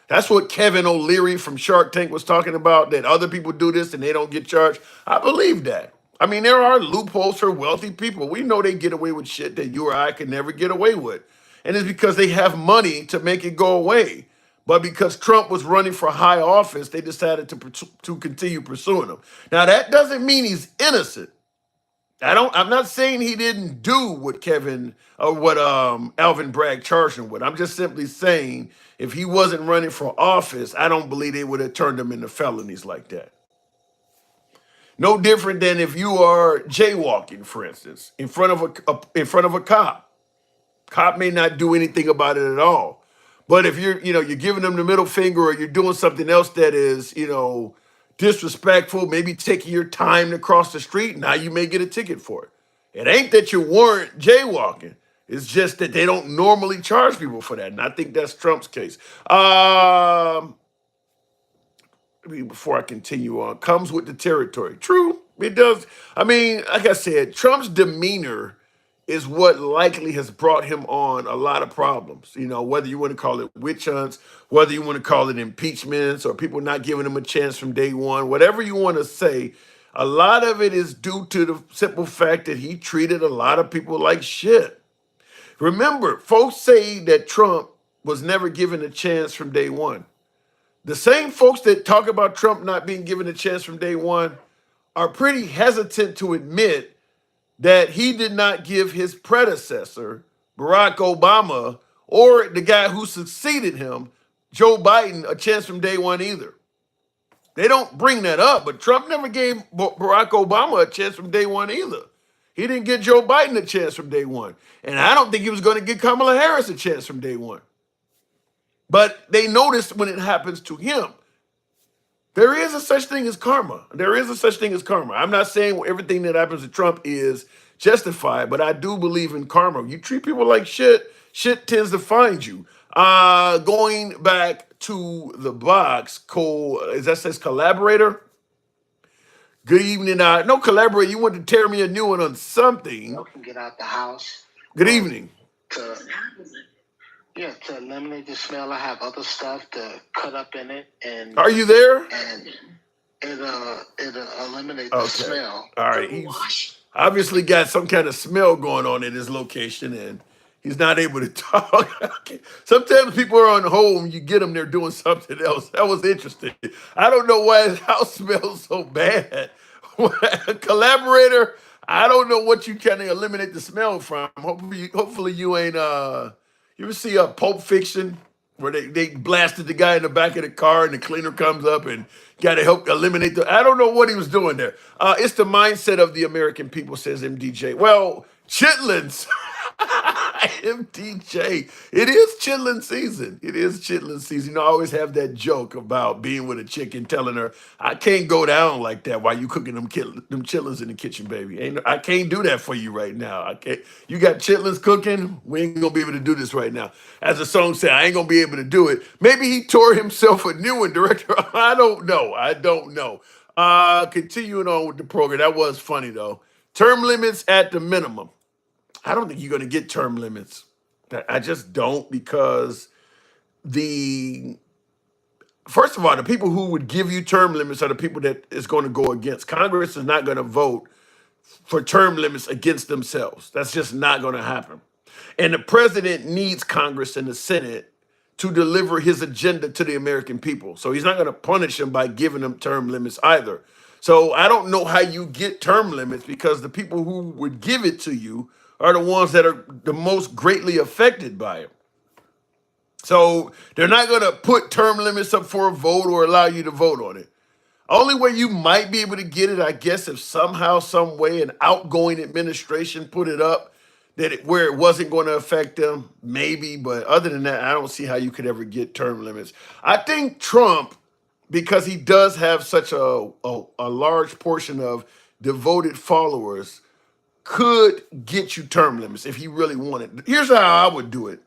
That's what Kevin O'Leary from Shark Tank was talking about, that other people do this and they don't get charged. I believe that. I mean, there are loopholes for wealthy people. We know they get away with shit that you or I could never get away with. And it's because they have money to make it go away. But because Trump was running for high office, they decided to continue pursuing him. Now, that doesn't mean he's innocent. I'm not saying he didn't do what Alvin Bragg charged him with. I'm just simply saying if he wasn't running for office, I don't believe they would have turned him into felonies like that. No different than if you are jaywalking, for instance, in front of a cop. Cop may not do anything about it at all. But if you're giving them the middle finger, or you're doing something else that is, disrespectful, maybe taking your time to cross the street, now you may get a ticket for it. It ain't that you weren't jaywalking. It's just that they don't normally charge people for that. And I think that's Trump's case. before I continue on, comes with the territory. True, it does. I mean, like I said, Trump's demeanor is what likely has brought him on a lot of problems. You know, whether you want to call it witch hunts, whether you want to call it impeachments, or people not giving him a chance from day one, whatever you want to say, a lot of it is due to the simple fact that he treated a lot of people like shit. Remember, folks say that Trump was never given a chance from day one. The same folks that talk about Trump not being given a chance from day one are pretty hesitant to admit that he did not give his predecessor, Barack Obama, or the guy who succeeded him, Joe Biden, a chance from day one either. They don't bring that up, but Trump never gave Barack Obama a chance from day one either. He didn't get Joe Biden a chance from day one. And I don't think he was going to give Kamala Harris a chance from day one. But they noticed when it happens to him. There is a such thing as karma. There is a such thing as karma. I'm not saying everything that happens to Trump is justified, but I do believe in karma. You treat people like shit, shit tends to find you. Going back to the box, Cole, is that says collaborator? Good evening. No, collaborator, you want to tear me a new one on something. You can get out the house. Good evening. To eliminate the smell, I have other stuff to cut up in it, and Are you there? and it'll eliminate the smell. All right. He's obviously got some kind of smell going on in his location, and he's not able to talk. Okay. Sometimes people are on hold, you get them, they're doing something else. That was interesting. I don't know why his house smells so bad. Collaborator, I don't know what you trying to eliminate the smell from. Hopefully you ain't you ever see a Pulp Fiction where they blasted the guy in the back of the car and the cleaner comes up and got to help eliminate the. I don't know what he was doing there. It's the mindset of the American people, says MDJ. Well, chitlins. MDJ. It is chitlin season. It is chitlin season. You know, I always have that joke about being with a chick and telling her, I can't go down like that while you cooking them chitlins in the kitchen, baby. I can't do that for you right now. I can't. You got chitlins cooking? We ain't gonna be able to do this right now. As the song said, I ain't gonna be able to do it. Maybe he tore himself a new one, director. I don't know. Continuing on with the program. That was funny though. Term limits at the minimum. I don't think you're going to get term limits. I just don't, because first of all, the people who would give you term limits are the people that is going to go against. Congress is not going to vote for term limits against themselves. That's just not going to happen. And the president needs Congress and the Senate to deliver his agenda to the American people. So he's not going to punish them by giving them term limits either. So I don't know how you get term limits, because the people who would give it to you are the ones that are the most greatly affected by it. So they're not going to put term limits up for a vote or allow you to vote on it. Only way you might be able to get it, I guess, if somehow, some way, an outgoing administration put it up where it wasn't going to affect them, maybe. But other than that, I don't see how you could ever get term limits. I think Trump, because he does have such a large portion of devoted followers, could get you term limits if he really wanted. Here's how I would do it.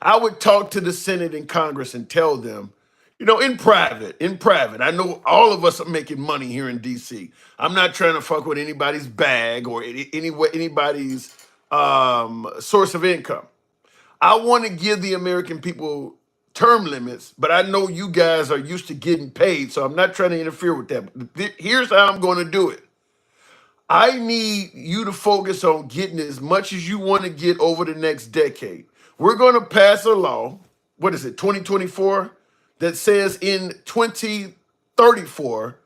I would talk to the Senate and Congress and tell them, in private, I know all of us are making money here in DC. I'm not trying to fuck with anybody's bag or anybody's source of income. I want to give the American people term limits, but I know you guys are used to getting paid, so I'm not trying to interfere with that. But here's how I'm going to do it. I need you to focus on getting as much as you want to get over the next decade. We're going to pass a law, 2024, that says in 2034,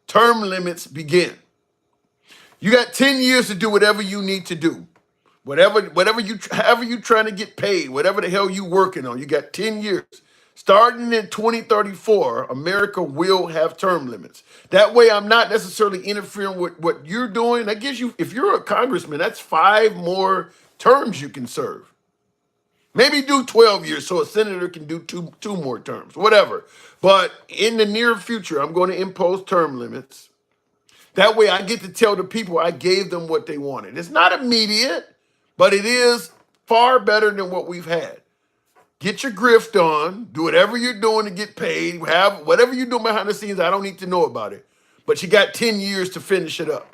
term limits begin. You got 10 years to do whatever you need to do. However you trying to get paid, whatever the hell you working on, you got 10 years. Starting in 2034, America will have term limits. That way, I'm not necessarily interfering with what you're doing. That gives you, if you're a congressman, that's 5 more terms you can serve. Maybe do 12 years so a senator can do two more terms, whatever. But in the near future, I'm going to impose term limits. That way, I get to tell the people I gave them what they wanted. It's not immediate, but it is far better than what we've had. Get your grift on. Do whatever you're doing to get paid. Have whatever you're doing behind the scenes. I don't need to know about it. But you got 10 years to finish it up.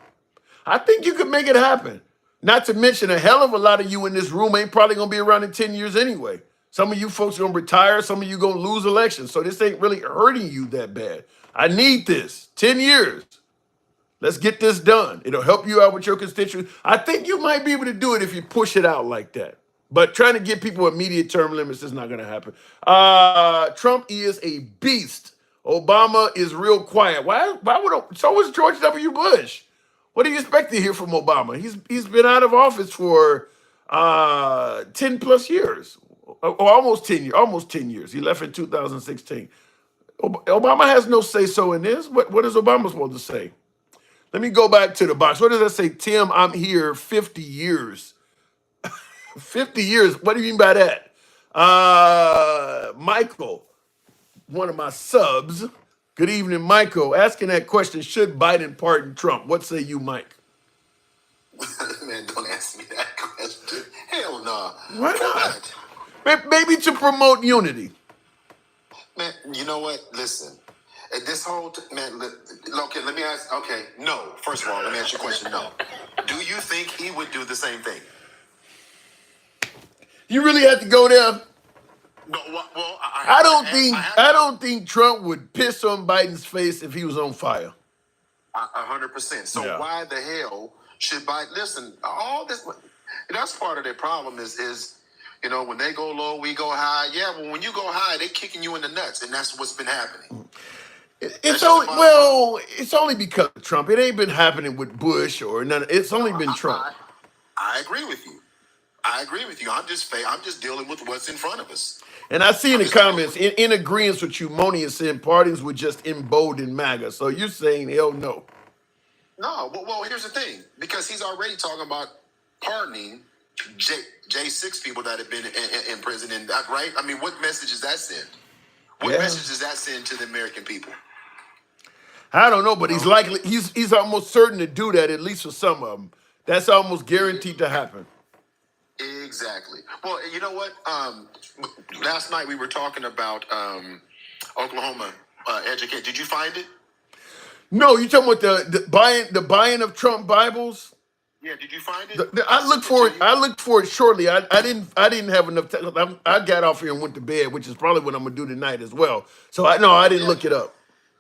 I think you could make it happen. Not to mention a hell of a lot of you in this room ain't probably gonna be around in 10 years anyway. Some of you folks are gonna retire, some of you gonna lose elections. So this ain't really hurting you that bad. I need this. 10 years. Let's get this done. It'll help you out with your constituents. I think you might be able to do it if you push it out like that. But trying to give people immediate term limits is not going to happen. Trump is a beast. Obama is real quiet. Why would so was George W. Bush? What do you expect to hear from Obama? He's been out of office for 10 plus years. Or almost 10 years. Almost 10 years. He left in 2016. Obama has no say so in this. What is Obama supposed to say? Let me go back to the box. What does that say? Tim, I'm here 50 years. 50 years. What do you mean by that? Michael, one of my subs. Good evening, Michael. Asking that question, should Biden pardon Trump? What say you, Mike? Man, don't ask me that question. Hell no. Why not? Maybe to promote unity. Man, you know what? Listen. This whole okay, let me ask. Okay, no. First of all, let me ask you a question. No. Do you think he would do the same thing? You really have to go there. No. Well, I don't think Trump would piss on Biden's face if he was on fire. 100%. So Yeah. why the hell should Biden listen? All this. That's part of their problem. Is when they go low, we go high. Yeah, well, when you go high, they kicking you in the nuts, and that's what's been happening. It's only because of Trump. It ain't been happening with Bush or none. It's only been Trump. I agree with you. I'm just dealing with what's in front of us. And I see in the comments, in agreement with you, Moni is saying pardons would just embolden MAGA. So you're saying hell no. No, well, here's the thing. Because he's already talking about pardoning J6 people that have been in prison, and that, right? I mean, what message does that send? What message does that send to the American people? I don't know, but he's almost certain to do that, at least for some of them. That's almost guaranteed to happen. Exactly. Well, you know what? Last night we were talking about Oklahoma educate. Did you find it? No, you talking about the buying of Trump Bibles? Yeah. Did you find it? I looked for it. I looked for it shortly. I didn't have enough time. I got off here and went to bed, which is probably what I'm gonna do tonight as well. So I didn't look it up.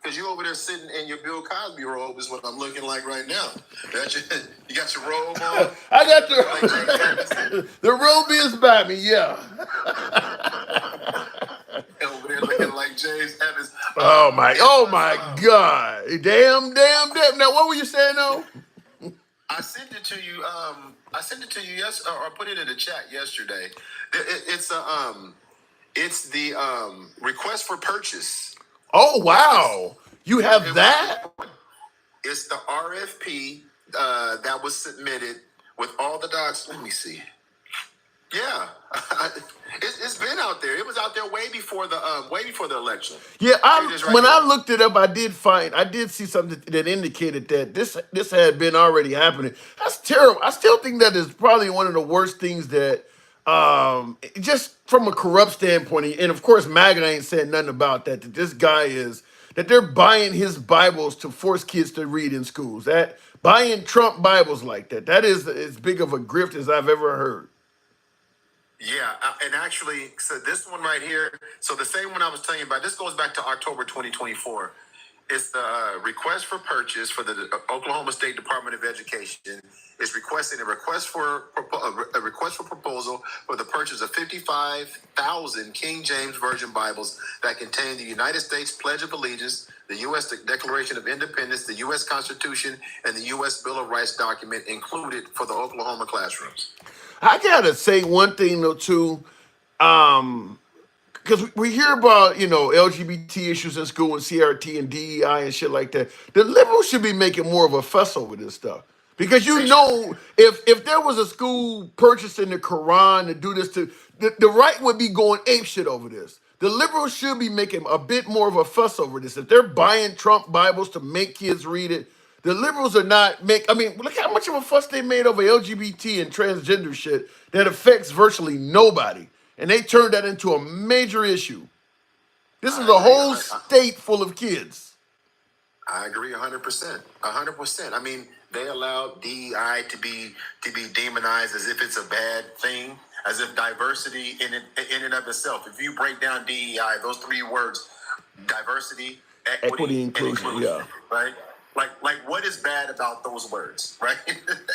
Because you over there sitting in your Bill Cosby robe is what I'm looking like right now. You got your robe on. I got the robe is by me, yeah. Over there looking like James Evans. Oh my God. Damn. Now what were you saying though? I sent it to you. Or put it in the chat yesterday. It's the request for purchase. Oh wow! You have that? It's the RFP that was submitted with all the docs. Let me see. Yeah, it's been out there. It was out there way before the election. Yeah, when I looked it up, I did see something that indicated that this had been already happening. That's terrible. I still think that is probably one of the worst things that, just from a corrupt standpoint, and of course MAGA ain't saying nothing about that. That this guy is that they're buying his Bibles to force kids to read in schools. That buying Trump Bibles like that is as big of a grift as I've ever heard. Yeah, and actually, so this one right here, so the same one I was telling you about, this goes back to October 2024. It's the request for purchase for the Oklahoma State Department of Education is requesting a request for proposal for the purchase of 55,000 King James Version Bibles that contain the United States Pledge of Allegiance, the U.S. Declaration of Independence, the U.S. Constitution, and the U.S. Bill of Rights document included for the Oklahoma classrooms. I gotta say one thing though too, because we hear about LGBT issues in school and CRT and DEI and shit like that. The liberals should be making more of a fuss over this stuff because if there was a school purchasing the Quran to do this, the right would be going apeshit over this. The liberals should be making a bit more of a fuss over this. If they're buying Trump Bibles to make kids read it. The liberals are not look how much of a fuss they made over LGBT and transgender shit that affects virtually nobody. and they turned that into a major issue. This is I a agree. whole state full of kids. I agree 100%. 100%. I mean, they allowed DEI to be demonized as if it's a bad thing, as if diversity in and of itself. If you break down DEI, those three words, diversity, Equity, equity, and inclusion, inclusion, yeah. right? Like what is bad about those words, right?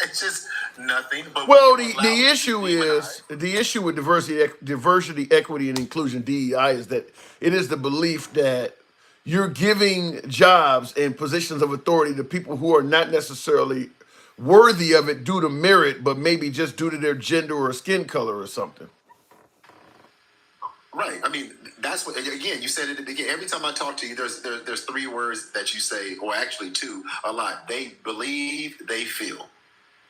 It's just nothing. But Well, when you allow the it to issue be is demonized, the issue with diversity, equity, and inclusion (DEI) is that it is the belief that you're giving jobs and positions of authority to people who are not necessarily worthy of it due to merit, but maybe just due to their gender or skin color or something. right? I mean, that's what. Again, you said it at the beginning. Every time I talk to you, there's three words that you say, or actually two, a lot. They believe, they feel.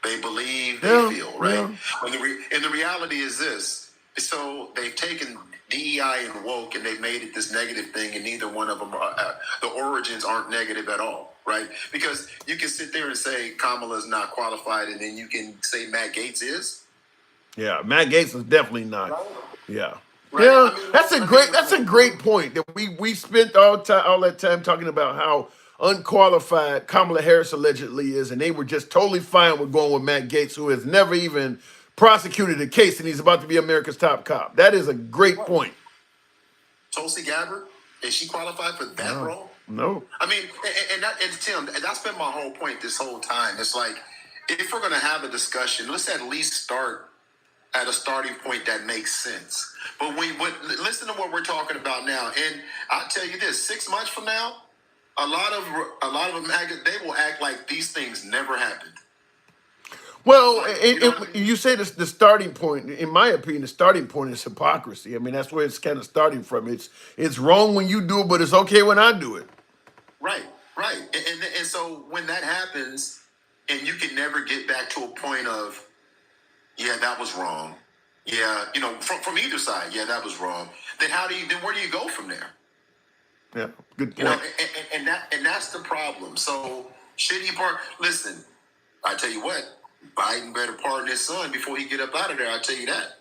They believe, they Yeah, feel, right? yeah. And the reality is this. So they've taken DEI and woke and they've made it this negative thing, and neither one of them are, the origins aren't negative at all, right? Because you can sit there and say Kamala's not qualified, and then you can say Matt Gaetz is. Yeah, Matt Gaetz is definitely not. Yeah. Right? Yeah, I mean, that's a great point. That we spent all that time talking about how unqualified Kamala Harris allegedly is, and they were just totally fine with going with Matt Gaetz, who has never even prosecuted a case, and he's about to be America's top cop. That is a great point. Tulsi Gabbard, is she qualified for that role? No. I mean, and Tim, that's been my whole point this whole time. It's like, if we're going to have a discussion, let's at least start at a starting point that makes sense. But listen to what we're talking about now. And I'll tell you this: 6 months from now, a lot of them, they will act like these things never happened. Well, You you say the starting point. In my opinion, the starting point is hypocrisy. I mean, that's where it's kind of starting from. It's wrong when you do it, but it's okay when I do it. Right. And so when that happens, and you can never get back to a point of, yeah, that was wrong. Yeah, from either side, yeah, that was wrong. Then where do you go from there? Yeah, good point. You know, and that's the problem. So should he listen, I tell you what, Biden better pardon his son before he get up out of there. I'll tell you that.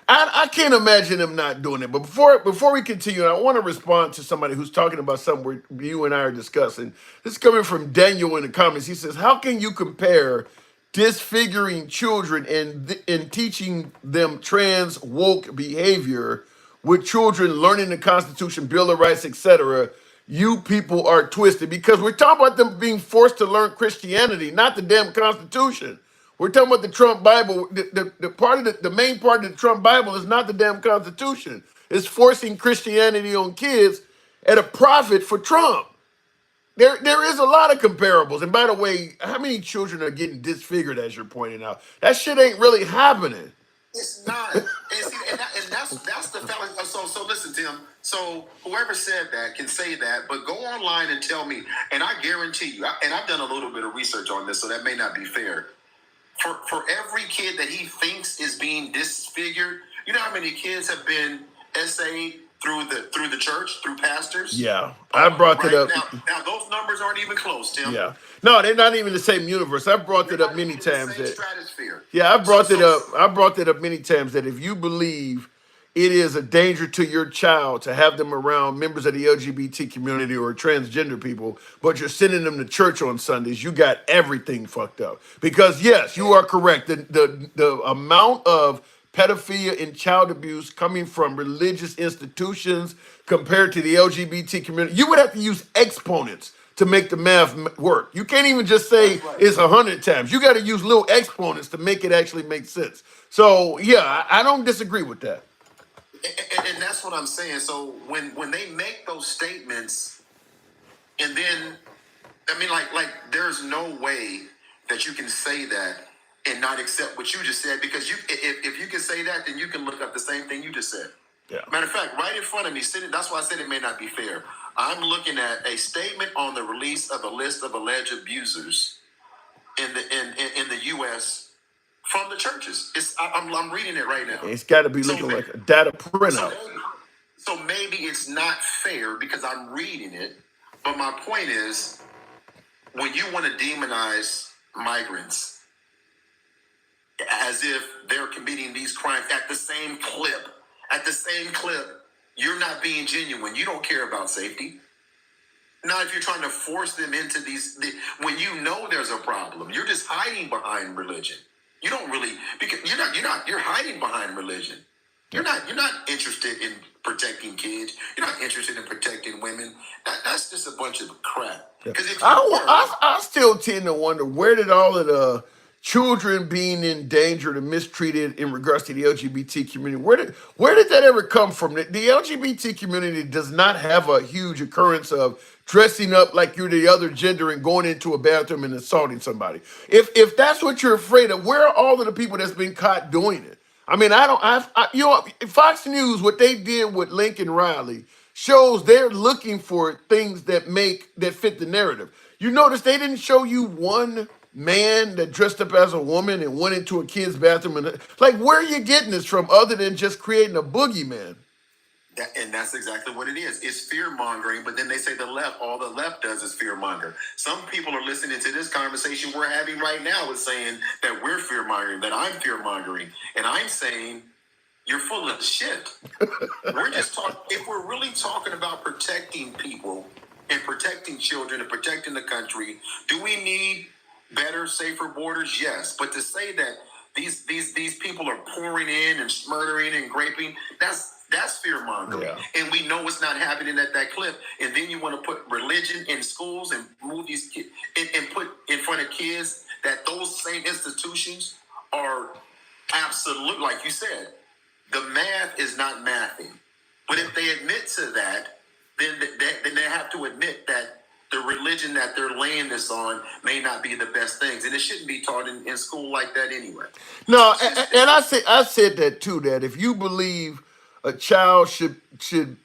I can't imagine him not doing it. But before we continue, I want to respond to somebody who's talking about something you and I are discussing. This is coming from Daniel in the comments. He says, "How can you compare disfiguring children and teaching them trans woke behavior with children learning the Constitution, Bill of Rights, etc.? You people are twisted because we're talking about them being forced to learn Christianity, not the damn Constitution." We're talking about the Trump Bible. The main part of the Trump Bible is not the damn Constitution. It's forcing Christianity on kids at a profit for Trump. There is a lot of comparables. And by the way, how many children are getting disfigured, as you're pointing out? That shit ain't really happening. It's not. And that's the fallacy. So listen, Tim. So whoever said that can say that, but go online and tell me. And I guarantee you, and I've done a little bit of research on this, so that may not be fair. For every kid that he thinks is being disfigured, you know how many kids have been essayed through the church, through pastors? Yeah, I brought it up. Now those numbers aren't even close, Tim. Yeah, no, they're not even the same universe. I've brought it up many times. Stratosphere. Yeah, I brought it up. I brought it up many times that if you believe it is a danger to your child to have them around members of the LGBT community or transgender people, but you're sending them to church on Sundays, you got everything fucked up. Because yes, you are correct. The amount of pedophilia and child abuse coming from religious institutions compared to the LGBT community, you would have to use exponents to make the math work. You can't even just say it's 100 times. You got to use little exponents to make it actually make sense. So yeah, I don't disagree with that. And that's what I'm saying. So when they make those statements, and then I mean, like there's no way that you can say that and not accept what you just said, because if you can say that, then you can look up the same thing you just said. Yeah. Matter of fact, right in front of me, sitting. That's why I said it may not be fair. I'm looking at a statement on the release of a list of alleged abusers in the U.S. from the churches. I'm reading it right now. It's got to be looking like a data printout. So maybe it's not fair because I'm reading it. But my point is, when you want to demonize migrants as if they're committing these crimes at the same clip. At the same clip, you're not being genuine. You don't care about safety. Not if you're trying to force them into when you know there's a problem. You're just hiding behind religion. You don't really, because you're hiding behind religion. You're not interested in protecting kids. You're not interested in protecting women. That's just a bunch of crap. Because if you I still tend to wonder, where did all of the children being endangered and mistreated in regards to the LGBT community, where did that ever come from? The LGBT community does not have a huge occurrence of dressing up like you're the other gender and going into a bathroom and assaulting somebody. If that's what you're afraid of, where are all of the people that's been caught doing it? I mean, Fox News, what they did with Lincoln Riley shows they're looking for things that fit the narrative. You notice they didn't show you one man that dressed up as a woman and went into a kid's bathroom. And like, where are you getting this from other than just creating a boogeyman? And that's exactly what it is. It's fear mongering, but then they say all the left does is fear monger. Some people are listening to this conversation we're having right now is saying that we're fear mongering, that I'm fear mongering. And I'm saying you're full of shit. We're just talking, if we're really talking about protecting people and protecting children and protecting the country, do we need better, safer borders? Yes. But to say that these people are pouring in and murdering and raping, that's fear mongering. Yeah. And we know it's not happening at that clip. And then you want to put religion in schools and move these kids and put in front of kids that those same institutions are absolute, like you said, the math is not mathing. But if they admit to that, then they have to admit that the religion that they're laying this on may not be the best things. And it shouldn't be taught in school like that anyway. No, and I said that too, that if you believe a child should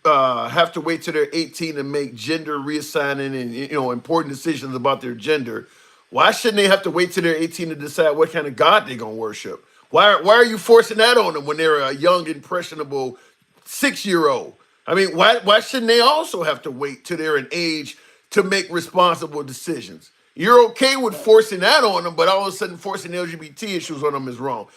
have to wait till they're 18 to make gender reassigning and important decisions about their gender, why shouldn't they have to wait till they're 18 to decide what kind of God they're gonna worship? Why are you forcing that on them when they're a young, impressionable 6-year-old? I mean, why shouldn't they also have to wait till they're an age to make responsible decisions? You're okay with forcing that on them, but all of a sudden forcing LGBT issues on them is wrong.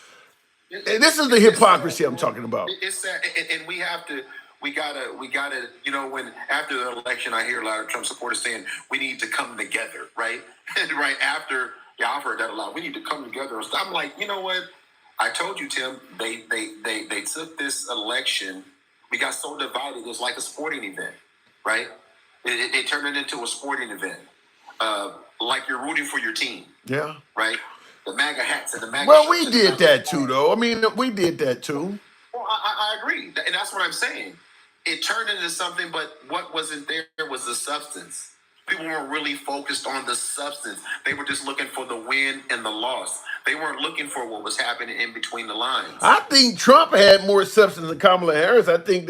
And this is the hypocrisy I'm talking about. It's sad, and we gotta, when after the election, I hear a lot of Trump supporters saying we need to come together, right? Right after, I've heard that a lot. We need to come together. I'm like, you know what? I told you, Tim. They took this election. We got so divided. It's like a sporting event, right? They turned it into a sporting event, like you're rooting for your team. Yeah. Right. The MAGA hats and the MAGA. Well, we did that too, though. I mean, we did that too. Well, I agree, and that's what I'm saying. It turned into something, but what wasn't there was the substance. People weren't really focused on the substance. They were just looking for the win and the loss. They weren't looking for what was happening in between the lines. I think Trump had more substance than Kamala Harris. I think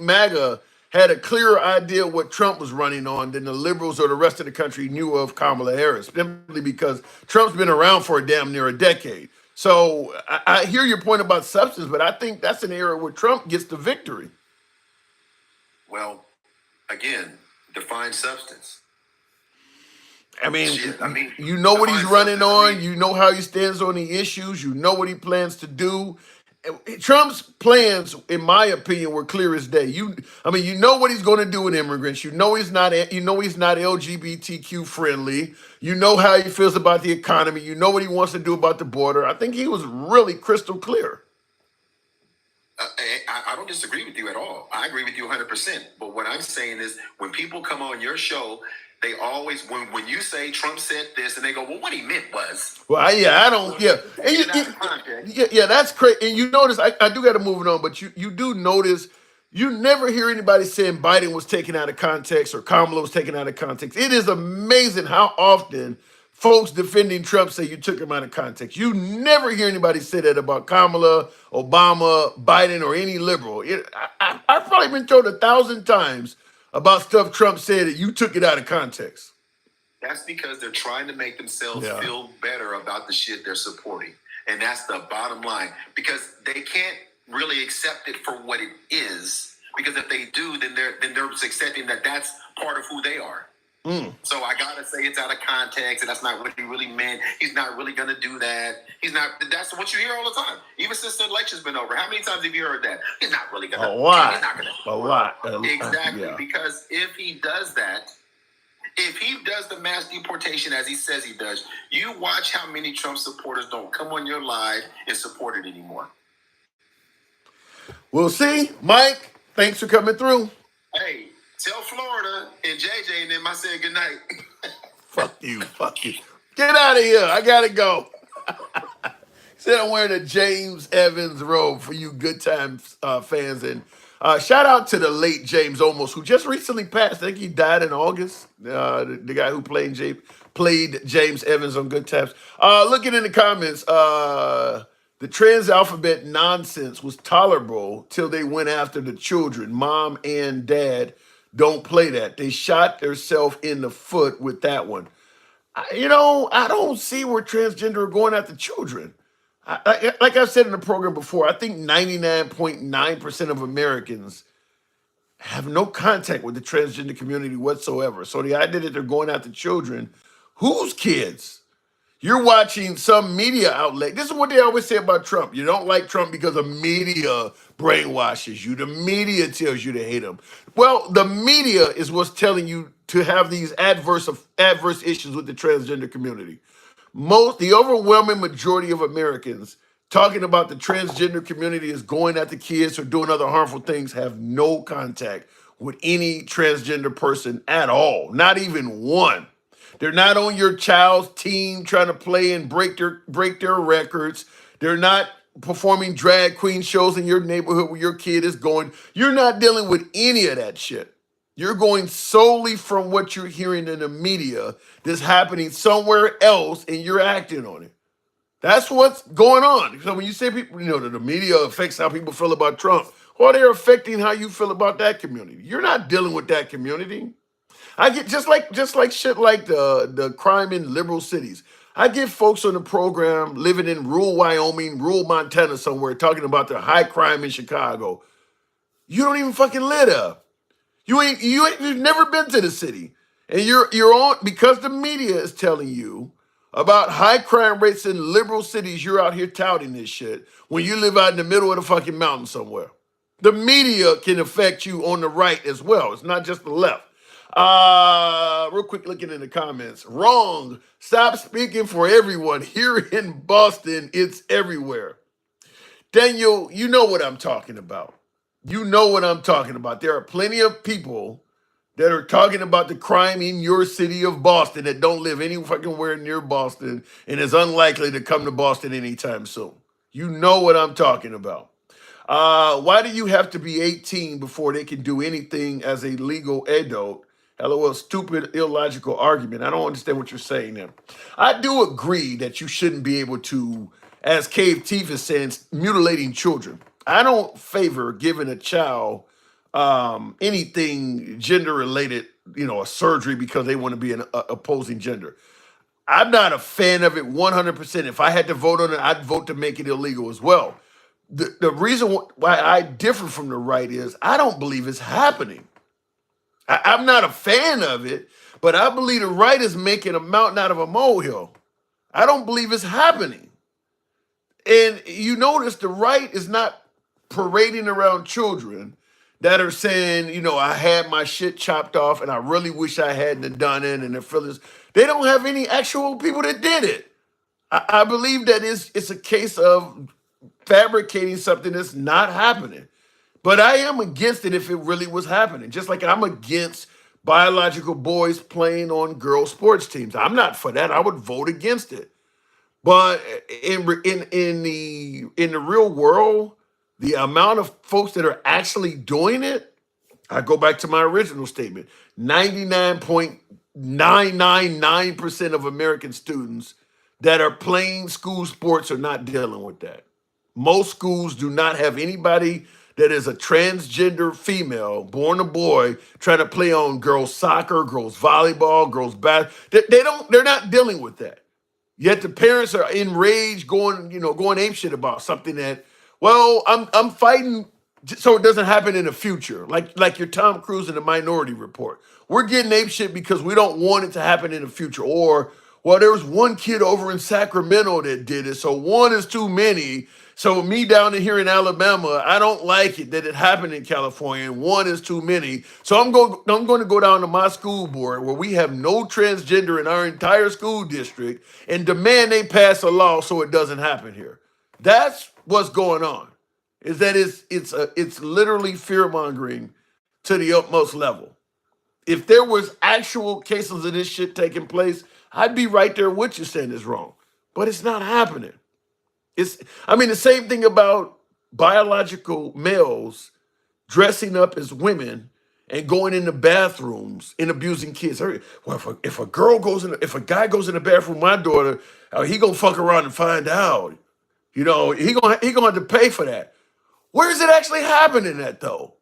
MAGA had a clearer idea what Trump was running on than the liberals or the rest of the country knew of Kamala Harris, simply because Trump's been around for damn near a decade. So I hear your point about substance, but I think that's an area where Trump gets the victory. Well, again, define substance. I mean, you know what he's running on. You know how he stands on the issues. You know what he plans to do. Trump's plans, in my opinion, were clear as day. You know what he's going to do with immigrants. You know he's not LGBTQ friendly. You know how he feels about the economy. You know what he wants to do about the border. I think he was really crystal clear. I don't disagree with you at all. I agree with you 100%. But what I'm saying is, when people come on your show, they always, when you say Trump said this, and they go, well, what he meant was. Well, that's crazy. And you notice, I do got to move it on, but you do notice, you never hear anybody saying Biden was taken out of context or Kamala was taken out of context. It is amazing how often folks defending Trump say you took him out of context. You never hear anybody say that about Kamala, Obama, Biden, or any liberal. I've probably been told 1,000 times about stuff Trump said that you took it out of context. That's because they're trying to make themselves feel better about the shit they're supporting. And that's the bottom line. Because they can't really accept it for what it is. Because if they do, then they're accepting that that's part of who they are. So I gotta say it's out of context, and that's not what he really meant. He's not really gonna do that. He's not. That's what you hear all the time, even since the election's been over. How many times have you heard that? He's not really gonna. A lot. He's not gonna. A lot. Exactly, Yeah. because if he does that, if he does the mass deportation as he says he does, you watch how many Trump supporters don't come on your live and support it anymore. We'll see. Mike, thanks for coming through. Hey, tell Florida and JJ and them I said good night. Fuck you. Fuck you. Get out of here. I gotta go. Said I'm wearing a James Evans robe for you Good Times fans. And shout out to the late James Olmos, who just recently passed. I think he died in August. The guy who played James Evans on Good Times. Looking in the comments, the trans alphabet nonsense was tolerable till they went after the children. Mom and dad don't play that. They shot themselves in the foot with that one. I don't see where transgender are going after children. Like I've said in the program before, I think 99.9% of Americans have no contact with the transgender community whatsoever. So the idea that they're going after children, whose kids? You're watching some media outlet. This is what they always say about Trump. You don't like Trump because the media brainwashes you. The media tells you to hate him. Well, the media is what's telling you to have these adverse issues with the transgender community. The overwhelming majority of Americans talking about the transgender community is going at the kids or doing other harmful things have no contact with any transgender person at all, not even one. They're not on your child's team trying to play and break their records. They're not performing drag queen shows in your neighborhood where your kid is going. You're not dealing with any of that shit. You're going solely from what you're hearing in the media that's happening somewhere else, and you're acting on it. That's what's going on. So when you say people, that the media affects how people feel about Trump, well, they're affecting how you feel about that community. You're not dealing with that community. I get just like shit like the crime in liberal cities. I get folks on the program living in rural Wyoming, rural Montana somewhere, talking about the high crime in Chicago. You don't even fucking live there. You've never been to the city. And you're on because the media is telling you about high crime rates in liberal cities. You're out here touting this shit when you live out in the middle of the fucking mountain somewhere. The media can affect you on the right as well. It's not just the left. Real quick, looking in the comments. Wrong. Stop speaking for everyone. Here in Boston, it's everywhere. Daniel, you know what I'm talking about. You know what I'm talking about. There are plenty of people that are talking about the crime in your city of Boston that don't live any fucking where near Boston and is unlikely to come to Boston anytime soon. You know what I'm talking about. Why do you have to be 18 before they can do anything as a legal adult? LOL, stupid, illogical argument. I don't understand what you're saying there. I do agree that you shouldn't be able to, as Cave Teeth is saying, mutilating children. I don't favor giving a child anything gender related, a surgery because they want to be an opposing gender. I'm not a fan of it 100%. If I had to vote on it, I'd vote to make it illegal as well. The reason why I differ from the right is I don't believe it's happening. I'm not a fan of it, but I believe the right is making a mountain out of a molehill. I don't believe it's happening. And you notice the right is not parading around children that are saying, I had my shit chopped off and I really wish I hadn't done it. And they're feeling, they don't have any actual people that did it. I believe that it's a case of fabricating something that's not happening. But I am against it if it really was happening. Just like I'm against biological boys playing on girl sports teams. I'm not for that. I would vote against it. But in the real world, the amount of folks that are actually doing it, I go back to my original statement. 99.999% of American students that are playing school sports are not dealing with that. Most schools do not have anybody that is a transgender female, born a boy, trying to play on girls soccer, girls volleyball, girls basketball. They're not dealing with that. Yet the parents are enraged, going apeshit about something that, well, I'm fighting so it doesn't happen in the future. Like your Tom Cruise in the Minority Report. We're getting ape shit because we don't want it to happen in the future. Or, well, there was one kid over in Sacramento that did it, so one is too many. So me down in here in Alabama, I don't like it that it happened in California, and one is too many. So I'm going to go down to my school board where we have no transgender in our entire school district and demand they pass a law so it doesn't happen here. That's what's going on. Is that it's literally fear mongering to the utmost level. If there was actual cases of this shit taking place, I'd be right there with you saying it's wrong. But it's not happening. I mean, the same thing about biological males dressing up as women and going into bathrooms and abusing kids. Well, if a guy goes in the bathroom with my daughter, he gonna fuck around and find out. You know, he gonna have to pay for that. Where is it actually happening at though?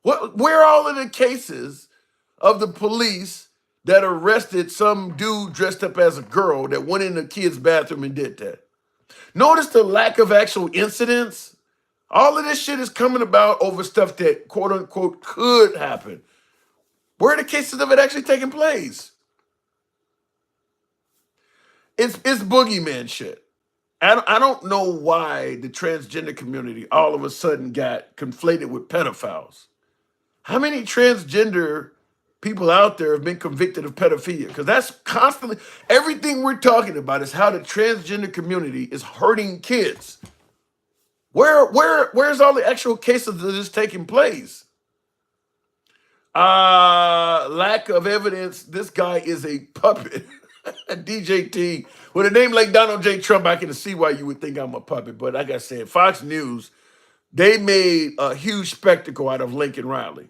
Where are all of the cases of the police that arrested some dude dressed up as a girl that went in the kid's bathroom and did that? Notice the lack of actual incidents. All of this shit is coming about over stuff that quote unquote could happen. Where are the cases of it actually taking place? It's boogeyman shit. I don't know why the transgender community all of a sudden got conflated with pedophiles. How many transgender people out there have been convicted of pedophilia? Because that's constantly, everything we're talking about is how the transgender community is hurting kids. Where's all the actual cases of this taking place? Lack of evidence. This guy is a puppet. DJT. With a name like Donald J. Trump, I can see why you would think I'm a puppet. But like I said, Fox News, they made a huge spectacle out of Lincoln Riley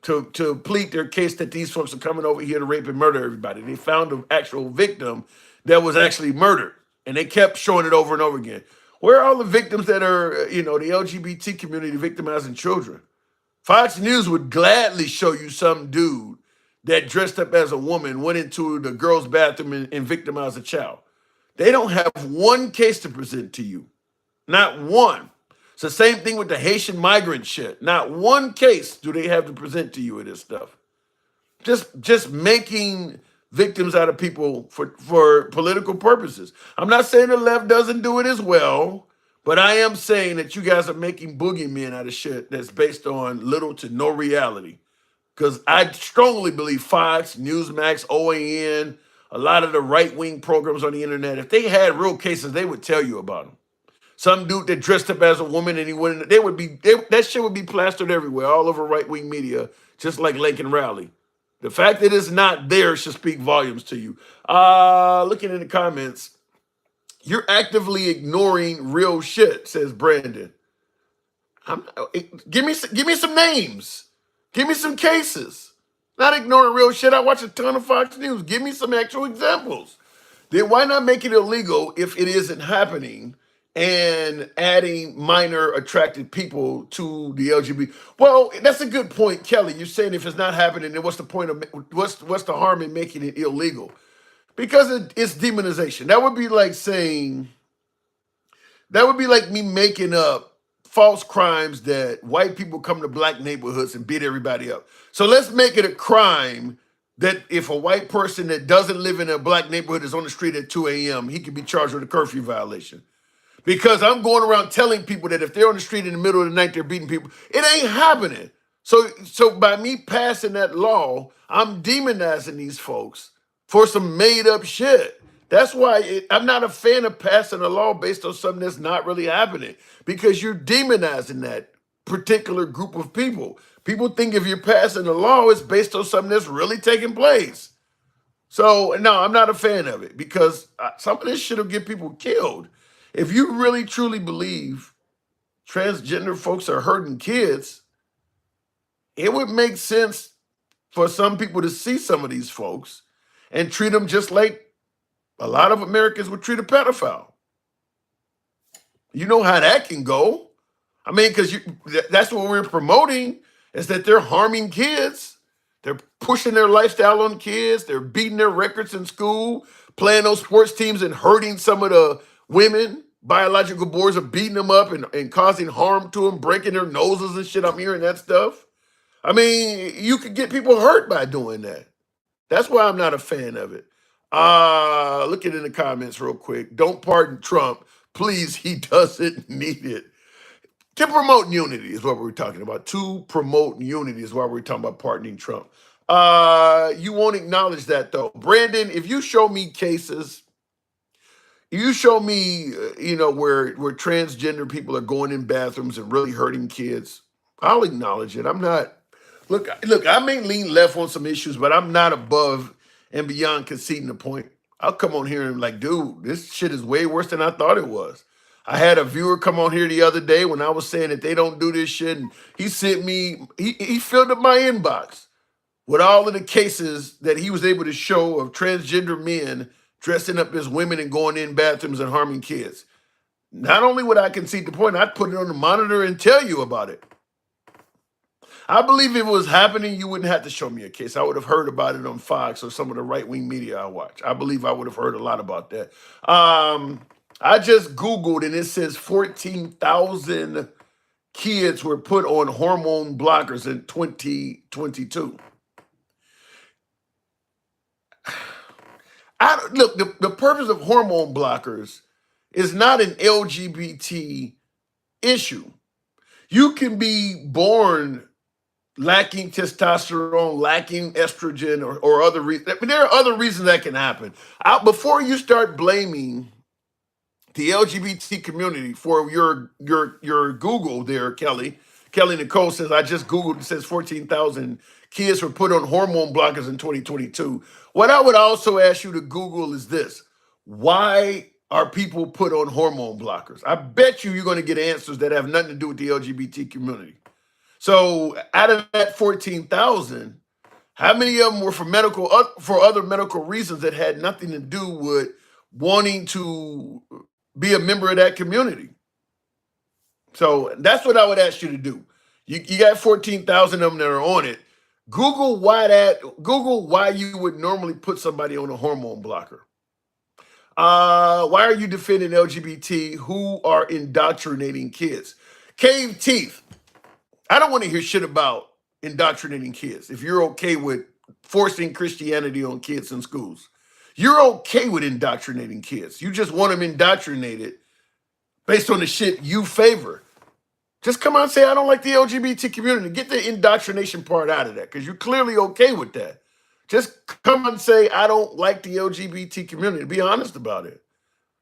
to plead their case that these folks are coming over here to rape and murder everybody. They found an actual victim that was actually murdered, and they kept showing it over and over again. Where are all the victims that are, the LGBT community victimizing children? Fox News would gladly show you some dude that dressed up as a woman went into the girl's bathroom and victimized a child. They don't have one case to present to you. Not one. It's the same thing with the Haitian migrant shit. Not one case do they have to present to you of this stuff. Just making victims out of people for political purposes. I'm not saying the left doesn't do it as well, but I am saying that you guys are making boogeymen out of shit that's based on little to no reality. Because I strongly believe Fox, Newsmax, OAN, a lot of the right-wing programs on the internet, if they had real cases, they would tell you about them. Some dude that dressed up as a woman and he went in, that shit would be plastered everywhere, all over right-wing media, just like Lincoln Riley. The fact that it's not there should speak volumes to you. Looking in the comments, you're actively ignoring real shit, says Brandon. Give me some names. Give me some cases. Not ignoring real shit. I watch a ton of Fox News. Give me some actual examples. Then why not make it illegal if it isn't happening and adding minor attracted people to the LGBT? Well, that's a good point, Kelly. You're saying if it's not happening, then what's the point of what's the harm in making it illegal? Because it's demonization. That would be like me making up false crimes that white people come to black neighborhoods and beat everybody up. So let's make it a crime that if a white person that doesn't live in a black neighborhood is on the street at 2 a.m., he could be charged with a curfew violation. Because I'm going around telling people that if they're on the street in the middle of the night, they're beating people. It ain't happening. So by me passing that law, I'm demonizing these folks for some made up shit. That's why I'm not a fan of passing a law based on something that's not really happening, because you're demonizing that particular group of people. People think if you're passing a law, it's based on something that's really taking place. So, no, I'm not a fan of it, because some of this shit will get people killed. If you really, truly believe transgender folks are hurting kids, it would make sense for some people to see some of these folks and treat them just like a lot of Americans would treat a pedophile. You know how that can go. I mean, because that's what we're promoting, is that they're harming kids. They're pushing their lifestyle on kids. They're beating their records in school, playing those sports teams and hurting some of the women biological boys are beating them up and causing harm to them, breaking their noses and shit. I'm hearing that stuff. I mean, you could get people hurt by doing that. That's why I'm not a fan of it. Look at it in the comments real quick. Don't pardon Trump. Please, he doesn't need it. To promote unity is what we're talking about. To promote unity is why we're talking about pardoning Trump. You won't acknowledge that though. Brandon, if you show me cases, you show me, where transgender people are going in bathrooms and really hurting kids, I'll acknowledge it. I'm not. Look. I may lean left on some issues, but I'm not above and beyond conceding the point. I'll come on here and like, dude, this shit is way worse than I thought it was. I had a viewer come on here the other day when I was saying that they don't do this shit, and he sent me. He filled up my inbox with all of the cases that he was able to show of transgender men dressing up as women and going in bathrooms and harming kids. Not only would I concede the point, I'd put it on the monitor and tell you about it. I believe if it was happening, you wouldn't have to show me a case. I would have heard about it on Fox or some of the right-wing media I watch. I believe I would have heard a lot about that. I just Googled and it says 14,000 kids were put on hormone blockers in 2022. Look, the purpose of hormone blockers is not an LGBT issue. You can be born lacking testosterone, lacking estrogen, or other reasons. I mean, there are other reasons that can happen. Before you start blaming the LGBT community for your Google there, Kelly Nicole says, I just Googled, it says 14,000 kids were put on hormone blockers in 2022. What I would also ask you to Google is this: why are people put on hormone blockers? I bet you're going to get answers that have nothing to do with the LGBT community. So out of that 14,000, how many of them were for other medical reasons that had nothing to do with wanting to be a member of that community? So that's what I would ask you to do. You got 14,000 of them that are on it. Google why you would normally put somebody on a hormone blocker. Why are you defending LGBT who are indoctrinating kids? Cave Teeth. I don't want to hear shit about indoctrinating kids. If you're okay with forcing Christianity on kids in schools, you're okay with indoctrinating kids. You just want them indoctrinated based on the shit you favor. Just come out and say, I don't like the LGBT community. Get the indoctrination part out of that, because you're clearly okay with that. Just come and say, I don't like the LGBT community. Be honest about it.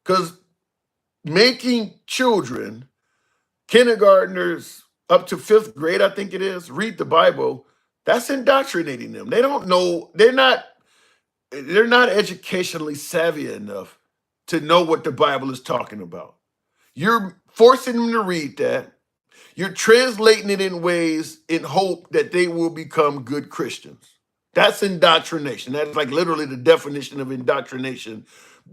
Because making children, kindergartners up to 5th grade, I think it is, read the Bible, that's indoctrinating them. They don't know, they're not educationally savvy enough to know what the Bible is talking about. You're forcing them to read that. You're translating it in ways in hope that they will become good Christians. That's indoctrination. That's like literally the definition of indoctrination.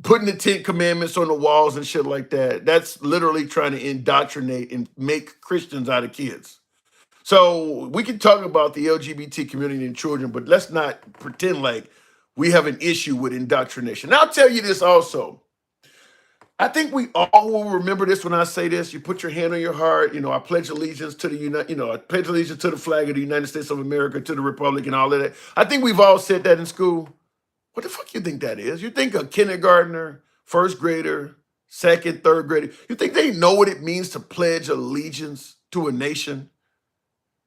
Putting the 10 commandments on the walls and shit like that. That's literally trying to indoctrinate and make Christians out of kids. So we can talk about the LGBT community and children, but let's not pretend like we have an issue with indoctrination. Now, I'll tell you this also. I think we all will remember this when I say this. You put your hand on your heart. I pledge allegiance to I pledge allegiance to the flag of the United States of America, to the Republic, and all of that. I think we've all said that in school. What the fuck you think that is? You think a kindergartner, 1st grader, 2nd, 3rd grader, you think they know what it means to pledge allegiance to a nation?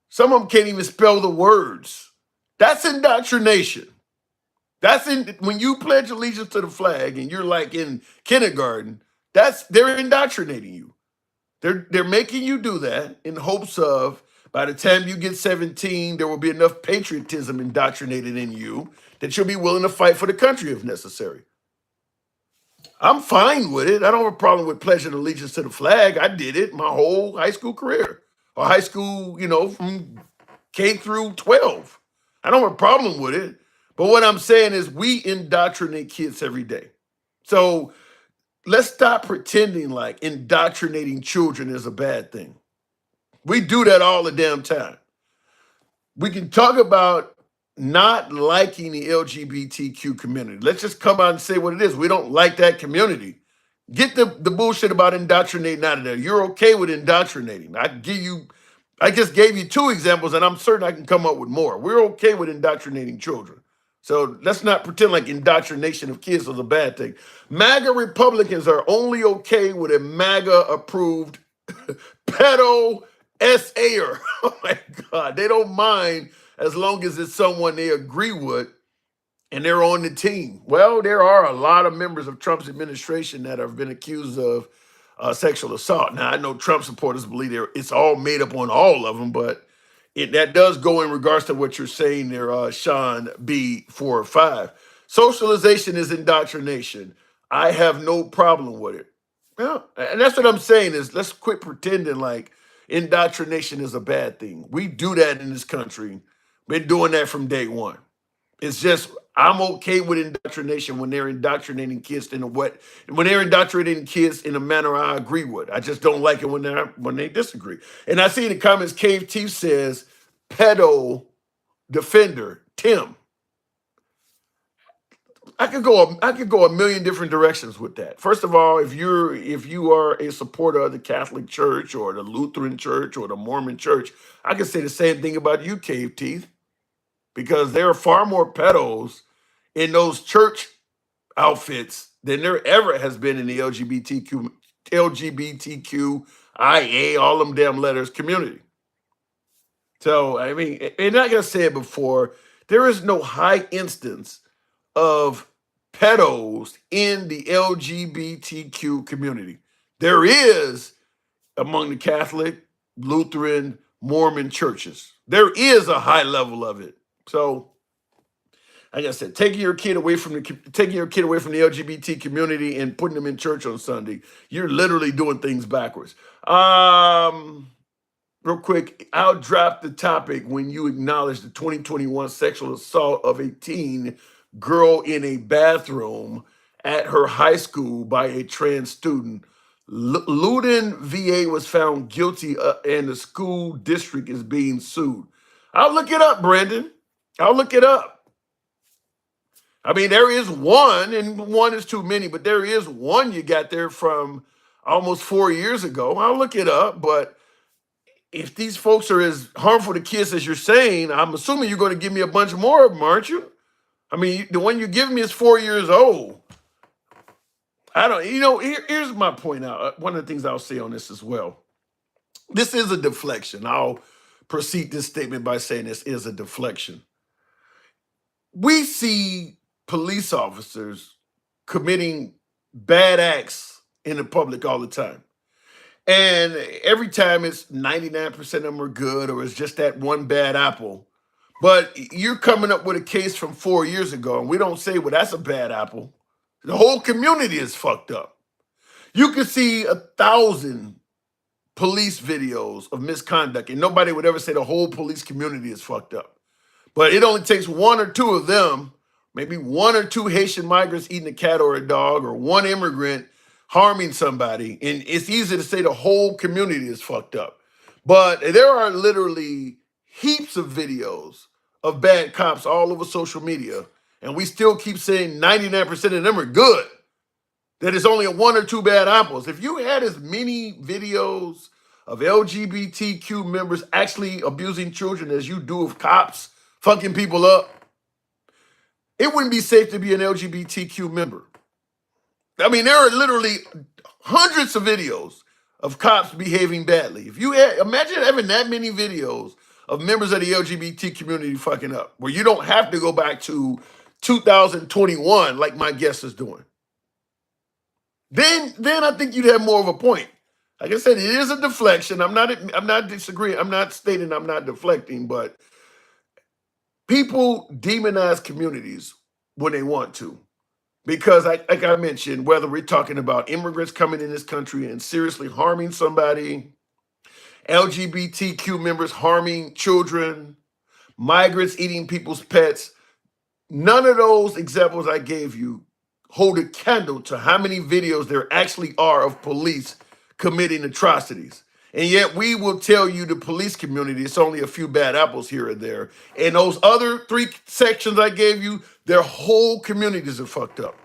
Some of them can't even spell the words. That's indoctrination. When you pledge allegiance to the flag and you're like in kindergarten, they're indoctrinating you. They're making you do that in hopes of by the time you get 17, there will be enough patriotism indoctrinated in you that you'll be willing to fight for the country if necessary. I'm fine with it. I don't have a problem with pledging allegiance to the flag. I did it my whole high school career, or high school, from K through 12. I don't have a problem with it. But what I'm saying is we indoctrinate kids every day. So let's stop pretending like indoctrinating children is a bad thing. We do that all the damn time. We can talk about not liking the LGBTQ community. Let's just come out and say what it is. We don't like that community. Get the bullshit about indoctrinating out of there. You're okay with indoctrinating. I just gave you 2 examples, and I'm certain I can come up with more. We're okay with indoctrinating children. So let's not pretend like indoctrination of kids is a bad thing. MAGA Republicans are only okay with a MAGA approved pedo SAer. Oh my God. They don't mind as long as it's someone they agree with and they're on the team. Well, there are a lot of members of Trump's administration that have been accused of sexual assault. Now, I know Trump supporters believe it's all made up on all of them, but that does go in regards to what you're saying there, Sean B45. Socialization is indoctrination. I have no problem with it. Yeah, and that's what I'm saying is let's quit pretending like indoctrination is a bad thing. We do that in this country. Been doing that from day one. It's just I'm okay with indoctrination when they're indoctrinating kids when they're indoctrinating kids in a manner I agree with. I just don't like it when they disagree. And I see in the comments, Cave Teeth says, pedo defender, Tim. I could go a million different directions with that. First of all, if you are a supporter of the Catholic Church or the Lutheran Church or the Mormon Church, I could say the same thing about you, Cave Teeth, because there are far more pedos in those church outfits than there ever has been in the LGBTQIA, all them damn letters community. So, I mean, and like I said before, there is no high instance of pedos in the LGBTQ community. There is among the Catholic, Lutheran, Mormon churches. There is a high level of it. So, like I said, taking your kid away from the LGBT community and putting them in church on Sunday, you're literally doing things backwards. Real quick, I'll drop the topic when you acknowledge the 2021 sexual assault of a teen girl in a bathroom at her high school by a trans student. Loudoun VA was found guilty and the school district is being sued. I'll look it up, Brandon. I'll look it up. I mean, there is one, and one is too many, but there is one you got there from almost 4 years ago. I'll look it up, but if these folks are as harmful to kids as you're saying, I'm assuming you're going to give me a bunch more of them, aren't you? I mean, the one you're giving me is 4 years old. I don't, here's my point out. One of the things I'll say on this as well. This is a deflection. I'll proceed this statement by saying this is a deflection. We see police officers committing bad acts in the public all the time. And every time it's 99% of them are good or it's just that one bad apple. But you're coming up with a case from 4 years ago and we don't say, well, that's a bad apple. The whole community is fucked up. You could see 1,000 police videos of misconduct and nobody would ever say the whole police community is fucked up. But it only takes 1 or 2 of them, maybe 1 or 2 Haitian migrants eating a cat or a dog, or 1 immigrant harming somebody, and it's easy to say the whole community is fucked up. But there are literally heaps of videos of bad cops all over social media, and we still keep saying 99% of them are good. That it's only 1 or 2 bad apples. If you had as many videos of LGBTQ members actually abusing children as you do of cops fucking people up, it wouldn't be safe to be an LGBTQ member. I mean, there are literally hundreds of videos of cops behaving badly. If you imagine having that many videos of members of the LGBT community fucking up, where you don't have to go back to 2021 like my guest is doing. Then I think you'd have more of a point. Like I said, it is a deflection. I'm not disagreeing. I'm not stating I'm not deflecting, but people demonize communities when they want to. Because like I mentioned, whether we're talking about immigrants coming in this country and seriously harming somebody, LGBTQ members harming children, migrants eating people's pets, none of those examples I gave you hold a candle to how many videos there actually are of police committing atrocities. And yet we will tell you, the police community, it's only a few bad apples here or there. And those other 3 sections I gave you, their whole communities are fucked up.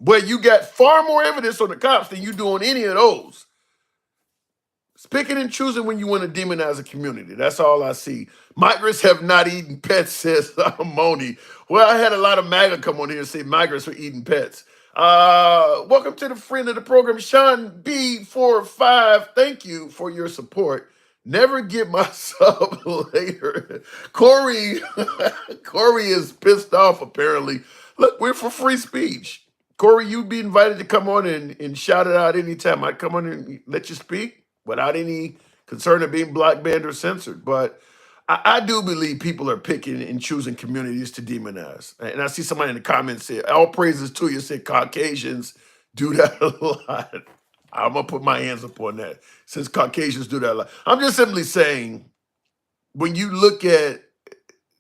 But you got far more evidence on the cops than you do on any of those. It's picking and choosing when you want to demonize a community. That's all I see. Migrants have not eaten pets, says Moni. Well, I had a lot of MAGA come on here and say migrants were eating pets. Welcome to the friend of the program, Sean B45. Thank you for your support. Never get my sub later. Corey, Corey is pissed off, apparently. Look, we're for free speech. Corey, you'd be invited to come on and shout it out anytime. I'd come on and let you speak without any concern of being blocked, banned, or censored. But I do believe people are picking and choosing communities to demonize. And I see somebody in the comments say, all praises to you, said Caucasians do that a lot. I'm going to put my hands up on that, since Caucasians do that a lot. I'm just simply saying, when you look at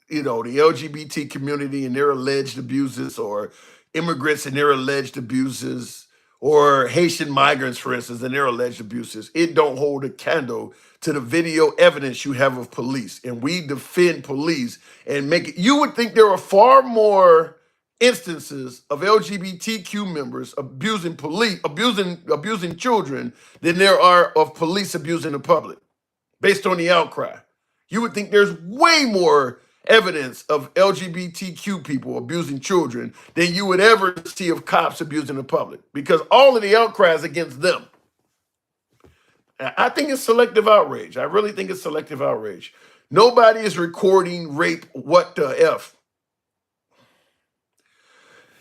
the LGBT community and their alleged abuses, or immigrants and their alleged abuses, or Haitian migrants, for instance, and their alleged abuses, it don't hold a candle to the video evidence you have of police. And we defend police and make it. You would think there are far more instances of LGBTQ members abusing police, abusing children than there are of police abusing the public, based on the outcry. You would think there's way more evidence of LGBTQ people abusing children than you would ever see of cops abusing the public, because all of the outcry is against them. I think it's selective outrage. I really think it's selective outrage. Nobody is recording rape. What the F?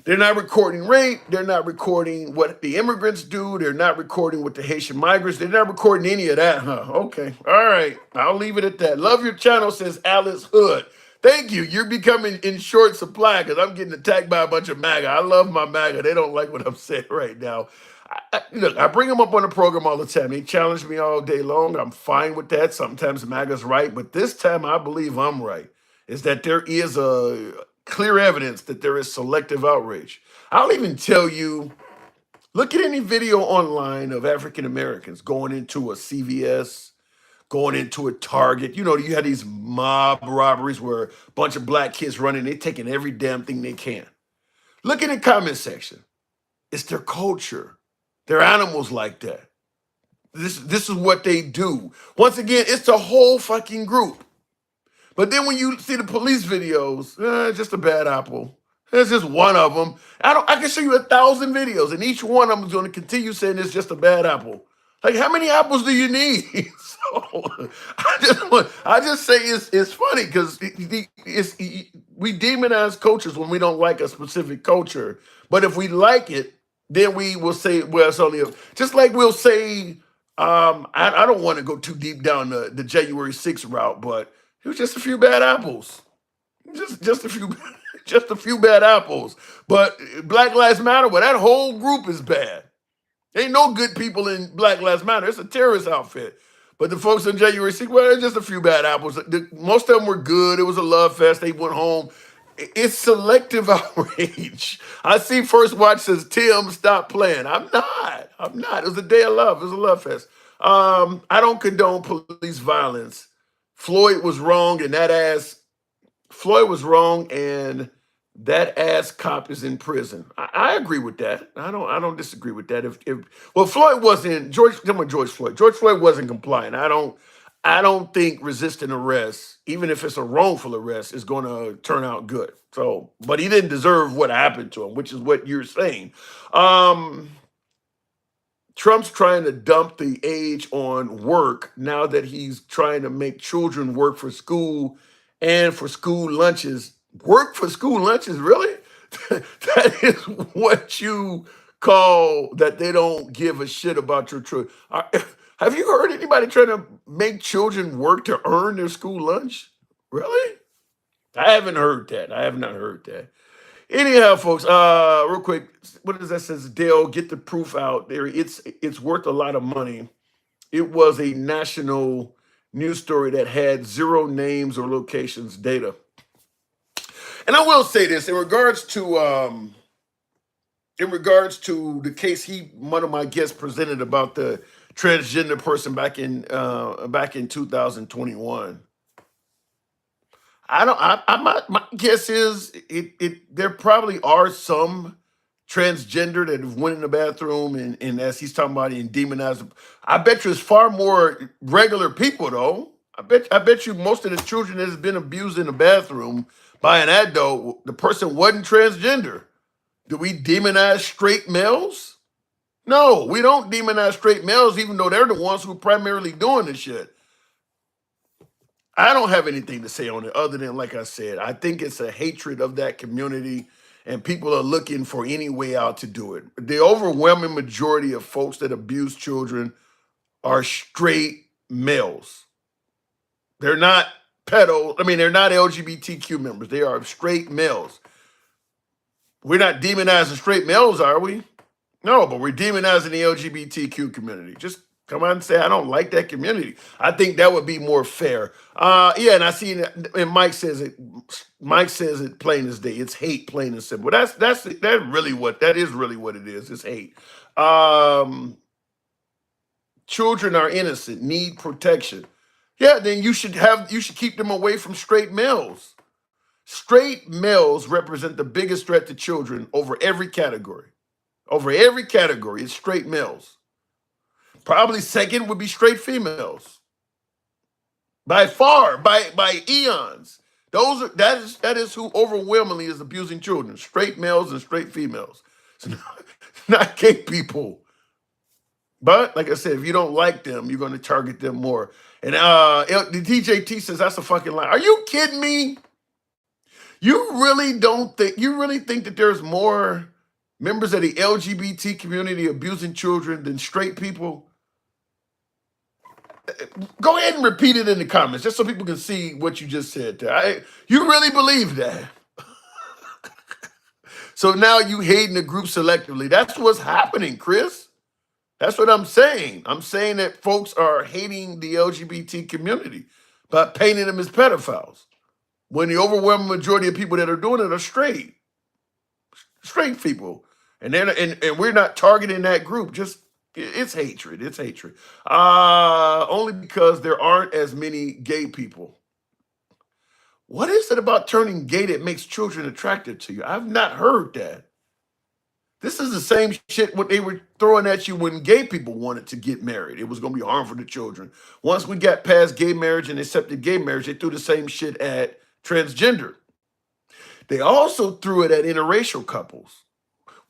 They're not recording rape. They're not recording what the immigrants do. They're not recording what the Haitian migrants. They're not recording any of that, huh? Okay. All right. I'll leave it at that. Love your channel, says Alice Hood. Thank you. You're becoming in short supply because I'm getting attacked by a bunch of MAGA. I love my MAGA. They don't like what I'm saying right now. Look, I bring them up on the program all the time. They challenge me all day long. I'm fine with that. Sometimes MAGA's right, but this time I believe I'm right. Is that there is a clear evidence that there is selective outrage. I'll even tell you, look at any video online of African Americans going into a CVS, going into a Target. You had these mob robberies where a bunch of black kids running, they're taking every damn thing they can. Look in the comment section. It's their culture. They're animals like that. This is what they do. Once again, it's the whole fucking group. But then when you see the police videos, just a bad apple. It's just one of them. I can show you 1,000 videos, and each one of them is going to continue saying it's just a bad apple. Like, how many apples do you need? So I just say it's funny because we demonize cultures when we don't like a specific culture. But if we like it, then we will say, well, it's only just like we'll say. I don't want to go too deep down the January 6th route, but it was just a few bad apples. Just a few just a few bad apples. But Black Lives Matter, well, that whole group is bad. Ain't no good people in Black Lives Matter. It's a terrorist outfit. But the folks on January 6th, well, it's just a few bad apples. Most of them were good. It was a love fest. They went home. It's selective outrage. I see First Watch says, Tim, stop playing. I'm not. It was a day of love. It was a love fest. I don't condone police violence. Floyd was wrong, and that ass cop is in prison. I agree with that. I don't disagree with that. Well, Floyd wasn't George Floyd. George Floyd wasn't compliant. I don't think resisting arrest, even if it's a wrongful arrest, is going to turn out good. So, but he didn't deserve what happened to him, which is what you're saying. Trump's trying to dump the age on work now that he's trying to make children work for school and for school lunches. Work for school lunches, really? That is what you call that they don't give a shit about your children. Have you heard anybody trying to make children work to earn their school lunch? Really? I haven't heard that. I have not heard that. Anyhow, folks, real quick, what does that says? Dale, get the proof out there. It's worth a lot of money. It was a national news story that had zero names or locations data. And I will say this in regards to the case one of my guests presented about the transgender person back in 2021. My guess is there probably are some transgender that have went in the bathroom and as he's talking about it and demonized them. I bet you it's far more regular people though. I bet you most of the children that has been abused in the bathroom by an adult, the person wasn't transgender. Do we demonize straight males? No, we don't demonize straight males, even though they're the ones who are primarily doing this shit. I don't have anything to say on it other than, like I said, I think it's a hatred of that community and people are looking for any way out to do it. The overwhelming majority of folks that abuse children are straight males. They're not they're not LGBTQ members. They are straight males. We're not demonizing straight males, are we? No, but we're demonizing the LGBTQ community. Just come out and say I don't like that community. I think that would be more fair. Yeah, and I see that, and Mike says it. Mike says it plain as day. It's hate, plain and simple. That is really what it is. It's hate. Children are innocent, need protection. Yeah, then you should keep them away from straight males. Straight males represent the biggest threat to children over every category. Over every category, it's straight males. Probably second would be straight females. By far, by eons. That is who overwhelmingly is abusing children. Straight males and straight females. It's not gay people. But like I said, if you don't like them, you're going to target them more. And the DJT says that's a fucking lie. Are you kidding me? You really think that there's more members of the LGBT community abusing children than straight people? Go ahead and repeat it in the comments just so people can see what you just said there. You really believe that? So now you hating the group selectively. That's what's happening, Chris. That's what I'm saying. I'm saying that folks are hating the LGBT community by painting them as pedophiles, when the overwhelming majority of people that are doing it are straight people, and we're not targeting that group. Just it's hatred. It's hatred. Only because there aren't as many gay people. What is it about turning gay that makes children attracted to you? I've not heard that. This is the same shit what they were throwing at you when gay people wanted to get married. It was going to be harmful to children. Once we got past gay marriage and accepted gay marriage, they threw the same shit at transgender. They also threw it at interracial couples.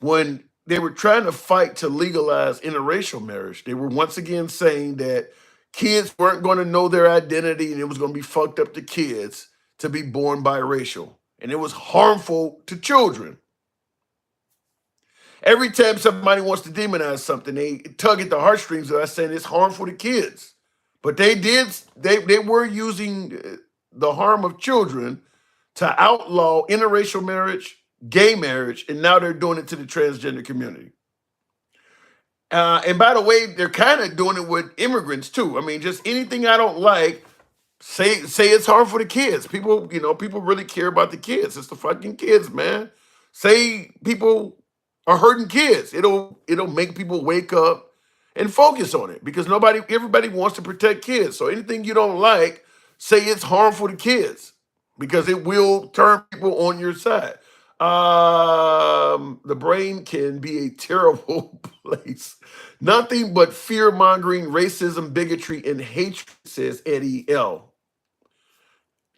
When they were trying to fight to legalize interracial marriage, they were once again saying that kids weren't going to know their identity and it was going to be fucked up to kids to be born biracial. And it was harmful to children. Every time somebody wants to demonize something, they tug at the heartstrings of us saying it's harmful to kids. But they were using the harm of children to outlaw interracial marriage, gay marriage, and now they're doing it to the transgender community. And by the way, they're kind of doing it with immigrants too. I mean, just anything I don't like, say it's harmful to kids. People really care about the kids. It's the fucking kids, man. Say people are hurting kids. It'll make people wake up and focus on it because everybody wants to protect kids. So anything you don't like, say it's harmful to kids because it will turn people on your side. The brain can be a terrible place. Nothing but fear-mongering, racism, bigotry, and hatred, says Eddie L.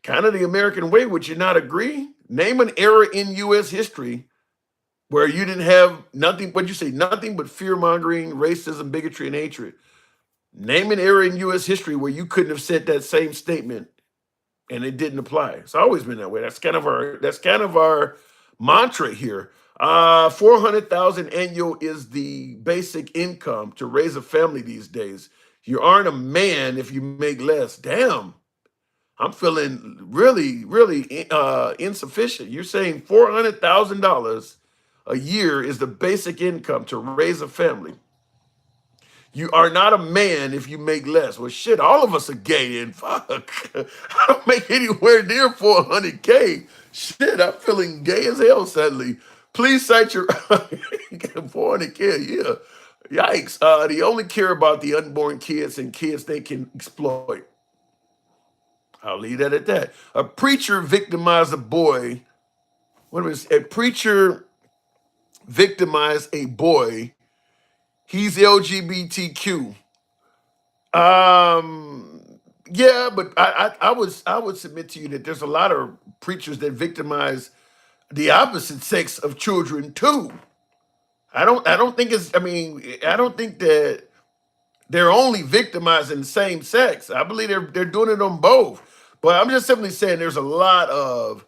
Kind of the American way, would you not agree? Name an era in U.S. history where you didn't have nothing, what'd you say, nothing but fear-mongering, racism, bigotry, and hatred. Name an era in U.S. history where you couldn't have said that same statement and it didn't apply. It's always been that way. That's kind of our mantra here. 400,000 annual is the basic income to raise a family these days. You aren't a man if you make less. Damn. I'm feeling really, really insufficient. You're saying $400,000 a year is the basic income to raise a family. You are not a man if you make less. Well, shit, all of us are gay and fuck. I don't make anywhere near 400K. Shit, I'm feeling gay as hell suddenly. Please cite your 400K, yeah. Yikes. They only care about the unborn kids and kids they can exploit. I'll leave that at that. A preacher victimized a boy. A preacher victimize a boy. He's LGBTQ. Yeah, but I would submit to you that there's a lot of preachers that victimize the opposite sex of children too. I don't think it's. I mean, I don't think that they're only victimizing the same sex. I believe they're doing it on both. But I'm just simply saying there's a lot of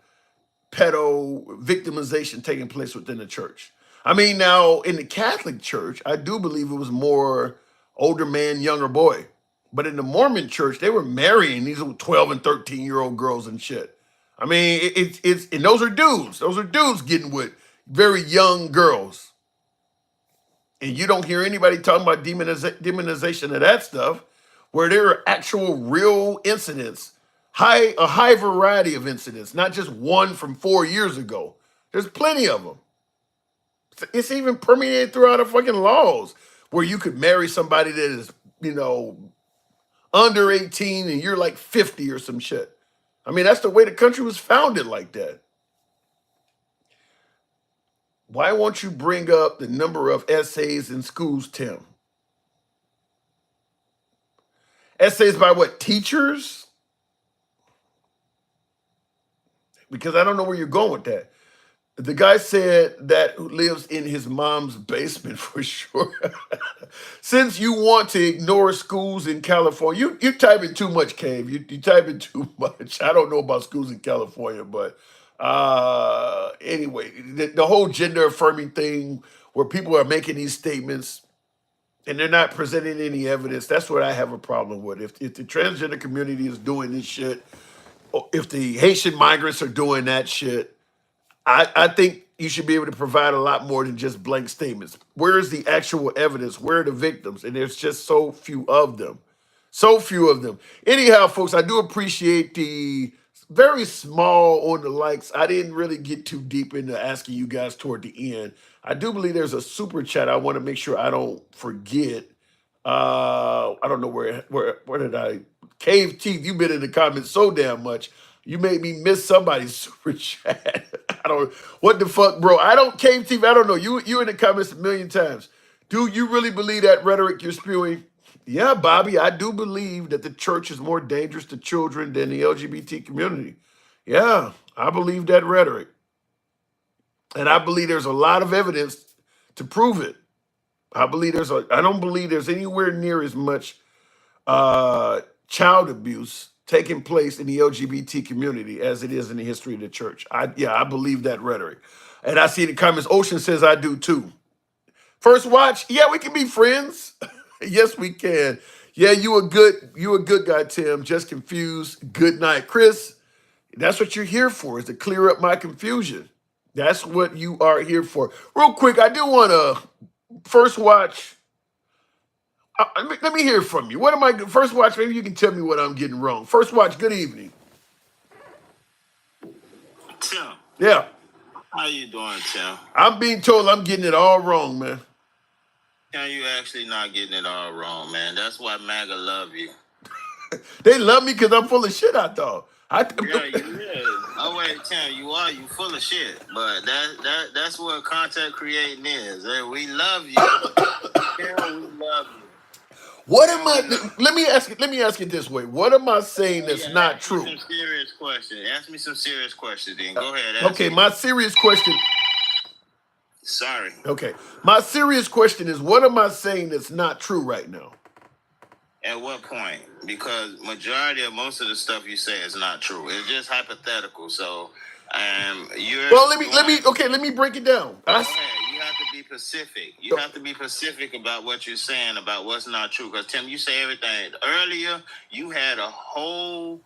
pedo victimization taking place within the church. I mean, now in the Catholic Church, I do believe it was more older man, younger boy. But in the Mormon Church, they were marrying these 12 and 13-year-old girls and shit. I mean, it's and those are dudes. Those are dudes getting with very young girls. And you don't hear anybody talking about demonization of that stuff, where there are actual real incidents, a high variety of incidents, not just one from 4 years ago. There's plenty of them. It's even permeated throughout the fucking laws where you could marry somebody that is, under 18 and you're like 50 or some shit. I mean, that's the way the country was founded like that. Why won't you bring up the number of essays in schools, Tim? Essays by what? Teachers? Because I don't know where you're going with that. The guy said that who lives in his mom's basement for sure. Since you want to ignore schools in California, you typing too much, Cave. You typing too much. I don't know about schools in California, but anyway, the whole gender affirming thing where people are making these statements and they're not presenting any evidence, that's what I have a problem with. If the transgender community is doing this shit, or if the Haitian migrants are doing that shit, I think you should be able to provide a lot more than just blank statements. Where is the actual evidence? Where are the victims? And there's just so few of them. So few of them. Anyhow, folks, I do appreciate the very small on the likes. I didn't really get too deep into asking you guys toward the end. I do believe there's a super chat. I want to make sure I don't forget. I don't know where did I Cave Teeth, you've been in the comments so damn much. You made me miss somebody's super chat. I don't what the fuck, bro. I don't Cave Teeth, I don't know. You in the comments a million times. Do you really believe that rhetoric you're spewing? Yeah, Bobby, I do believe that the church is more dangerous to children than the LGBT community. Yeah, I believe that rhetoric. And I believe there's a lot of evidence to prove it. I don't believe there's anywhere near as much child abuse taking place in the LGBT community as it is in the history of the church. I believe that rhetoric. And I see the comments. Ocean says I do too. First watch, yeah, we can be friends. Yes, we can. Yeah, you a good guy, Tim. Just confused. Good night, Chris. That's what you're here for, is to clear up my confusion. That's what you are here for. Real quick, I do want to first watch. Let me hear from you. What am I first watch? Maybe you can tell me what I'm getting wrong. First watch. Good evening. Tim, Yeah, how you doing, Tim? I'm being told I'm getting it all wrong, man. Tim, you actually not getting it all wrong, man. That's why MAGA love you. They love me because I'm full of shit, I thought. Yeah, you is. Oh wait, Tim, you full of shit. But that's what content creating is. We love you. Tim, we love you. What am I? Let me ask it this way. What am I saying that's not true? Ask me some serious questions. Ask me some serious questions. Then go ahead. Okay, my serious question. Sorry. Okay, my serious question is, what am I saying that's not true right now? At what point? Because majority of most of the stuff you say is not true. It's just hypothetical. So, you're. Well, let me break it down. You have to be specific. You have to be specific about what you're saying about what's not true. Because Tim, you say everything. Earlier, you had a whole.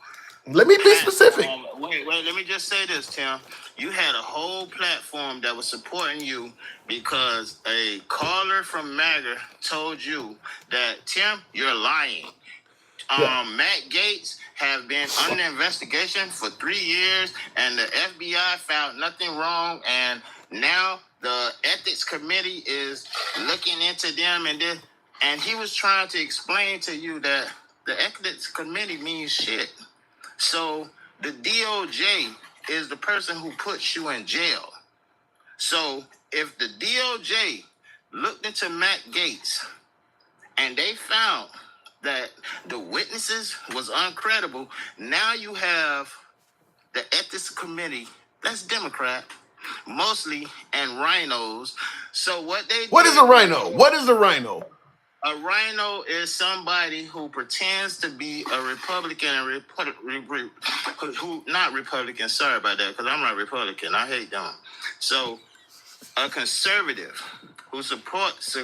Let me be specific. Wait. Let me just say this, Tim. You had a whole platform that was supporting you because a caller from MAGA told you that, Tim, you're lying. Matt Gaetz have been under investigation for 3 years, and the FBI found nothing wrong, and now the ethics committee is looking into them, and he was trying to explain to you that the ethics committee means shit. So the DOJ is the person who puts you in jail. So if the DOJ looked into Matt Gaetz and they found that the witnesses was uncredible, now you have the ethics committee, that's Democrat, mostly, and rhinos. So what they What did is a was, rhino? What is a rhino? a rhino is somebody who pretends to be a Republican and who not Republican. Sorry about that, because I'm not Republican. I hate them. So a conservative who supports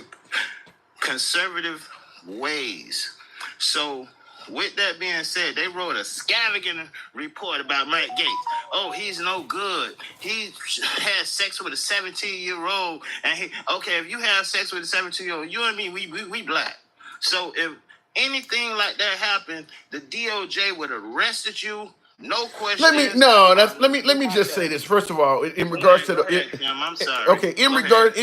conservative ways. So with that being said, they wrote a scavenging report about Matt Gaetz. Oh, he's no good. He had sex with a 17-year-old. And if you have sex with a 17-year-old, you and me, we black. So if anything like that happened, the DOJ would have arrested you. No question. Let me just say this. First of all, in regards to I'm sorry. okay, in regards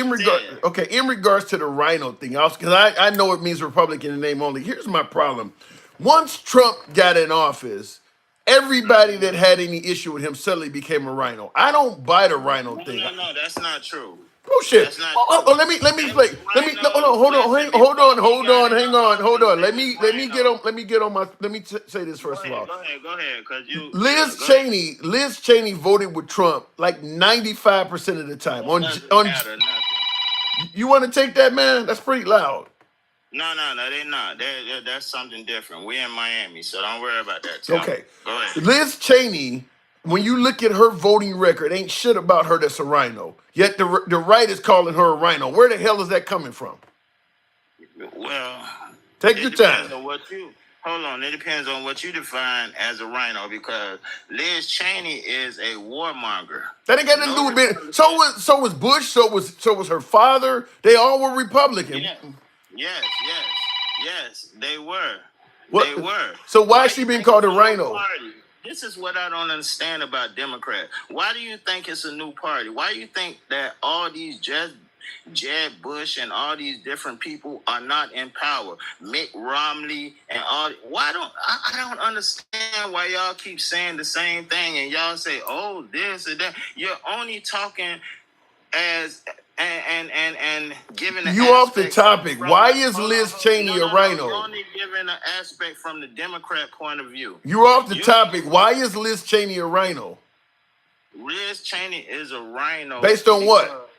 to the rhino thing, because I know it means Republican in name only. Here's my problem. Once Trump got in office, everybody that had any issue with him suddenly became a rhino. I don't buy the rhino thing. No, that's not true. Bullshit. That's not Oh, let me explain. Hold on. Let me say this first of all. Go ahead, cause you. Liz Cheney voted with Trump like 95% of the time. You want to take that, man? That's pretty loud. No, they're not. That's something different. We're in Miami, so don't worry about that. Tom. Okay. Go ahead. Liz Cheney, when you look at her voting record, ain't shit about her that's a rhino. Yet the right is calling her a rhino. Where the hell is that coming from? Well, take your time. Hold on. It depends on what you define as a rhino, because Liz Cheney is a warmonger. That ain't got nothing to do with it. So was Bush. So was her father. They all were Republican. Yes, they were. What? They were. So why is she being called a rhino? This is what I don't understand about Democrats. Why do you think it's a new party? Why do you think that all these Jeb Bush and all these different people are not in power? Mitt Romney and all. I don't understand why y'all keep saying the same thing and y'all say, oh, this and that. You're only talking as and giving you off the topic. Why is Liz Cheney a rhino? You're only giving an aspect from the Democrat point of view. You're off the topic. Why is Liz Cheney a rhino? Liz Cheney is a rhino. Based on what?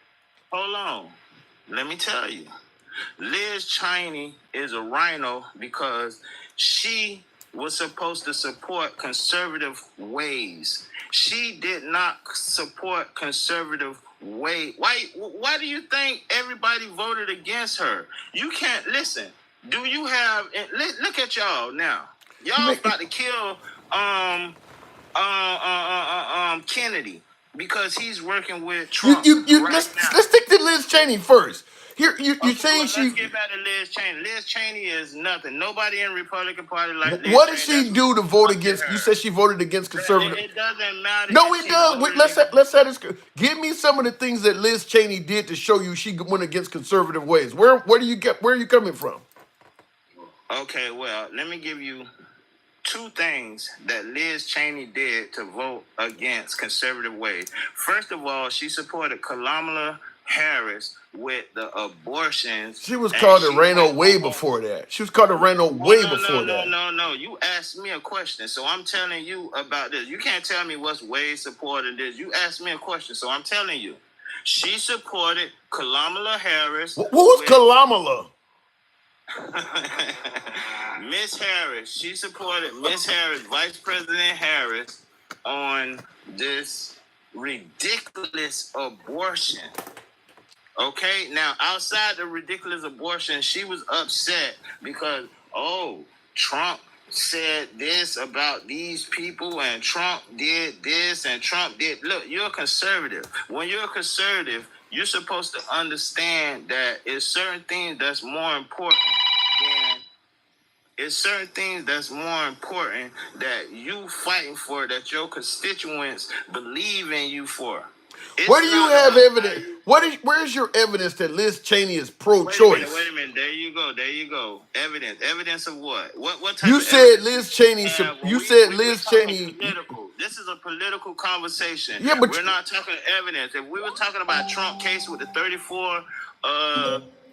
Hold on. Let me tell you. Liz Cheney is a rhino because she was supposed to support conservative ways. She did not support conservative ways. Why do you think everybody voted against her? You can't listen. Do you have look at y'all now? Y'all about to kill Kennedy because he's working with Trump. Let's stick to Liz Cheney first. Here, you saying let's get back to Liz Cheney. Liz Cheney is nothing. Nobody in Republican Party like Liz what did Cheney. she do to vote against? You said she voted against conservative. It doesn't matter. No, it does. Let's have this. Give me some of the things that Liz Cheney did to show you she went against conservative ways. Where do you get? Where are you coming from? Okay, well, let me give you two things that Liz Cheney did to vote against conservative ways. First of all, she supported Kamala Harris with the abortions. She was called a rhino way before that. She was called a rhino way before that. No. You asked me a question, so I'm telling you about this. You can't tell me what's way supporting this. You asked me a question, so I'm telling you. She supported Kamala Harris. Who's Kamala? Miss Harris. She supported Miss Harris, Vice President Harris, on this ridiculous abortion. Okay, now outside the ridiculous abortion, she was upset because, Trump said this about these people and Trump did this and Trump did. Look, you're a conservative. When you're a conservative, you're supposed to understand that it's certain things that's more important that you fighting for, that your constituents believe in you for. Where do you have evidence? Where's your evidence that Liz Cheney is pro-choice? Wait a minute. There you go. Evidence of what? What type? You of said evidence? Liz Cheney. You said Liz Cheney. This is a political conversation. Yeah, but we're not talking evidence. If we were talking about Trump case with the 34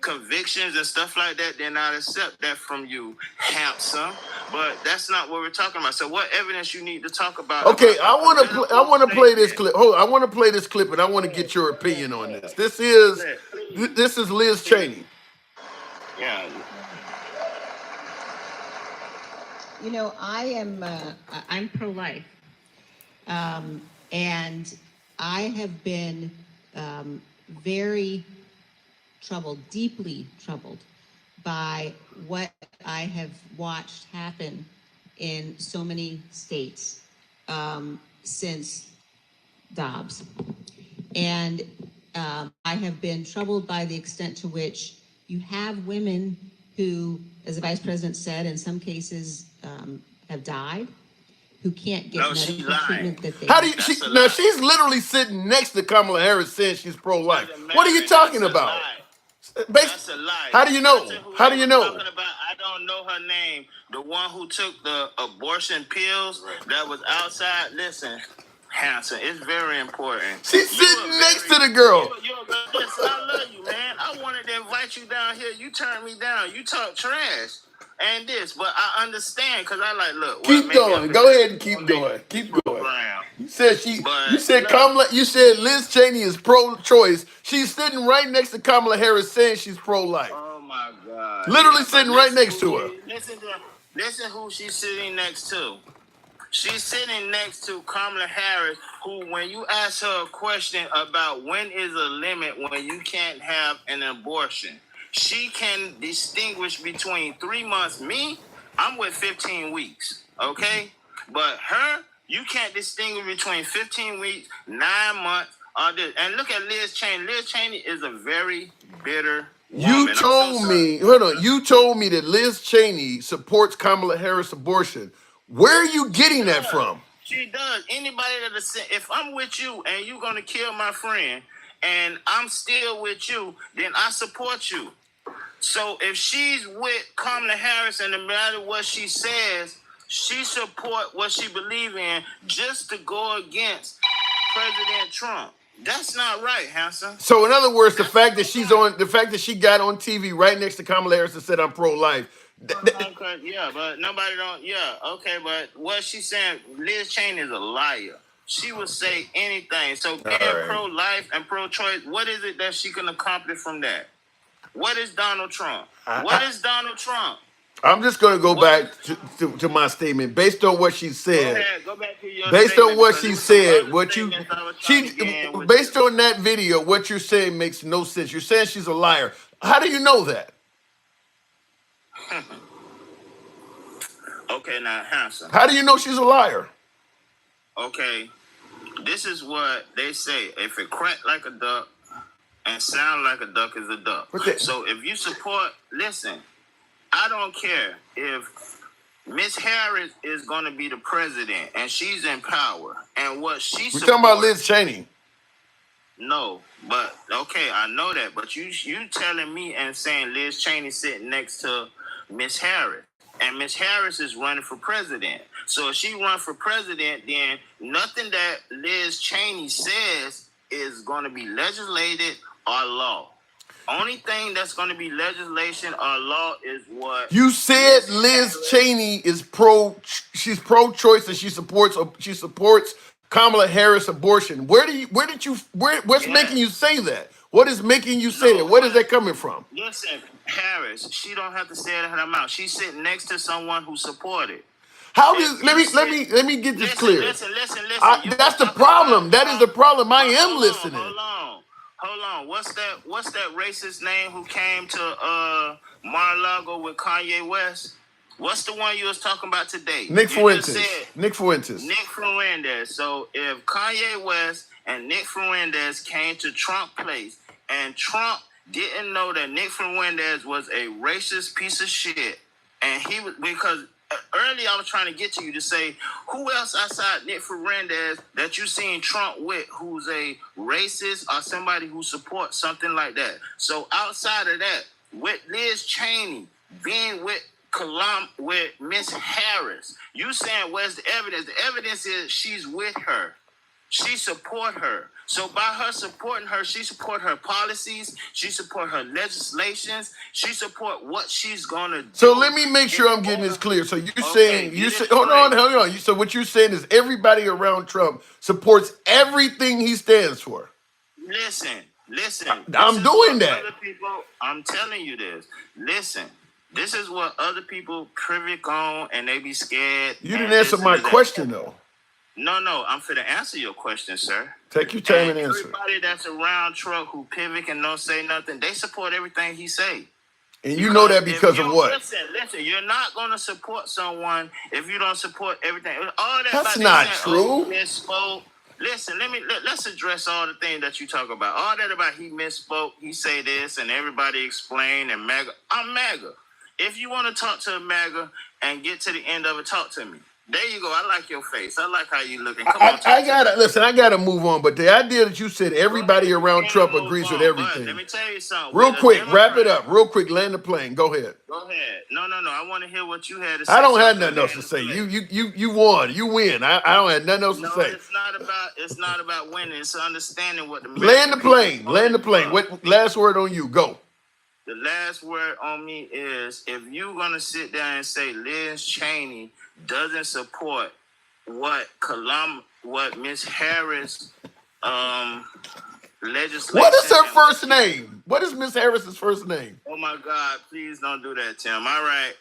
convictions and stuff like that, then I'd accept that from you, handsome. But that's not what we're talking about. So what evidence you need to talk about? okay, about I want to play this clip. Hold on, I want to play this clip, and I want to get your opinion on this. This is Liz Cheney. Yeah. You know, I'm pro-life, and I have been very troubled, deeply troubled by what I have watched happen in so many states since Dobbs. And I have been troubled by the extent to which you have women who, as the vice president said, in some cases have died, who can't get medical treatment that they How do you? She's literally sitting next to Kamala Harris saying she's pro-life. What are you talking about? That's a lie. How do you know? How do you know? I don't know her name. The one who took the abortion pills that was outside. Listen, handsome, it's very important. She's sitting next to the girl. Listen, I love you, man. I wanted to invite you down here. You turned me down. You talk trash and this, but I understand because I like, look. Keep going. Go ahead and keep going. Keep going. You said Kamala. You said Liz Cheney is pro-choice. She's sitting right next to Kamala Harris saying she's pro-life. Oh my God! Literally sitting right next to her. Listen who she's sitting next to. She's sitting next to Kamala Harris, who, when you ask her a question about when is a limit when you can't have an abortion, she can distinguish between 3 months. Me, I'm with 15 weeks, okay? But her, you can't distinguish between 15 weeks, 9 months, all this. And look at Liz Cheney. Liz Cheney is a very bitter woman. You told me, hold on, you told me that Liz Cheney supports Kamala Harris abortion. Where are you getting that from? She does. Anybody if I'm with you and you're going to kill my friend and I'm still with you, then I support you. So if she's with Kamala Harris and no matter what she says, she support what she believes in just to go against President Trump. That's not right, handsome. So in other words, the fact that she got on TV right next to Kamala Harris and said I'm pro-life. Yeah, but nobody don't. Yeah, okay, but what she's saying, Liz Cheney is a liar. She will say anything. So being pro-life and pro-choice, what is it that she can accomplish from that? What is Donald Trump? What is Donald Trump? I'm just going to go back to my statement based on what she said. Go back to your based statement on what she said, based on that video, what you're saying makes no sense. You're saying she's a liar. How do you know that? Okay, now, handsome. How do you know she's a liar? Okay, this is what they say. If it quack like a duck and sound like a duck is a duck. Okay. So if you support, listen, I don't care if Miss Harris is going to be the president and she's in power. And what she We're talking about Liz Cheney. No, but okay, I know that. But you telling me and saying Liz Cheney sitting next to Miss Harris. And Miss Harris is running for president. So if she run for president, then nothing that Liz Cheney says is going to be legislated or law. Only thing that's going to be legislation or law is what you said. Liz Cheney is she's pro-choice and she supports Kamala Harris abortion. What's making you say that? What is making you say that? Where is that coming from? Listen, Harris, she don't have to say it in her mouth. She's sitting next to someone who supported. How does let me get this clear. Listen. That's the problem. That is the problem. I am listening. Hold on. What's that racist name who came to Mar-a-Lago with Kanye West? What's the one you was talking about today? Nick Fuentes. Nick Fuentes. So if Kanye West and Nick Fuentes came to Trump place and Trump didn't know that Nick Fuentes was a racist piece of shit, and he was, because earlier I was trying to get to you to say who else outside Nick Fuentes that you seen Trump with who's a racist or somebody who supports something like that. So outside of that, with Liz Cheney being with with Miss Harris. You saying where's the evidence? The evidence is she's with her. She support her. So by her supporting her, she support her policies. She support her legislations. She support what she's gonna do. So let me make sure I'm getting this clear. So you're saying hold on. So what you're saying is everybody around Trump supports everything he stands for. Listen. I'm doing that. Other people, I'm telling you this. Listen. This is what other people privy on, and they be scared. You didn't answer my question though. No, I'm finna answer your question, sir. Take your time and answer. Everybody that's around Trump who pivot and don't say nothing, they support everything he say. And you know that because of what? Listen, you're not gonna support someone if you don't support everything. All that That's not true. He misspoke. Listen, let's address all the things that you talk about. All that about he misspoke, he say this, and everybody explain and MAGA. I'm MAGA. If you want to talk to a MAGA and get to the end of it, talk to me. There you go. I like your face. I like how you looking. Come on, I gotta move on. But the idea that you said everybody around Trump agrees with everything. Let me tell you something. Real quick, wrap it up. Real quick, land the plane. Go ahead. Go ahead. No. I want to hear what you had to say. I don't have nothing else to say. You won. You win. I don't have nothing else to say. It's not about winning. It's understanding what the land the plane. Land the plane. What last word on you? Go. The last word on me is if you're gonna sit there and say Liz Cheney doesn't support what Miss Harris legislation. What is her first name? What is Miss Harris's first name? Oh my God! Please don't do that, Tim. All right.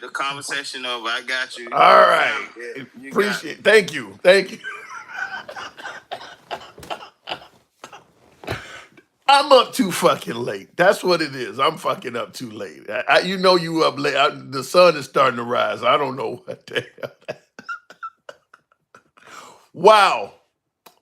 The conversation over. I got you. All right. Appreciate it. Thank you. I'm up too fucking late. That's what it is. I'm fucking up too late. You up late. The sun is starting to rise. I don't know what the hell. Wow.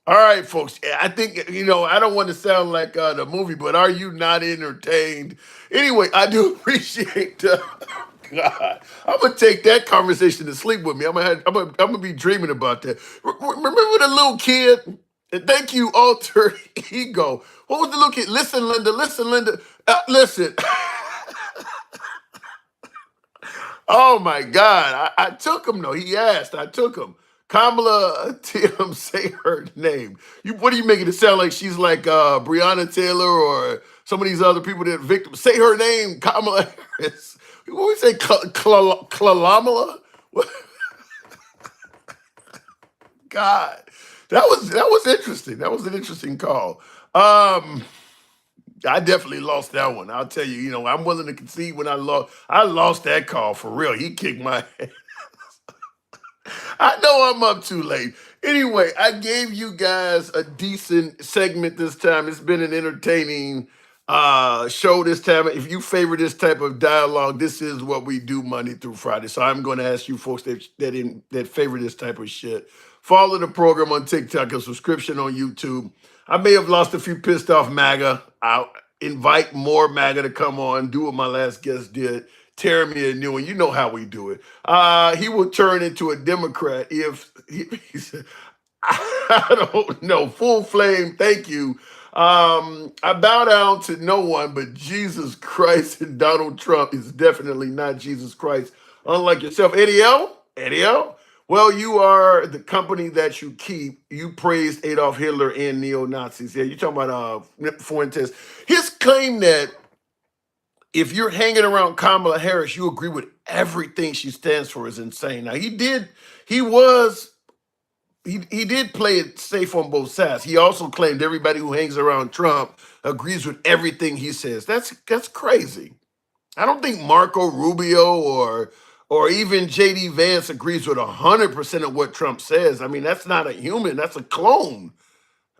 All right, folks. I think, I don't want to sound like the movie, but are you not entertained? Anyway, I do appreciate God. I'm going to take that conversation to sleep with me. I'm gonna be dreaming about that. Remember the little kid? And thank you, Alter Ego. What was the little kid? Listen, Linda. Listen. Oh, my God. I took him, though. He asked. I took him. Kamala Tim, say her name. What are you making it sound like she's like Breonna Taylor or some of these other people that are victims? Say her name, Kamala Harris. What we say, Klalamala? God. That was interesting. That was an interesting call. I definitely lost that one. I'll tell you, I'm willing to concede when I lost that call for real. He kicked my ass. I know I'm up too late. Anyway, I gave you guys a decent segment this time. It's been an entertaining show this time. If you favor this type of dialogue, this is what we do Monday through Friday. So I'm going to ask you folks that favor this type of shit. Follow the program on TikTok, a subscription on YouTube. I may have lost a few pissed off MAGA. I'll invite more MAGA to come on, do what my last guest did. Tear me a new one. You know how we do it. He will turn into a Democrat if he said, I don't know. Full flame. Thank you. I bow down to no one but Jesus Christ, and Donald Trump is definitely not Jesus Christ. Unlike yourself, Eddie L. Well, you are the company that you keep. You praised Adolf Hitler and neo-Nazis. Yeah, you're talking about Fuentes. His claim that if you're hanging around Kamala Harris, you agree with everything she stands for is insane. Now, he did play it safe on both sides. He also claimed everybody who hangs around Trump agrees with everything he says. That's crazy. I don't think Marco Rubio or even J.D. Vance agrees with 100% of what Trump says. I mean, that's not a human. That's a clone.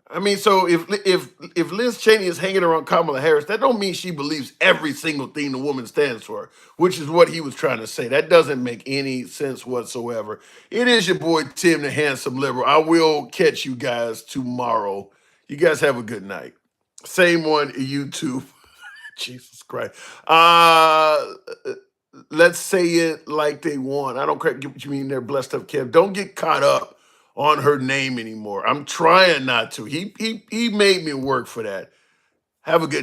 I mean, so if Liz Cheney is hanging around Kamala Harris, that don't mean she believes every single thing the woman stands for, which is what he was trying to say. That doesn't make any sense whatsoever. It is your boy, Tim, the handsome liberal. I will catch you guys tomorrow. You guys have a good night. Same on YouTube. Jesus Christ. Let's say it like they want. I don't get what you mean they're blessed up, Kev. Don't get caught up on her name anymore. I'm trying not to. He made me work for that. Have a good night.